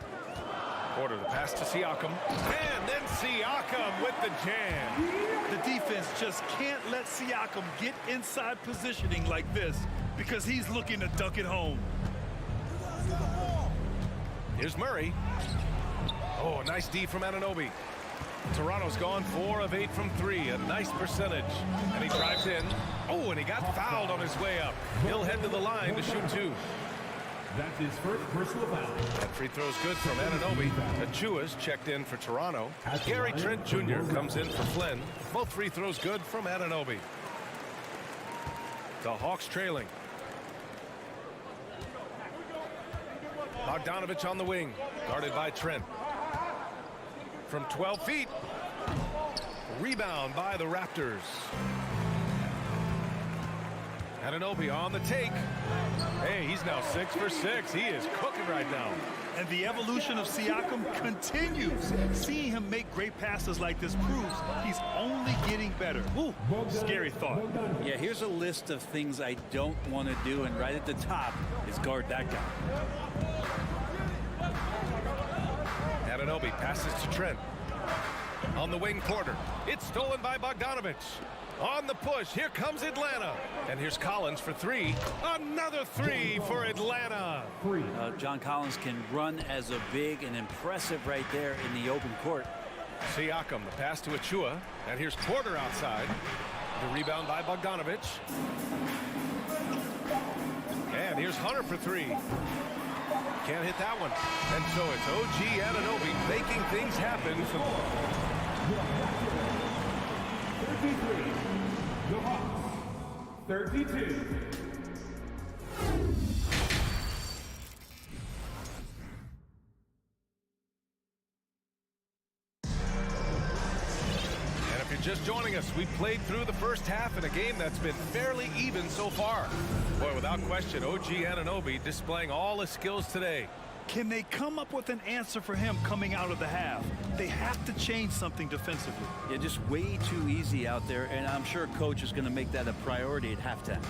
Porter the pass to Siakam. And then Siakam with the jam. The defense just can't let Siakam get inside positioning like this because he's looking to dunk it home. Here's Murray. Oh, nice D from Anunoby. Toronto's gone 4 of 8 from 3. A nice percentage. And he drives in. Oh, and he got fouled on his way up. He'll head to the line to shoot 2. That's his first personal foul. That free throw's good from Anunoby. Achua's checked in for Toronto. Gary Trent Jr. comes in for Flynn. Both free throws good from Anunoby. The Hawks trailing. Bogdanovic on the wing, guarded by Trent. From 12 feet. Rebound by the Raptors. Anunoby on the take. Hey, he's now 6 for 6. He is cooking right now. And the evolution of Siakam continues. Seeing him make great passes like this proves he's only getting better. Ooh, scary thought. Yeah, here's a list of things I don't want to do, and right at the top is guard that guy. Anunoby passes to Trent. On the wing, Porter. It's stolen by Bogdanovic. On the push, here comes Atlanta. And here's Collins for 3. Another 3 for Atlanta. John Collins can run as a big and impressive right there in the open court. Siakam, the pass to Achua. And here's Porter outside. The rebound by Bogdanovic. And here's Hunter for 3. Can't hit that one. And so it's OG Anunoby making things happen. 33. The Hawks. 32. Just joining us, we played through the first half in a game that's been fairly even so far. Boy, without question, OG Anunoby displaying all his skills today. Can they come up with an answer for him coming out of the half? They have to change something defensively. Yeah, just way too easy out there, and I'm sure coach is going to make that a priority at halftime.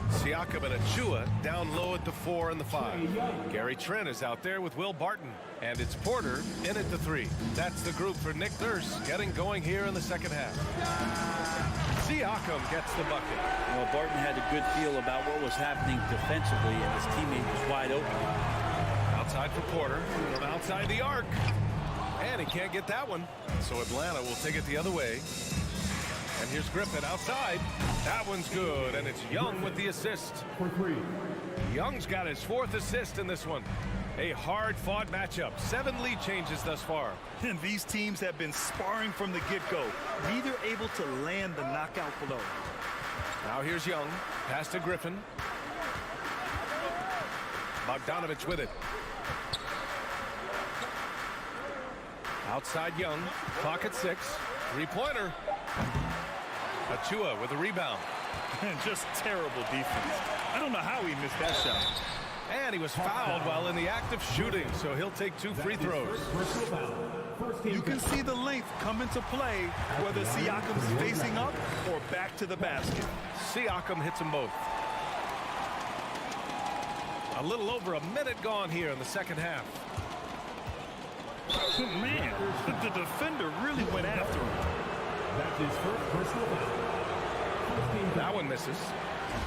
Siakam and Achua down low at the 4 and the 5. Gary Trent is out there with Will Barton. And it's Porter in at the 3. That's the group for Nick Nurse getting going here in the second half. Siakam gets the bucket. Well, Barton had a good feel about what was happening defensively, and his teammate was wide open. Outside for Porter from outside the arc. And he can't get that one. So Atlanta will take it the other way. And here's Griffin outside. That one's good, and it's Young with the assist. For 3. Young's got his 4th assist in this one. A hard-fought matchup. 7 lead changes thus far. And these teams have been sparring from the get-go. Neither able to land the knockout blow. Now here's Young. Pass to Griffin. Bogdanovich with it. Outside Young. Clock at 6. Three-pointer. Achua with a rebound. Just terrible defense. I don't know how he missed that shot. And he was fouled while in the act of shooting, so he'll take 2 free throws. You can see the length come into play, whether Siakam's facing up or back to the basket. Siakam hits them both. A little over a minute gone here in the second half. Man, the defender really went after him. That's his first personal foul. That one misses.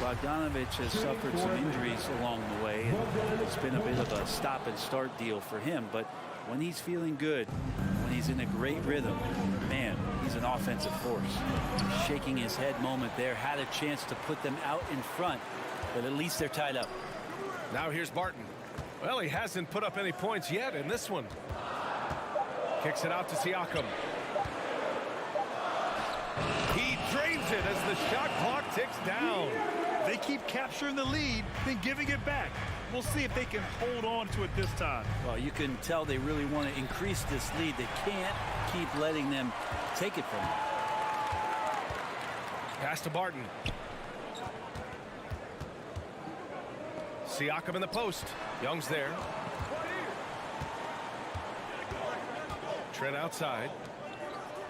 Bogdanovich has suffered some injuries along the way, and it's been a bit of a stop-and-start deal for him. But when he's feeling good, when he's in a great rhythm, man, he's an offensive force. Shaking his head moment there, had a chance to put them out in front, but at least they're tied up. Now here's Barton. Well, he hasn't put up any points yet in this one. Kicks it out to Siakam. He drains it as the shot clock ticks down. They keep capturing the lead, then giving it back. We'll see if they can hold on to it this time. Well, you can tell they really want to increase this lead. They can't keep letting them take it from them. Pass to Barton. Siakam in the post. Young's there. Trent outside.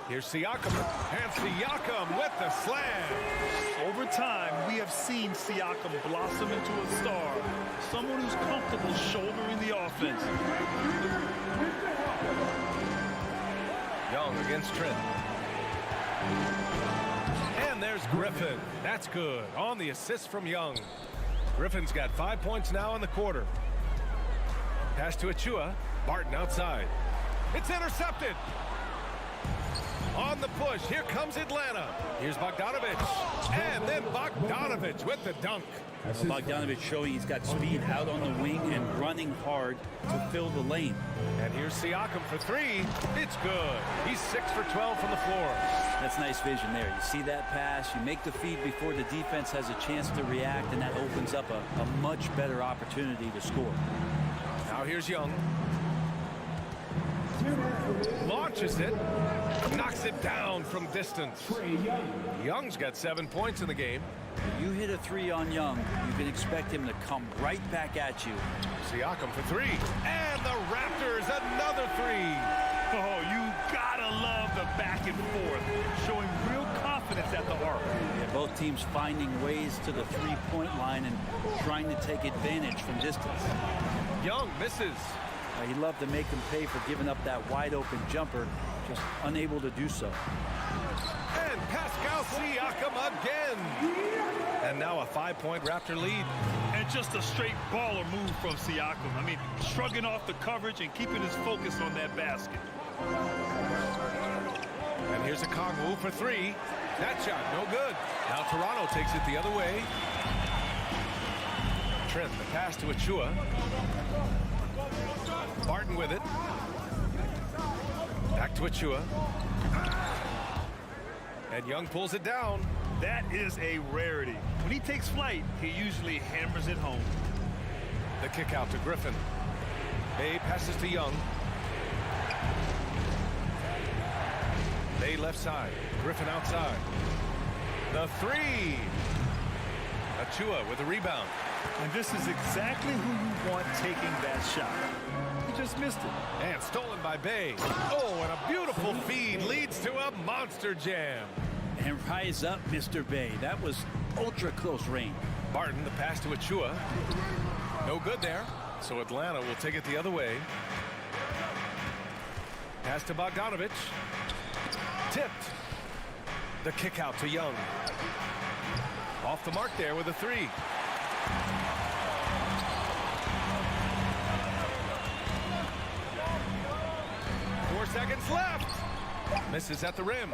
Here's Siakam. And Siakam with the slam. Over time, we have seen Siakam blossom into a star. Someone who's comfortable shouldering the offense. Young against Trent. And there's Griffin. That's good. On the assist from Young. Griffin's got 5 points now in the quarter. Pass to Achua. Barton outside. It's intercepted. On the push, here comes Atlanta. Here's Bogdanovich. And then Bogdanovich with the dunk. Bogdanovich showing he's got speed out on the wing and running hard to fill the lane. And here's Siakam for 3. It's good. He's 6 for 12 from the floor. That's nice vision there. You see that pass, you make the feed before the defense has a chance to react, and that opens up a much better opportunity to score. Now here's Young. Launches it. Knocks it down from distance. Young's got 7 points in the game. You hit a 3 on Young, you can expect him to come right back at you. Siakam for 3. And the Raptors another 3. Oh, you gotta love the back and forth. Showing real confidence at the arc. Yeah, both teams finding ways to the three-point line and trying to take advantage from distance. Young misses. He'd love to make them pay for giving up that wide-open jumper, just unable to do so. And Pascal Siakam again. And now a 5-point Raptor lead. And just a straight baller move from Siakam. I mean, shrugging off the coverage and keeping his focus on that basket. And here's a Kongwu for 3. That shot, no good. Now Toronto takes it the other way. Trent, the pass to Achua. Barton with it. Back to Achua. And Young pulls it down. That is a rarity. When he takes flight, he usually hammers it home. The kick out to Griffin. Bay passes to Young. Bay left side. Griffin outside. The 3. Achua with the rebound. And this is exactly who you want taking that shot. He just missed it. And stolen by Bay. Oh, and a beautiful feed leads to a monster jam. And rise up, Mr. Bay. That was ultra close range. Barton, the pass to Achua. No good there. So Atlanta will take it the other way. Pass to Bogdanovich. Tipped. The kick out to Young. Off the mark there with a 3. Seconds left. Misses at the rim.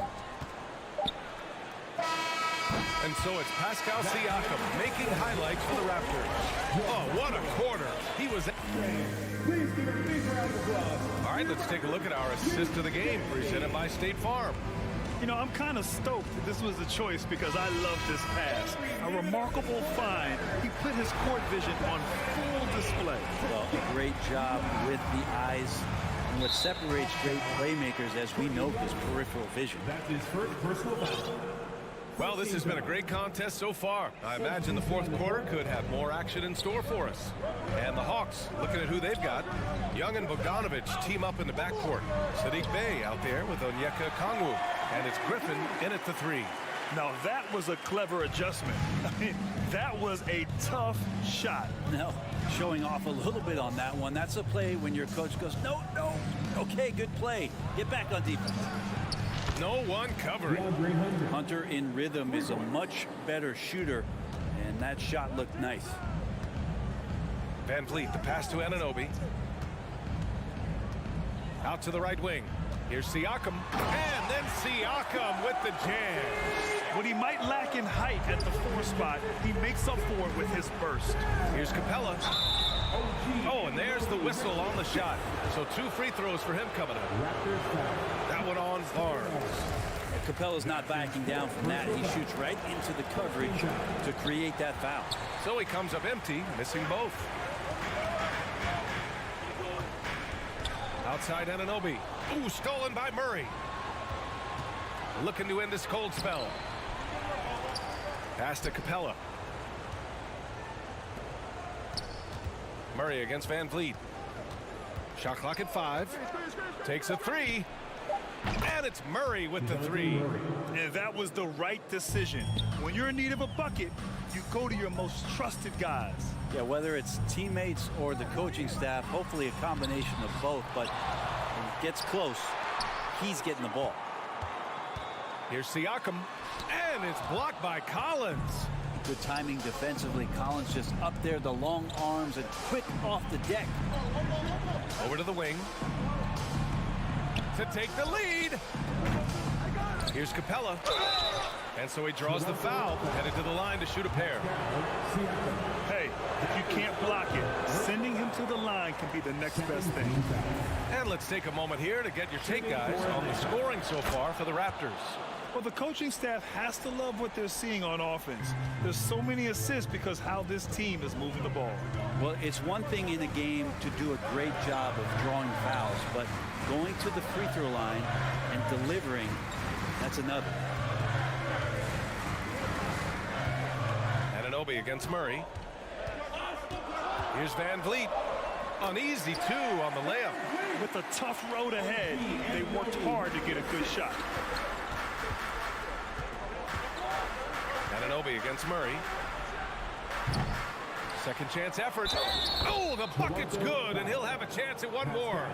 And so it's Pascal Siakam making highlights for the Raptors. Oh, what a quarter. He was... All right, let's take a look at our assist of the game presented by State Farm. You know, I'm kind of stoked that this was a choice because I love this pass. A remarkable find. He put his court vision on full display. Well, a great job with the eyes. And what separates great playmakers, as we know, is peripheral vision. That's his first personal foul. Well, this has been a great contest so far. I imagine the fourth quarter could have more action in store for us. And the Hawks, looking at who they've got, Young and Bogdanovich team up in the backcourt. Sadiq Bey out there with Onyeka Okongwu. And it's Griffin in at the three. Now, that was a clever adjustment. I mean, that was a tough shot. No, showing off a little bit on that one. That's a play when your coach goes, no, no. Okay, good play. Get back on defense. No one covering. Hunter in rhythm is a much better shooter, and that shot looked nice. Van Vliet, the pass to Anunoby. Out to the right wing. Here's Siakam. And then Siakam with the jam. When he might lack in height at the 4 spot, he makes up for it with his burst. Here's Capella. Oh, and there's the whistle on the shot. So 2 free throws for him coming up. That one on Barnes. Capella's not backing down from that. He shoots right into the coverage to create that foul. So he comes up empty, missing both. Outside Anunoby. Ooh, stolen by Murray. Looking to end this cold spell. Pass to Capella. Murray against Van Vliet. Shot clock at 5. Takes a 3. And it's Murray with the 3. And that was the right decision. When you're in need of a bucket, you go to your most trusted guys. Yeah, whether it's teammates or the coaching staff, hopefully a combination of both. But when it gets close, he's getting the ball. Here's Siakam. And it's blocked by Collins. Good timing defensively. Collins just up there, the long arms, and quick off the deck. Over to the wing. To take the lead. Here's Capella. And so he draws the foul, headed to the line to shoot a pair. Hey, if you can't block it, sending him to the line can be the next best thing. And let's take a moment here to get your take, guys, on the scoring so far for the Raptors. Well, the coaching staff has to love what they're seeing on offense. There's so many assists because how this team is moving the ball. Well, it's one thing in a game to do a great job of drawing fouls, but going to the free throw line and delivering, that's another. Anunoby against Murray. Here's Van Vliet. An easy 2 on the layup. With a tough road ahead, they worked hard to get a good shot. Anunoby against Murray. Second chance effort. Oh, the bucket's good, and he'll have a chance at one more.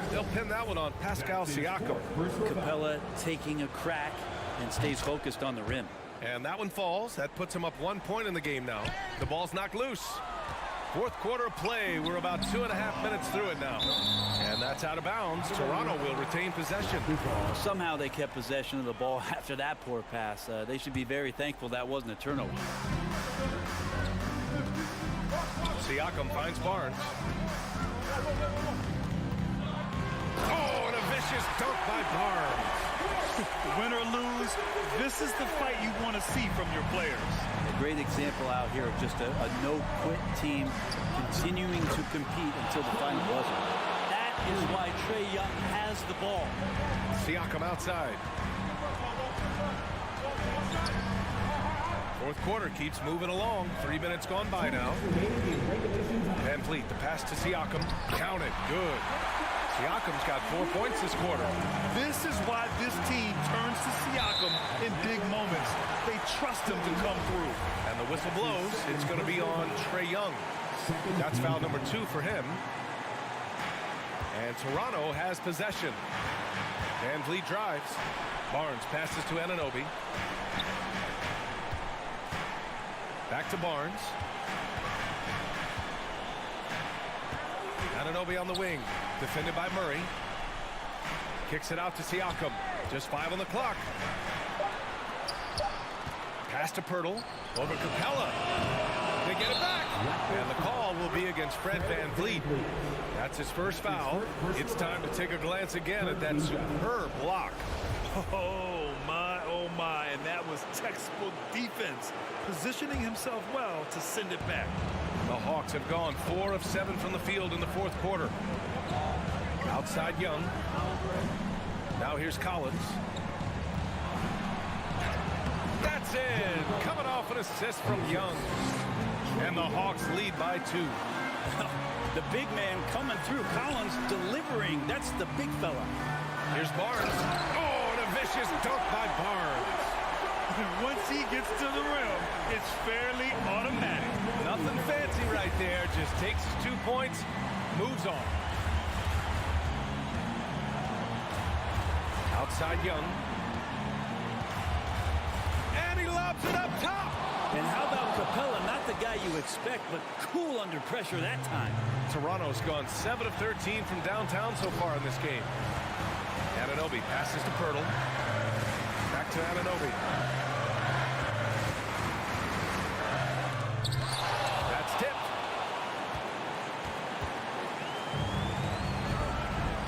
They'll pin that one on Pascal Siakam. Capella taking a crack and stays focused on the rim. And that one falls. That puts him up 1 point in the game now. The ball's knocked loose. Fourth quarter of play. We're about 2.5 minutes through it now. And that's out of bounds. Toronto will retain possession. Somehow they kept possession of the ball after that poor pass. They should be very thankful that wasn't a turnover. Siakam finds Barnes. Oh, and a vicious dunk by Barnes. Win or lose, this is the fight you want to see from your players. A great example out here of just a no-quit team continuing to compete until the final buzzer. That is why Trae Young has the ball. Siakam outside. Fourth quarter keeps moving along. 3 minutes gone by now. Van Vliet, the pass to Siakam. Counted. Good. Siakam's got 4 points this quarter. This is why this team turns to Siakam in big moments. They trust him to come through. And the whistle blows. It's going to be on Trae Young. That's foul number 2 for him. And Toronto has possession. Van Vliet drives. Barnes passes to Anunoby. Back to Barnes. Anunoby on the wing. Defended by Murray. Kicks it out to Siakam. Just 5 on the clock. Pass to Pirtle. Over Capella. They get it back. And the call will be against Fred VanVleet. That's his first foul. It's time to take a glance again at that superb block. Oh, my. And that was textbook defense. Positioning himself well to send it back. The Hawks have gone 4 of 7 from the field in the fourth quarter. Outside Young. Now here's Collins. That's in. Coming off an assist from Young. And the Hawks lead by 2. The big man coming through. Collins delivering. That's the big fella. Here's Barnes. Oh, and a vicious dunk by Barnes. Once he gets to the rim, it's fairly automatic. Nothing fancy right there. Just takes his 2 points, moves on. Outside Young. And he lobs it up top. And how about Capella? Not the guy you expect, but cool under pressure that time. Toronto's gone 7 of 13 from downtown so far in this game. Anunoby passes to Pirtle. Back to Anunoby. That's tipped.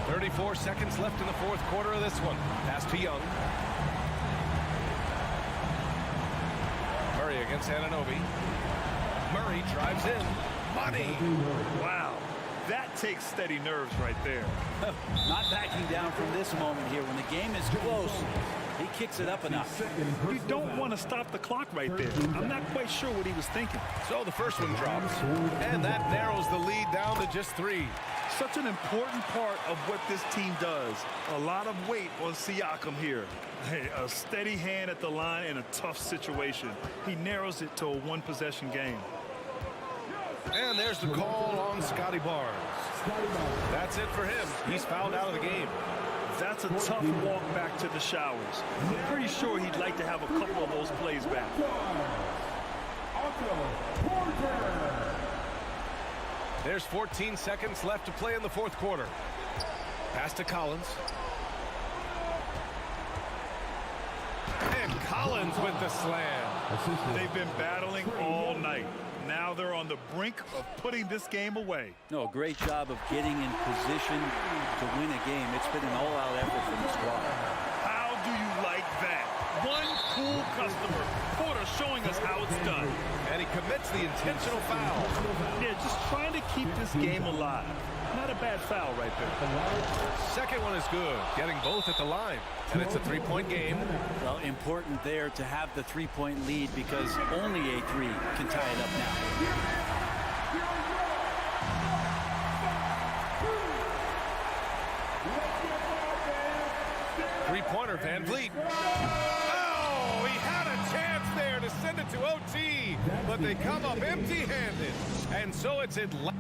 34 seconds left in the fourth quarter of this one. Pass to Young. Murray against Anunoby. Murray drives in. Money. Wow. That takes steady nerves right there. Not backing down from this moment here. When the game is close, he kicks it up a notch. You don't want to stop the clock right there. I'm not quite sure what he was thinking. So the first one drops. And that narrows the lead down to just 3. Such an important part of what this team does. A lot of weight on Siakam here. Hey, a steady hand at the line in a tough situation. He narrows it to a one-possession game. And there's the call on Scotty Barnes. That's it for him. He's fouled out of the game. That's a tough walk back to the showers. I'm pretty sure he'd like to have a couple of those plays back. There's 14 seconds left to play in the fourth quarter. Pass to Collins. And Collins with the slam. They've been battling all night. Now they're on the brink of putting this game away. No, great job of getting in position to win a game. It's been an all-out effort from the squad. How do you like that? One cool customer. Porter showing us how it's done. And he commits the intentional foul. Yeah, just trying to keep this game alive. Not a bad foul right there. Second one is good. Getting both at the line. And it's a 3-point game. Well, important there to have the 3-point lead because only a 3 can tie it up now. Three-pointer, VanVleet. Oh, he had a chance there to send it to OT, but they come up empty-handed. And so it's Atlanta.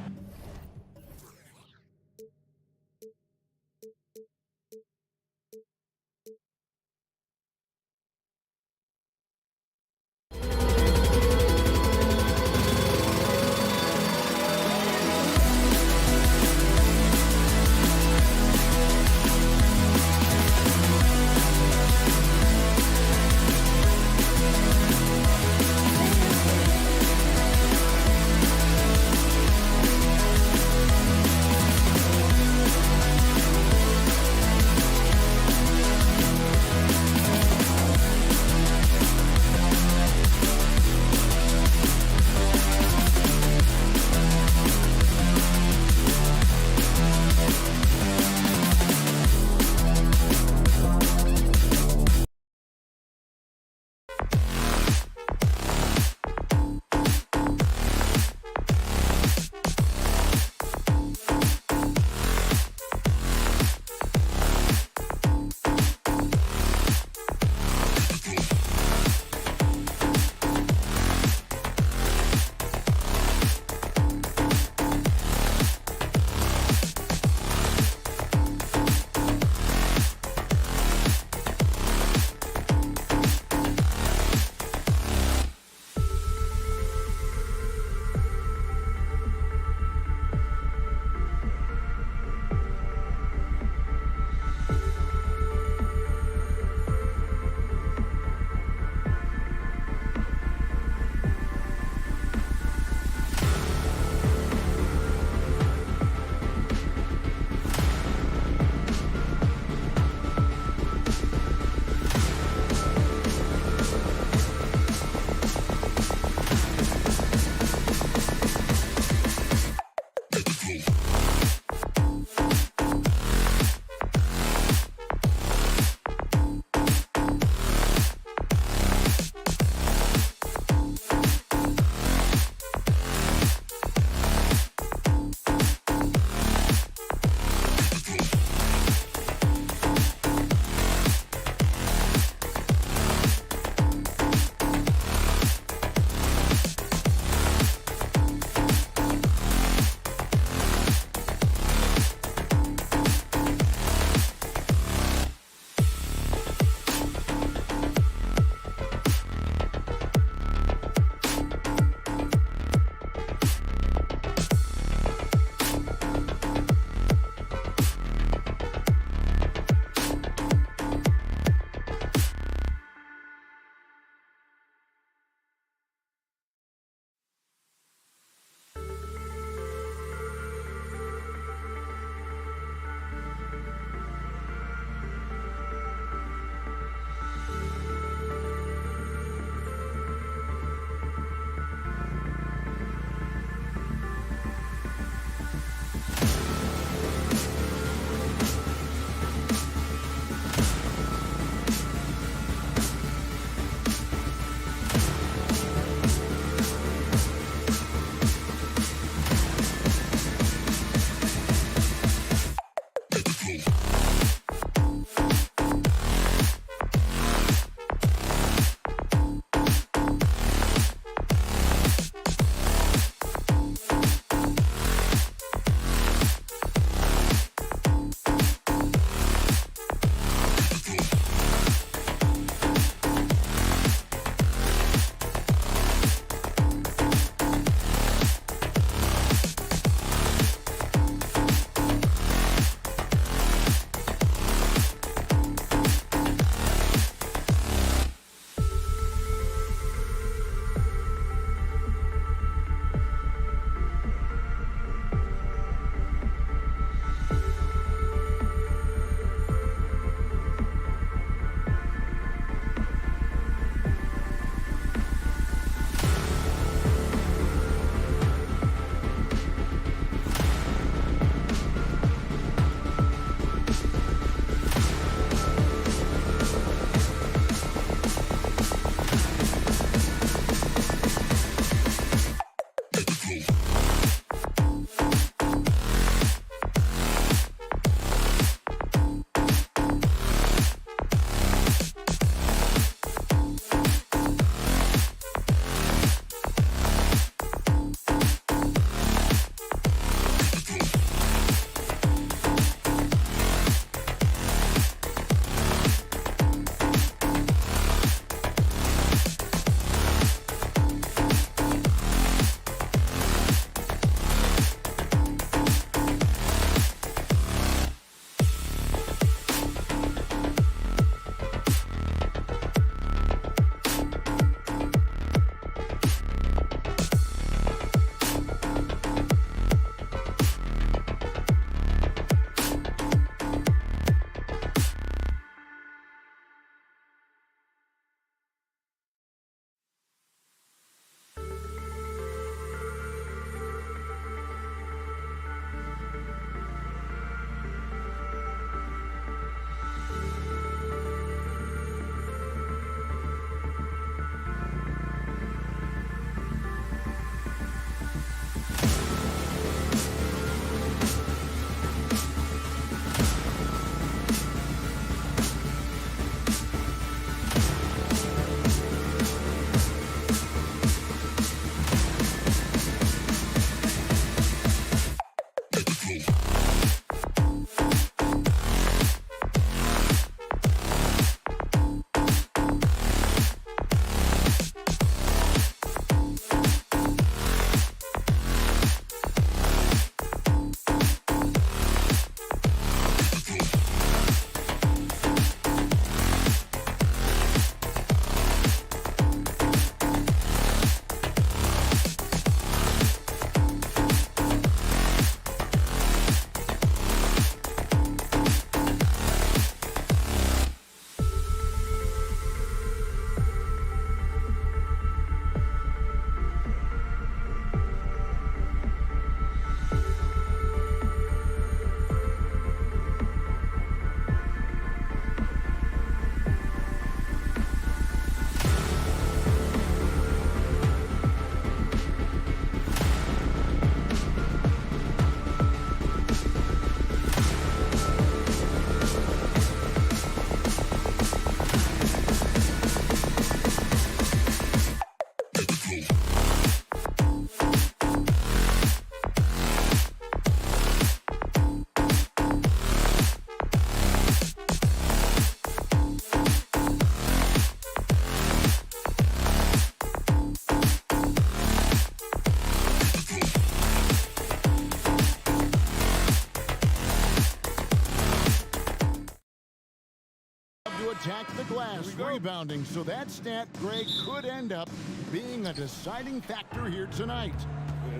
attacked the glass, rebounding. So that stat, Greg, could end up being a deciding factor here tonight.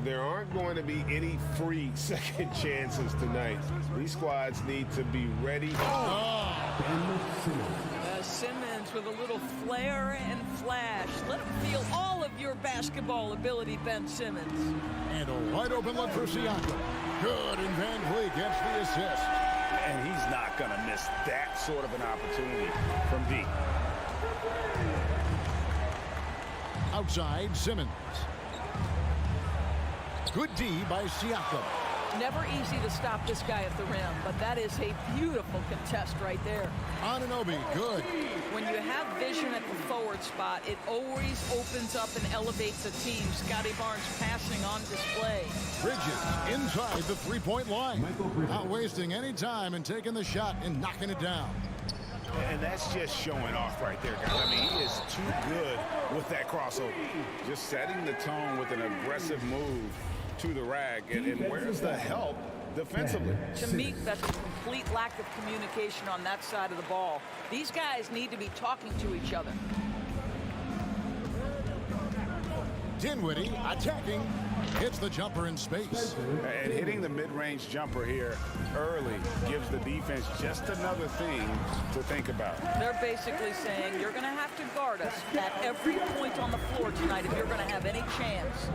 There aren't going to be any free second chances tonight. These squads need to be ready. Simmons with a little flair and flash. Let him feel all of your basketball ability, Ben Simmons. And a wide open look for Siakam. Good, and Van Vliet gets the assist. And he's not going to miss that sort of an opportunity from deep. Outside, Simmons. Good D by Siakam. Never easy to stop this guy at the rim, but that is a beautiful contest right there. Anunoby, good. When you have vision at the forward spot, it always opens up and elevates a team. Scotty Barnes passing on display. Bridges inside the three-point line. Not wasting any time and taking the shot and knocking it down. And that's just showing off right there, guys. I mean, he is too good with that crossover. Just setting the tone with an aggressive move to the rack. And where's the help defensively? To me, that's a complete lack of communication on that side of the ball. These guys need to be talking to each other. Dinwiddie attacking. Hits the jumper in space. And hitting the mid-range jumper here early gives the defense just another thing to think about. They're basically saying you're going to have to guard us at every point on the floor tonight if you're going to have any chance.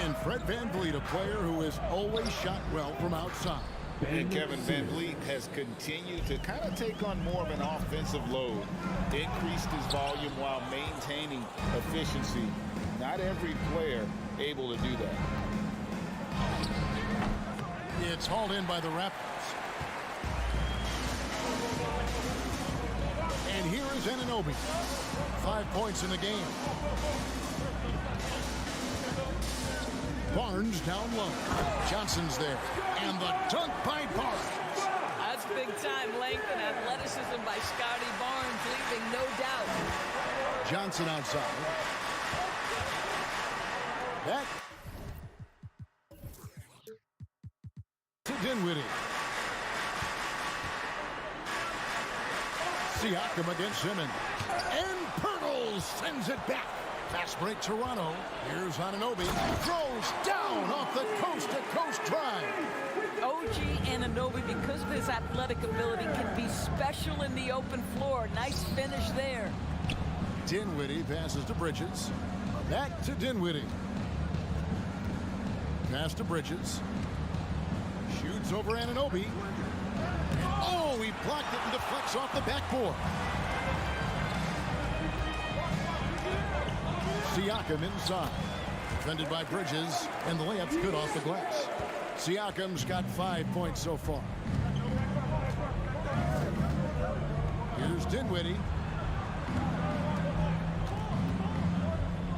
And Fred VanVleet, a player who has always shot well from outside. And Kevin VanVleet has continued to kind of take on more of an offensive load. Increased his volume while maintaining efficiency. Not every player able to do that. It's hauled in by the Raptors. And here is Anunoby. 5 points in the game. Barnes down low. Johnson's there. And the dunk by Barnes. That's big-time length and athleticism by Scotty Barnes, leaving no doubt. Johnson outside. Back to Dinwiddie. Siakam against Simmons. And Pirtle sends it back. Fast break Toronto. Here's Anunoby. Throws down off the coast-to-coast drive. OG Anunoby, because of his athletic ability, can be special in the open floor. Nice finish there. Dinwiddie passes to Bridges. Back to Dinwiddie. Pass to Bridges. Shoots over Anunoby. Oh, he blocked it and deflects off the backboard. Siakam inside. Defended by Bridges, and the layup's good off the glass. Siakam's got 5 points so far. Here's Dinwiddie.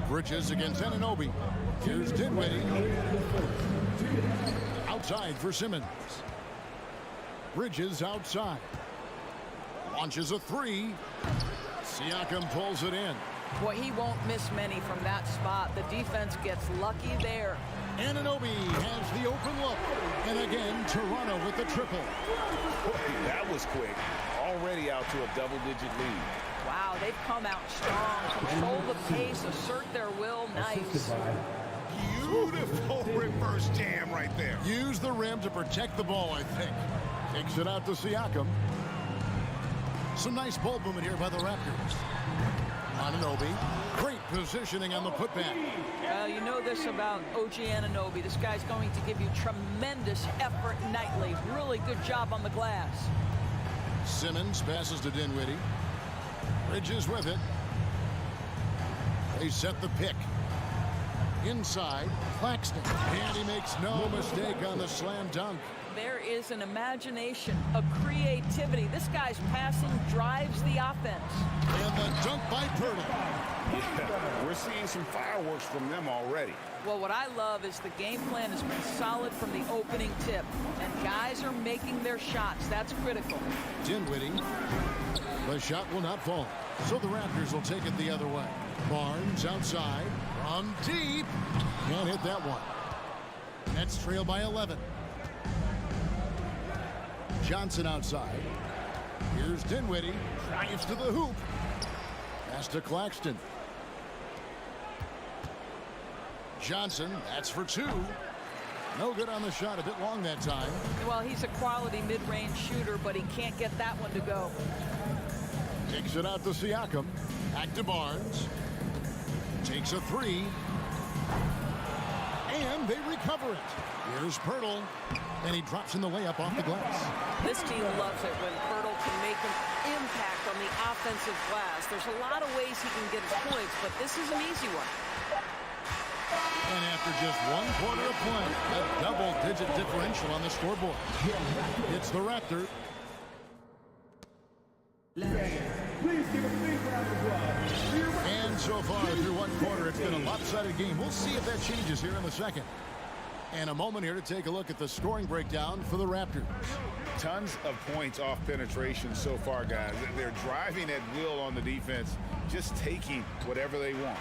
Bridges against Anunoby. Here's Dinwiddie. Outside for Simmons. Bridges outside. Launches a three. Siakam pulls it in. Boy, he won't miss many from that spot. The defense gets lucky there. Anunoby has the open look. And again, Toronto with the triple. That was quick. Already out to a double-digit lead. Wow, they've come out strong. Control the pace, assert their will. Nice. Beautiful reverse jam right there. Use the rim to protect the ball, I think. Takes it out to Siakam. Some nice ball movement here by the Raptors. Anunoby. Great positioning on the putback. Well, you know this about OG Anunoby. This guy's going to give you tremendous effort nightly. Really good job on the glass. Simmons passes to Dinwiddie. Bridges with it. They set the pick. Inside, Claxton. And he makes no mistake on the slam dunk. There is an imagination, a creativity. This guy's passing drives the offense. And the dunk by Pirtle. Yeah, we're seeing some fireworks from them already. Well, what I love is the game plan has been solid from the opening tip. And guys are making their shots. That's critical. Dinwiddie. The shot will not fall. So the Raptors will take it the other way. Barnes outside. From deep. Can't hit that one. Nets trail by 11. Johnson outside. Here's Dinwiddie. Drives to the hoop. Pass to Claxton. Johnson, that's for two. No good on the shot, a bit long that time. Well, he's a quality mid-range shooter, but he can't get that one to go. Kicks it out to Siakam. Back to Barnes. Takes a three. And they recover it. Here's Pirtle. And he drops in the layup off the glass. This team loves it when Pirtle can make an impact on the offensive glass. There's a lot of ways he can get his points, but this is an easy one. And after just 1 quarter of play, a double-digit differential on the scoreboard. It's the Raptors. And so far through 1 quarter, it's been a lopsided game. We'll see if that changes here in the second. And a moment here to take a look at the scoring breakdown for the Raptors. Tons of points off penetration so far, guys. They're driving at will on the defense, just taking whatever they want.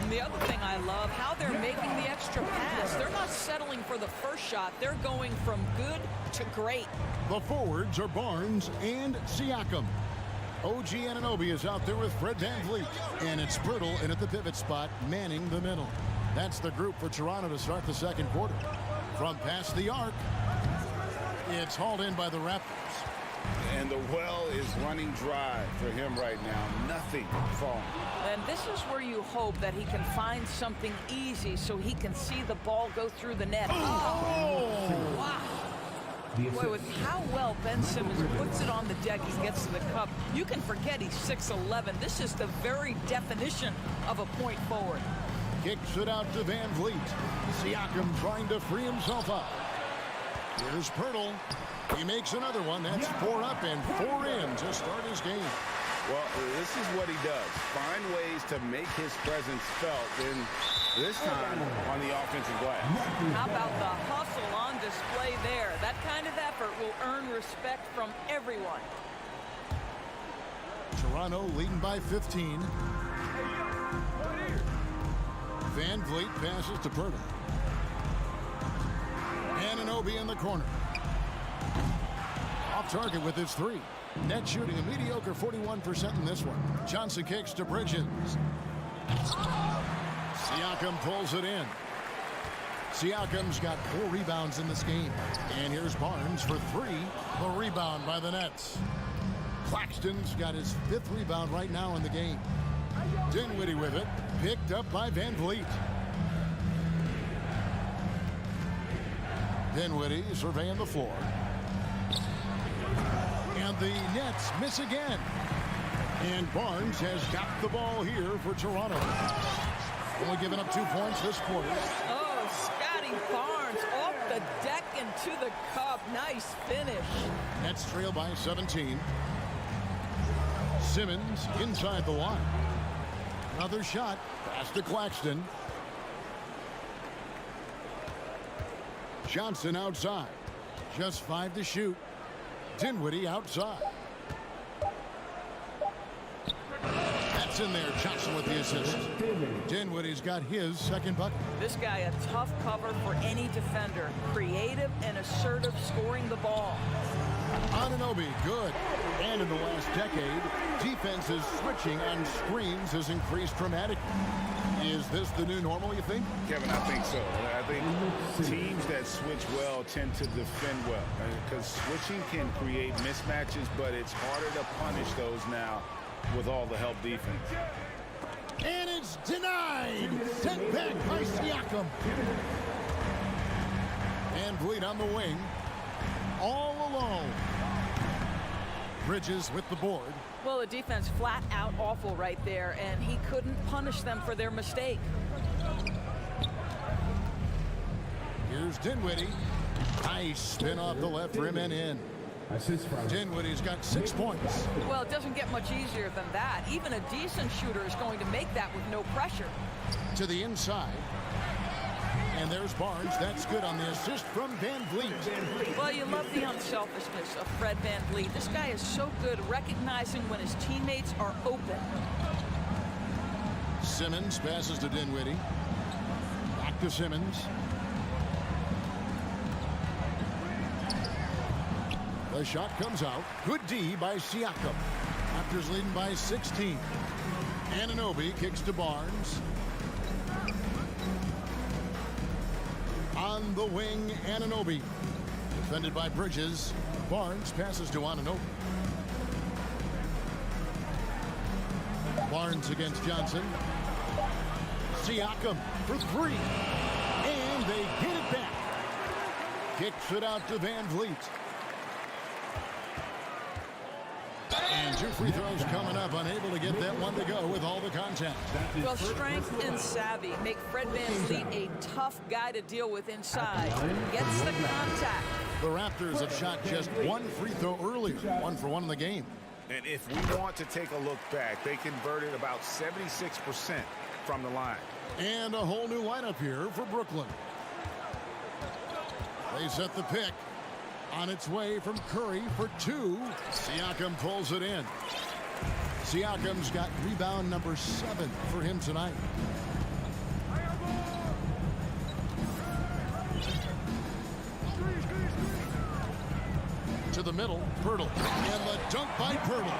And the other thing I love, how they're making the extra pass. They're not settling for the first shot. They're going from good to great. The forwards are Barnes and Siakam. OG Anunoby is out there with Fred VanVleet. And it's Pirtle in at the pivot spot, manning the middle. That's the group for Toronto to start the second quarter. From past the arc, it's hauled in by the Raptors. And the well is running dry for him right now. Nothing falling. And this is where you hope that he can find something easy so he can see the ball go through the net. Oh, wow. Boy, with how well Ben Simmons puts it on the deck, he gets to the cup. You can forget he's 6'11". This is the very definition of a point forward. Kicks it out to VanVleet. Siakam trying to free himself up. Here's Pirtle. He makes another one. That's 4 up and 4 in to start his game. Well, this is what he does. Find ways to make his presence felt, and this time on the offensive glass. How about the hustle on display there? That kind of effort will earn respect from everyone. Toronto leading by 15. VanVleet passes to Pirtle. Anunoby in the corner. Off target with his three. Net shooting a mediocre 41% in this one. Johnson kicks to Bridges. Siakam pulls it in. Siakam's got 4 rebounds in this game. And here's Barnes for 3. The rebound by the Nets. Claxton's got his 5th rebound right now in the game. Dinwiddie with it. Picked up by VanVleet. Dinwiddie surveying the floor. And the Nets miss again. And Barnes has got the ball here for Toronto. Only giving up 2 points this quarter. Oh, Scotty Barnes off the deck into the cup. Nice finish. Nets trail by 17. Simmons inside the line. Another shot. Pass to Claxton. Johnson outside. Just 5 to shoot. Dinwiddie outside. That's in there. Johnson with the assist. Dinwiddie's got his second bucket. This guy a tough cover for any defender. Creative and assertive scoring the ball. Anunoby, good. And in the last decade, defenses switching on screens has increased dramatically. Is this the new normal, you think? Kevin, I think so. I think teams that switch well tend to defend well. Because switching can create mismatches, but it's harder to punish those now with all the help defense. And it's denied. Sent back by Siakam. VanVleet on the wing. All alone. Bridges with the board. Well, the defense flat out awful right there, and he couldn't punish them for their mistake. Here's Dinwiddie. Nice spin off the left rim and in. Dinwiddie's got 6 points. Well, it doesn't get much easier than that. Even a decent shooter is going to make that with no pressure. To the inside. And there's Barnes. That's good on the assist from VanVleet. Well, you love the unselfishness of Fred VanVleet. This guy is so good recognizing when his teammates are open. Simmons passes to Dinwiddie. Back to Simmons. The shot comes out. Good D by Siakam. Raptors leading by 16. Anunoby kicks to Barnes. On the wing, Anunoby. Defended by Bridges. Barnes passes to Anunoby. Barnes against Johnson. Siakam for three. And they get it back. Kicks it out to Van Vliet. And 2 free throws coming up. Unable to get that one to go with all the contact. Well, strength and savvy make Fred VanVleet a tough guy to deal with inside. Gets the contact. The Raptors have shot just 1 free throw earlier. 1 for 1 in the game. And if we want to take a look back, they converted about 76% from the line. And a whole new lineup here for Brooklyn. They set the pick. On its way from Curry for 2. Siakam pulls it in. Siakam's got rebound number 7 for him tonight. To the middle, Pirtle. And the dunk by Pirtle.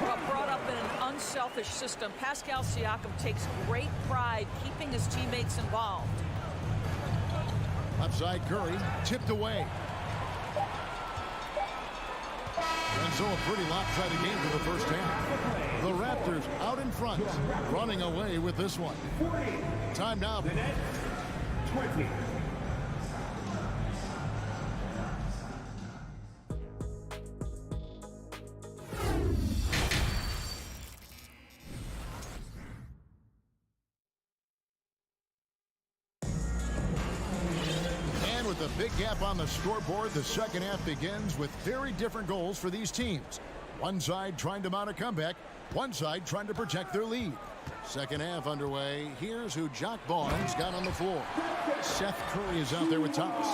Well, brought up in an unselfish system, Pascal Siakam takes great pride keeping his teammates involved. Left side Curry, tipped away. And so a pretty lopsided game for the first half. The Raptors out in front, running away with this one. Time now. 20. With a big gap on the scoreboard, the second half begins with very different goals for these teams. One side trying to mount a comeback, one side trying to protect their lead. Second half underway. Here's who Jock Barnes got on the floor. Seth Curry is out there with Thomas.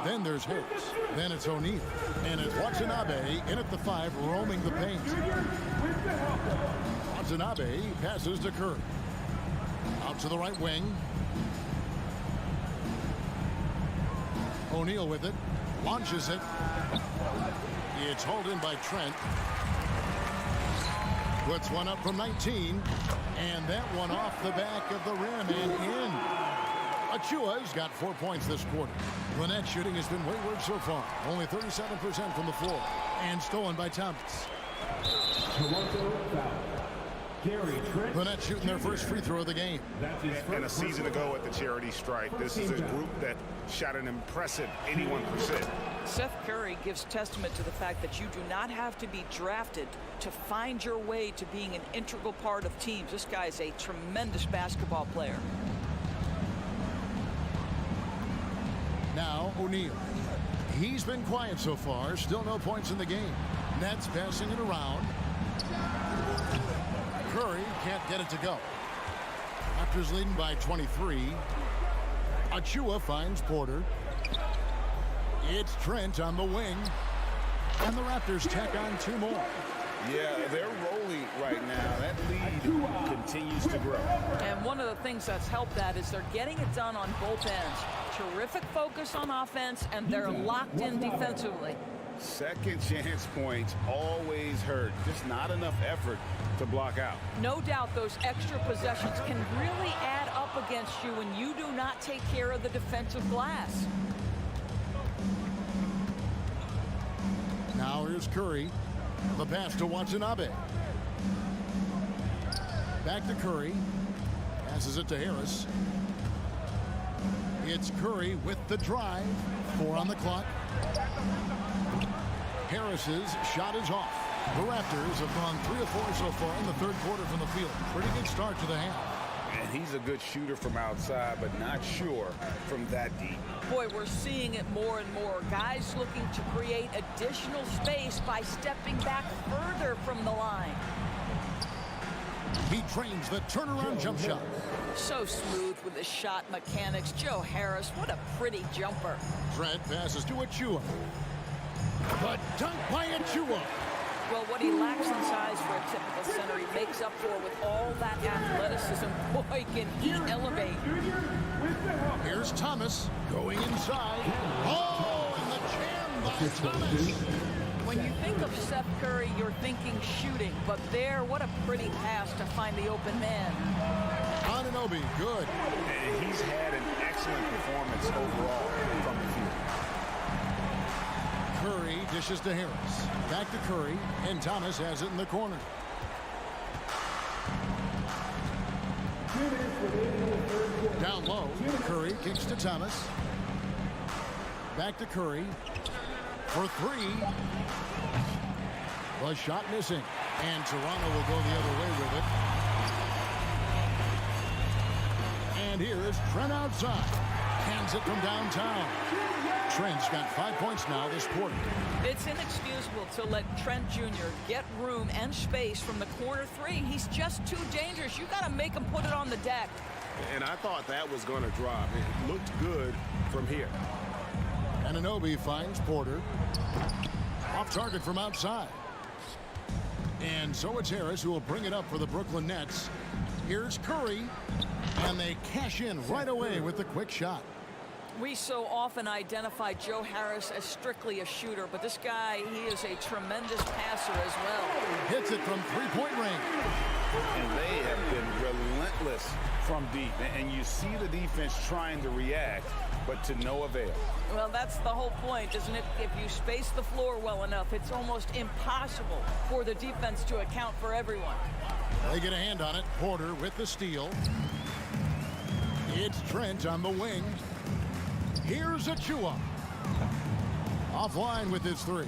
Then there's Harris. Then it's O'Neal. And it's Watanabe in at the 5, roaming the paint. Watanabe passes to Curry. Out to the right wing. O'Neal with it, launches it. It's hauled in by Trent. Puts one up from 19, and that one off the back of the rim and in. Achua's got 4 points this quarter. Lynette shooting has been wayward so far, only 37% from the floor, and stolen by Thomas. Lynette shooting their first free throw of the game. And a season ago at the charity stripe, this is a group that shot an impressive 81%. Seth Curry gives testament to the fact that you do not have to be drafted to find your way to being an integral part of teams. This guy is a tremendous basketball player. Now O'Neal. He's been quiet so far. Still no points in the game. Nets passing it around. Curry can't get it to go. Raptors leading by 23. Achua finds Porter. It's Trent on the wing. And the Raptors tack on 2 more. Yeah, they're rolling right now. That lead continues to grow. And one of the things that's helped that is they're getting it done on both ends. Terrific focus on offense, and they're locked in defensively. Second chance points always hurt. Just not enough effort to block out. No doubt those extra possessions can really add up against you when you do not take care of the defensive glass. Now here's Curry. The pass to Watanabe. Back to Curry. Passes it to Harris. It's Curry with the drive. 4 on the clock. Harris's shot is off. The Raptors have gone 3 of 4 so far in the third quarter from the field. Pretty good start to the half. And he's a good shooter from outside, but not sure from that deep. Boy, we're seeing it more and more. Guys looking to create additional space by stepping back further from the line. He trains the turnaround jump shot. So smooth with his shot mechanics. Joe Harris, what a pretty jumper. Trent passes to Achua. The dunk by Achua. Well, what he lacks in size for a typical center, he makes up for with all that athleticism. Boy, can he elevate. Here's Thomas going inside. Oh, and the jam by Thomas. When you think of Seth Curry, you're thinking shooting, but there, what a pretty pass to find the open man. Anunoby, good. And he's had an excellent performance overall from the field. Curry dishes to Harris. Back to Curry, and Thomas has it in the corner. Down low, Curry kicks to Thomas. Back to Curry for three. The shot missing, and Toronto will go the other way with it. And here is Trent outside. Hands it from downtown. Trent's got 5 points now this quarter. It's inexcusable to let Trent Jr. get room and space from the corner three. He's just too dangerous. You got to make him put it on the deck. And I thought that was going to drop. It looked good from here. Anunoby finds Porter. Off target from outside. And so it's Harris who will bring it up for the Brooklyn Nets. Here's Curry. And they cash in right away with the quick shot. We so often identify Joe Harris as strictly a shooter, but this guy, he is a tremendous passer as well. Hits it from three-point range. And they have been relentless from deep. And you see the defense trying to react, but to no avail. Well, that's the whole point, isn't it? If you space the floor well enough, it's almost impossible for the defense to account for everyone. They get a hand on it. Porter with the steal. It's Trent on the wing. Here's Achua. Offline with his three.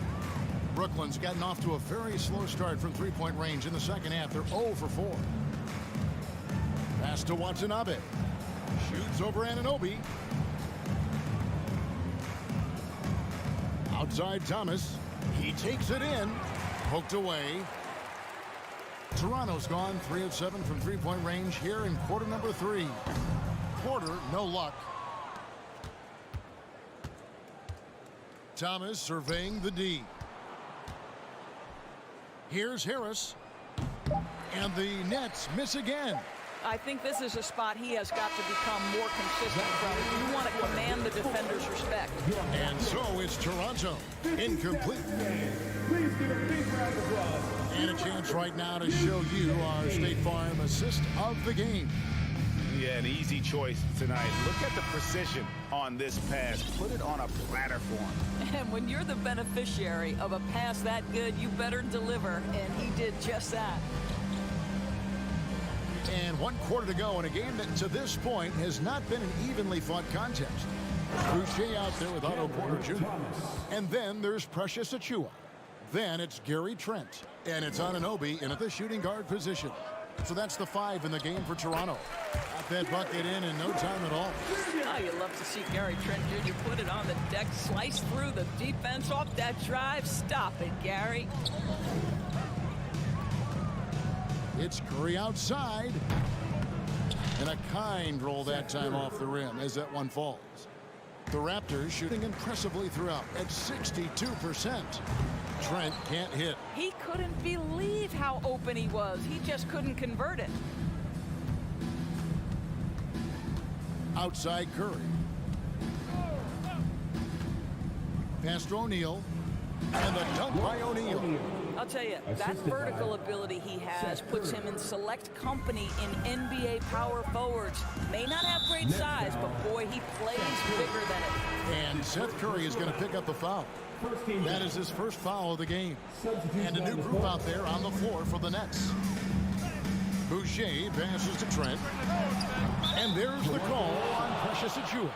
Brooklyn's gotten off to a very slow start from three-point range in the second half. They're 0 for 4. Pass to Watanabe. Shoots over Anunoby. Outside Thomas. He takes it in. Poked away. Toronto's gone 3 of 7 from three-point range here in quarter number 3. Porter, no luck. Thomas surveying the D. Here's Harris. And the Nets miss again. I think this is a spot he has got to become more consistent from. You want to command the defender's respect. And so it's Toronto. Incomplete. Please give a big round of applause. And a chance right now to show you our State Farm assist of the game. Yeah, an easy choice tonight. Look at the precision on this pass. Put it on a platter for him. And when you're the beneficiary of a pass that good, you better deliver. And he did just that. And 1 quarter to go in a game that to this point has not been an evenly fought contest. Boucher out there with Otto Porter Jr. And then there's Precious Achua. Then it's Gary Trent. And it's Anunoby in at the shooting guard position. So that's the 5 in the game for Toronto. Got that bucket in no time at all. Oh, you love to see Gary Trent Jr. put it on the deck, slice through the defense off that drive. Stop it, Gary. It's Curry outside. And a kind roll that time off the rim as that one falls. The Raptors shooting impressively throughout at 62%. Trent can't hit. He couldn't believe how open he was. He just couldn't convert it. Outside Curry. Pass to O'Neal. And the dunk by O'Neal. I'll tell you, that vertical ability he has puts him in select company in NBA power forwards. May not have great size, but boy, he plays bigger than it. And Seth Curry is going to pick up the foul. That is his first foul of the game. And a new group out there on the floor for the Nets. Boucher passes to Trent. And there's the call on Precious Achua.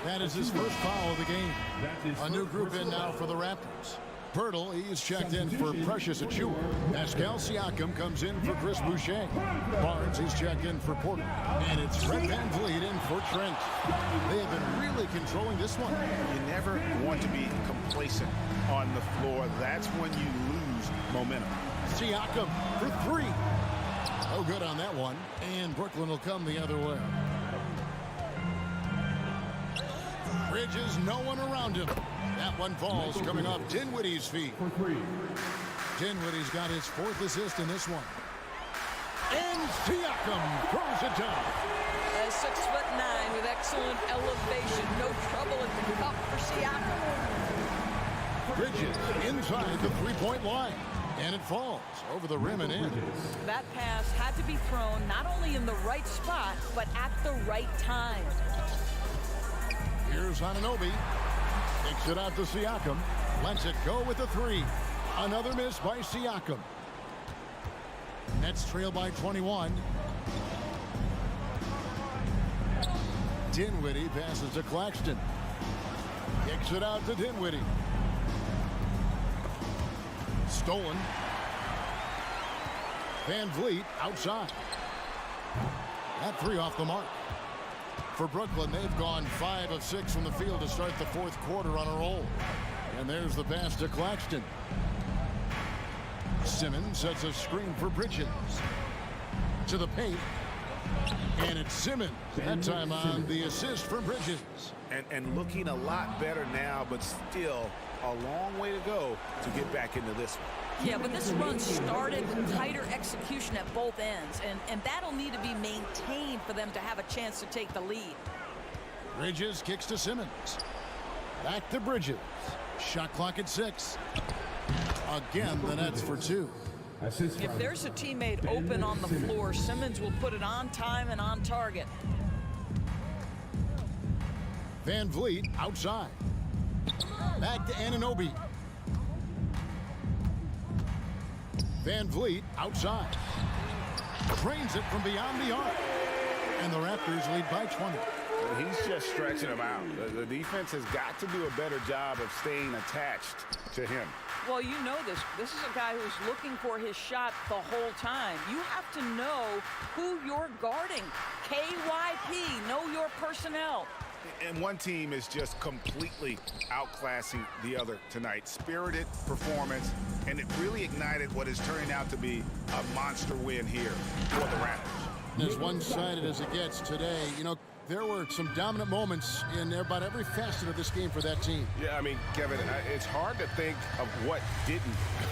That is his first foul of the game. A new group in now for the Raptors. Pirtle, he's checked in for Precious Achua. Pascal Siakam comes in for Chris Boucher. Barnes, he's checked in for Porter. And it's Fred VanVleet in for Trent. They have been really controlling this one. You never want to be complacent on the floor. That's when you lose momentum. Siakam for 3. Oh, good on that one. And Brooklyn will come the other way. Bridges, no one around him. That one falls coming off Dinwiddie's feet. Dinwiddie's got his 4th assist in this one. And Siakam throws it down. 6'9" with excellent elevation. No trouble at the cup for Siakam. Bridges inside the three-point line. And it falls over the rim and in. That pass had to be thrown not only in the right spot, but at the right time. Here's Anunoby. Takes it out to Siakam. Lets it go with the three. Another miss by Siakam. Nets trail by 21. Dinwiddie passes to Claxton. Kicks it out to Dinwiddie. Stolen. Van Vliet outside. That three off the mark. For Brooklyn, they've gone 5 of 6 from the field to start the fourth quarter on a roll. And there's the pass to Claxton. Simmons sets a screen for Bridges. To the paint. And it's Simmons. That time on the assist for Bridges. And looking a lot better now, but still a long way to go to get back into this one. Yeah, but this run started with tighter execution at both ends, and that'll need to be maintained for them to have a chance to take the lead. Bridges kicks to Simmons. Back to Bridges. Shot clock at 6. Again, the Nets for 2. If there's a teammate open on the floor, Simmons will put it on time and on target. Van Vliet outside. Back to Anunoby. Van Vliet outside. Drains it from beyond the arc. And the Raptors lead by 20. He's just stretching him out. The defense has got to do a better job of staying attached to him. Well, you know this. This is a guy who's looking for his shot the whole time. You have to know who you're guarding. KYP, know your personnel. And one team is just completely outclassing the other tonight. Spirited performance, and it really ignited what is turning out to be a monster win here for the Raptors. As one-sided as it gets today, you know, there were some dominant moments in about every facet of this game for that team. Yeah, I mean, Kevin, it's hard to think of what didn't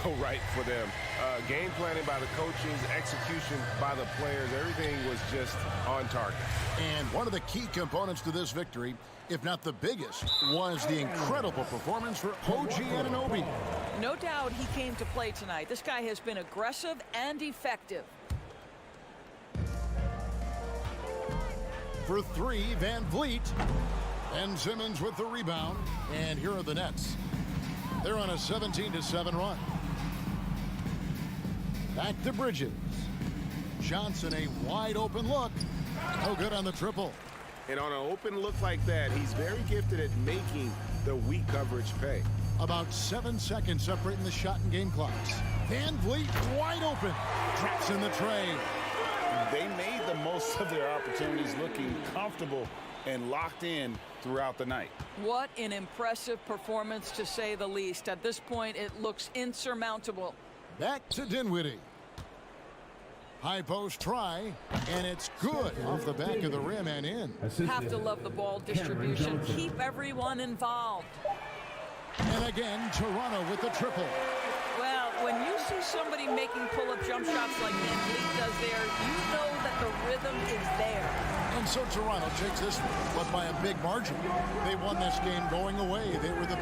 go right for them. Game planning by the coaches, execution by the players, everything was just on target. And one of the key components to this victory, if not the biggest, was the incredible performance for OG Anunoby. No doubt he came to play tonight. This guy has been aggressive and effective. For 3, Van Vliet. And Simmons with the rebound. And here are the Nets. They're on a 17-7 run. Back to Bridges. Johnson, a wide open look. No good on the triple. And on an open look like that, he's very gifted at making the weak coverage pay. About 7 seconds separating the shot and game clocks. Van Vliet wide open. Drops in the tray. They made the most of their opportunities, looking comfortable and locked in throughout the night. What an impressive performance, to say the least. At this point, it looks insurmountable. Back to Dinwiddie. High post try, and it's good off the back of the rim and in. Have to love the ball distribution. Keep everyone involved. And again, Toronto with the triple. Well, when you see somebody making pull-up jump shots like Van Vliet does there, you know that the rhythm is there. And so Toronto takes this one, but by a big margin. They won this game going away. They were the